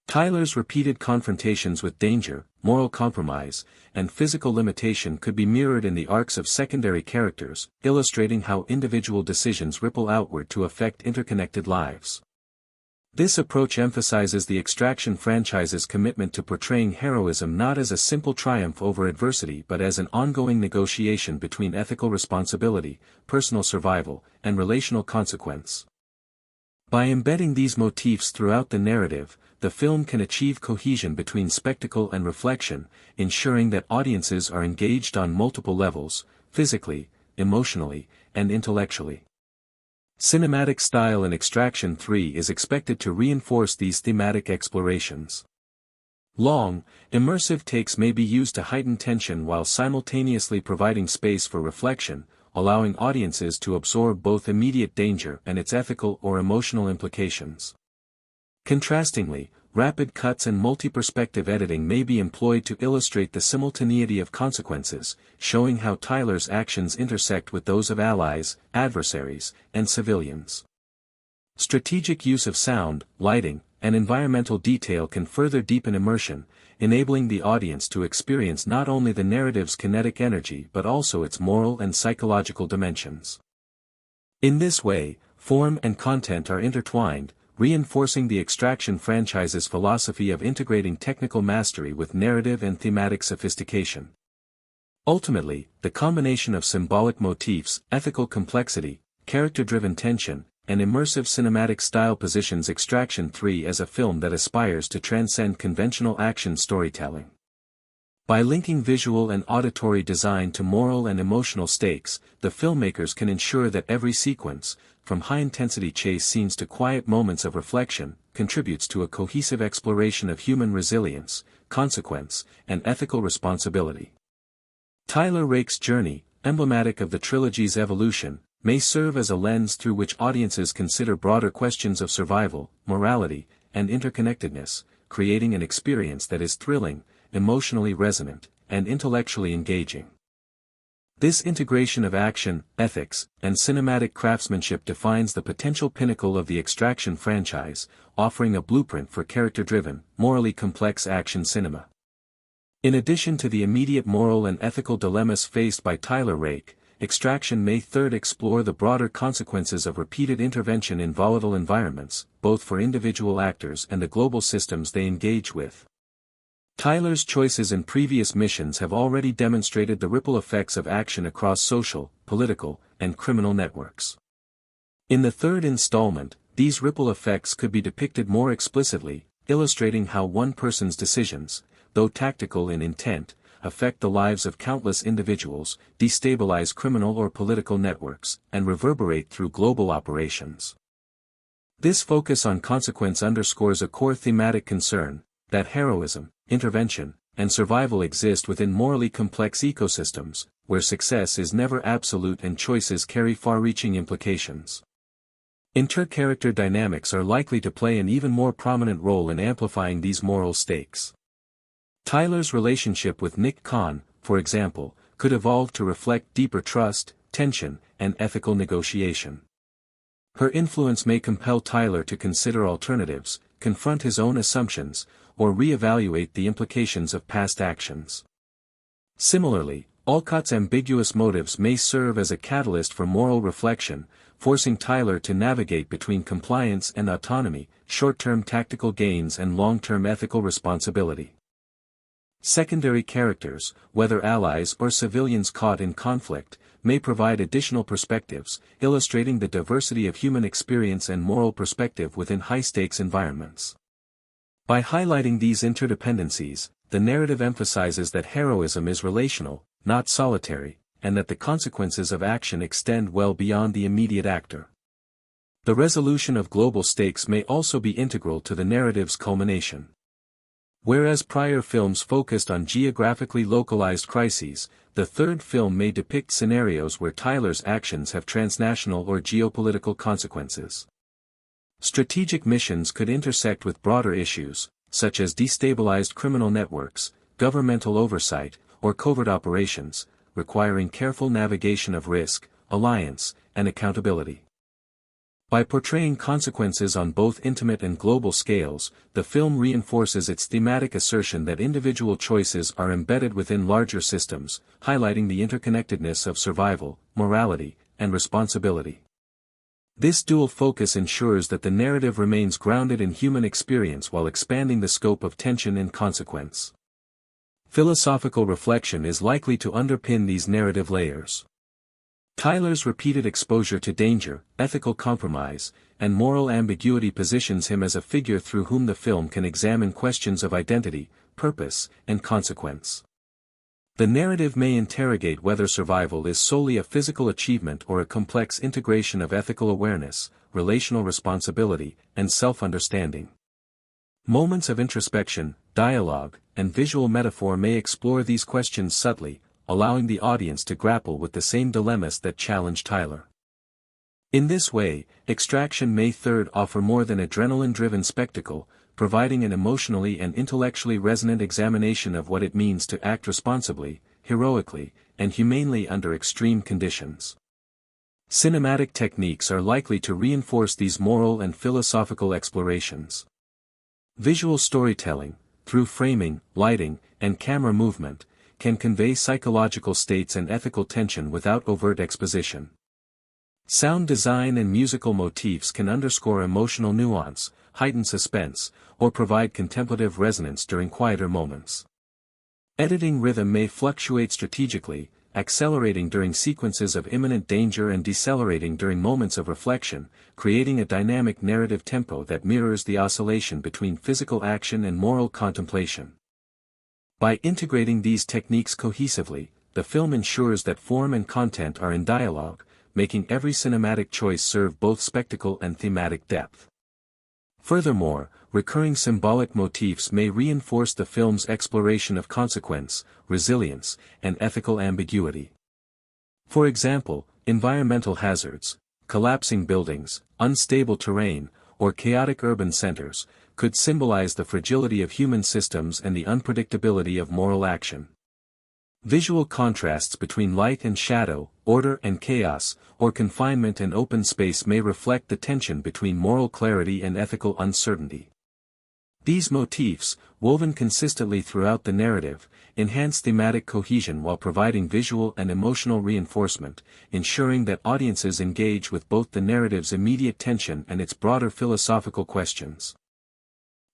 Tyler's repeated confrontations with danger, moral compromise, and physical limitation could be mirrored in the arcs of secondary characters, illustrating how individual decisions ripple outward to affect interconnected lives. This approach emphasizes the Extraction franchise's commitment to portraying heroism not as a simple triumph over adversity but as an ongoing negotiation between ethical responsibility, personal survival, and relational consequence. By embedding these motifs throughout the narrative, the film can achieve cohesion between spectacle and reflection, ensuring that audiences are engaged on multiple levels, physically, emotionally, and intellectually. Cinematic style in Extraction 3 is expected to reinforce these thematic explorations. Long, immersive takes may be used to heighten tension while simultaneously providing space for reflection, allowing audiences to absorb both immediate danger and its ethical or emotional implications. Contrastingly, rapid cuts and multi-perspective editing may be employed to illustrate the simultaneity of consequences, showing how Tyler's actions intersect with those of allies, adversaries, and civilians. Strategic use of sound, lighting, and environmental detail can further deepen immersion, enabling the audience to experience not only the narrative's kinetic energy but also its moral and psychological dimensions. In this way, form and content are intertwined, reinforcing the Extraction franchise's philosophy of integrating technical mastery with narrative and thematic sophistication. Ultimately, the combination of symbolic motifs, ethical complexity, character-driven tension, and immersive cinematic style positions Extraction 3 as a film that aspires to transcend conventional action storytelling. By linking visual and auditory design to moral and emotional stakes, the filmmakers can ensure that every sequence, from high-intensity chase scenes to quiet moments of reflection, contributes to a cohesive exploration of human resilience, consequence, and ethical responsibility. Tyler Rake's journey, emblematic of the trilogy's evolution, may serve as a lens through which audiences consider broader questions of survival, morality, and interconnectedness, creating an experience that is thrilling, emotionally resonant, and intellectually engaging. This integration of action, ethics, and cinematic craftsmanship defines the potential pinnacle of the Extraction franchise, offering a blueprint for character-driven, morally complex action cinema. In addition to the immediate moral and ethical dilemmas faced by Tyler Rake, Extraction may third explore the broader consequences of repeated intervention in volatile environments, both for individual actors and the global systems they engage with. Tyler's choices in previous missions have already demonstrated the ripple effects of action across social, political, and criminal networks. In the third installment, these ripple effects could be depicted more explicitly, illustrating how one person's decisions, though tactical in intent, affect the lives of countless individuals, destabilize criminal or political networks, and reverberate through global operations. This focus on consequence underscores a core thematic concern, that heroism, intervention, and survival exist within morally complex ecosystems, where success is never absolute and choices carry far-reaching implications. Inter-character dynamics are likely to play an even more prominent role in amplifying these moral stakes. Tyler's relationship with Nick Khan, for example, could evolve to reflect deeper trust, tension, and ethical negotiation. Her influence may compel Tyler to consider alternatives, confront his own assumptions, or re-evaluate the implications of past actions. Similarly, Olcott's ambiguous motives may serve as a catalyst for moral reflection, forcing Tyler to navigate between compliance and autonomy, short-term tactical gains and long-term ethical responsibility. Secondary characters, whether allies or civilians caught in conflict, may provide additional perspectives, illustrating the diversity of human experience and moral perspective within high-stakes environments. By highlighting these interdependencies, the narrative emphasizes that heroism is relational, not solitary, and that the consequences of action extend well beyond the immediate actor. The resolution of global stakes may also be integral to the narrative's culmination. Whereas prior films focused on geographically localized crises, the third film may depict scenarios where Tyler's actions have transnational or geopolitical consequences. Strategic missions could intersect with broader issues, such as destabilized criminal networks, governmental oversight, or covert operations, requiring careful navigation of risk, alliance, and accountability. By portraying consequences on both intimate and global scales, the film reinforces its thematic assertion that individual choices are embedded within larger systems, highlighting the interconnectedness of survival, morality, and responsibility. This dual focus ensures that the narrative remains grounded in human experience while expanding the scope of tension and consequence. Philosophical reflection is likely to underpin these narrative layers. Tyler's repeated exposure to danger, ethical compromise, and moral ambiguity positions him as a figure through whom the film can examine questions of identity, purpose, and consequence. The narrative may interrogate whether survival is solely a physical achievement or a complex integration of ethical awareness, relational responsibility, and self-understanding. Moments of introspection, dialogue, and visual metaphor may explore these questions subtly, allowing the audience to grapple with the same dilemmas that challenge Tyler. In this way, Extraction may offer more than adrenaline-driven spectacle, providing an emotionally and intellectually resonant examination of what it means to act responsibly, heroically, and humanely under extreme conditions. Cinematic techniques are likely to reinforce these moral and philosophical explorations. Visual storytelling, through framing, lighting, and camera movement, can convey psychological states and ethical tension without overt exposition. Sound design and musical motifs can underscore emotional nuance, heighten suspense, or provide contemplative resonance during quieter moments. Editing rhythm may fluctuate strategically, accelerating during sequences of imminent danger and decelerating during moments of reflection, creating a dynamic narrative tempo that mirrors the oscillation between physical action and moral contemplation. By integrating these techniques cohesively, the film ensures that form and content are in dialogue, making every cinematic choice serve both spectacle and thematic depth. Furthermore, recurring symbolic motifs may reinforce the film's exploration of consequence, resilience, and ethical ambiguity. For example, environmental hazards, collapsing buildings, unstable terrain, or chaotic urban centers, could symbolize the fragility of human systems and the unpredictability of moral action. Visual contrasts between light and shadow, order and chaos, or confinement and open space may reflect the tension between moral clarity and ethical uncertainty. These motifs, woven consistently throughout the narrative, enhance thematic cohesion while providing visual and emotional reinforcement, ensuring that audiences engage with both the narrative's immediate tension and its broader philosophical questions.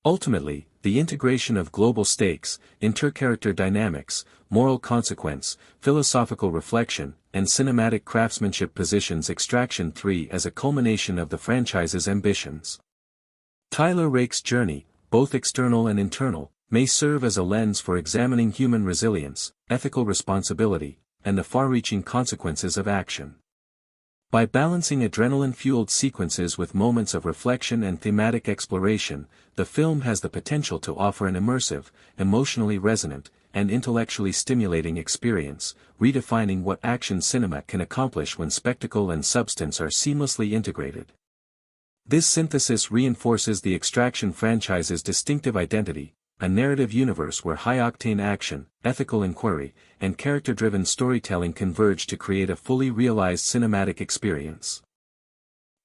Ultimately, the integration of global stakes, intercharacter dynamics, moral consequence, philosophical reflection, and cinematic craftsmanship positions Extraction 3 as a culmination of the franchise's ambitions. Tyler Rake's journey, both external and internal, may serve as a lens for examining human resilience, ethical responsibility, and the far-reaching consequences of action. By balancing adrenaline-fueled sequences with moments of reflection and thematic exploration, the film has the potential to offer an immersive, emotionally resonant, and intellectually stimulating experience, redefining what action cinema can accomplish when spectacle and substance are seamlessly integrated. This synthesis reinforces the Extraction franchise's distinctive identity, a narrative universe where high-octane action, ethical inquiry, and character-driven storytelling converge to create a fully realized cinematic experience.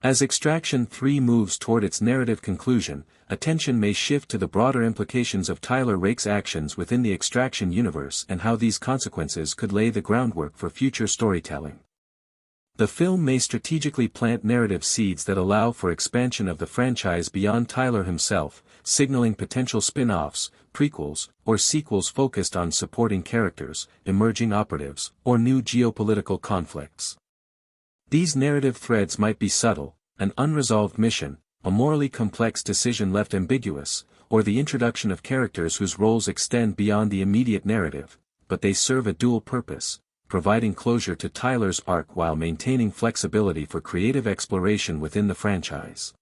As Extraction 3 moves toward its narrative conclusion, attention may shift to the broader implications of Tyler Rake's actions within the Extraction universe and how these consequences could lay the groundwork for future storytelling. The film may strategically plant narrative seeds that allow for expansion of the franchise beyond Tyler himself, signaling potential spin-offs, prequels, or sequels focused on supporting characters, emerging operatives, or new geopolitical conflicts. These narrative threads might be subtle, an unresolved mission, a morally complex decision left ambiguous, or the introduction of characters whose roles extend beyond the immediate narrative, but they serve a dual purpose, providing closure to Tyler's arc while maintaining flexibility for creative exploration within the franchise.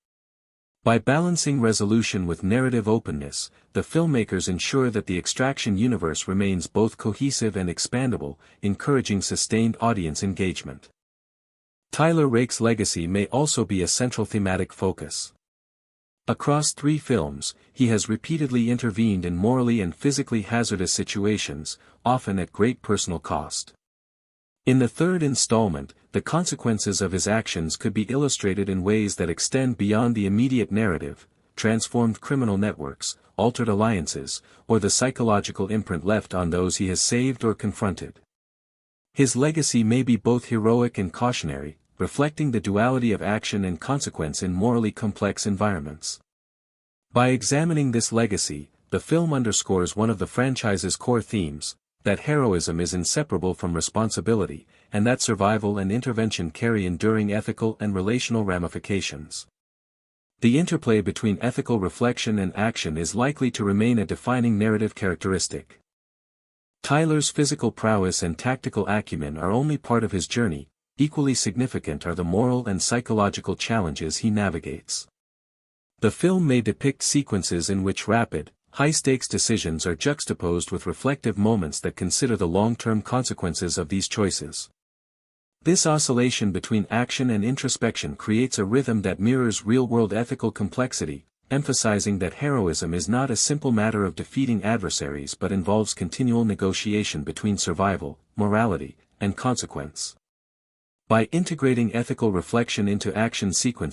By balancing resolution with narrative openness, the filmmakers ensure that the Extraction universe remains both cohesive and expandable, encouraging sustained audience engagement. Tyler Rake's legacy may also be a central thematic focus. Across 3 films, he has repeatedly intervened in morally and physically hazardous situations, often at great personal cost. In the third installment, the consequences of his actions could be illustrated in ways that extend beyond the immediate narrative, transformed criminal networks, altered alliances, or the psychological imprint left on those he has saved or confronted. His legacy may be both heroic and cautionary, reflecting the duality of action and consequence in morally complex environments. By examining this legacy, the film underscores one of the franchise's core themes, that heroism is inseparable from responsibility, and that survival and intervention carry enduring ethical and relational ramifications. The interplay between ethical reflection and action is likely to remain a defining narrative characteristic. Tyler's physical prowess and tactical acumen are only part of his journey, equally significant are the moral and psychological challenges he navigates. The film may depict sequences in which rapid, high-stakes decisions are juxtaposed with reflective moments that consider the long-term consequences of these choices. This oscillation between action and introspection creates a rhythm that mirrors real-world ethical complexity, emphasizing that heroism is not a simple matter of defeating adversaries but involves continual negotiation between survival, morality, and consequence. By integrating ethical reflection into action sequences,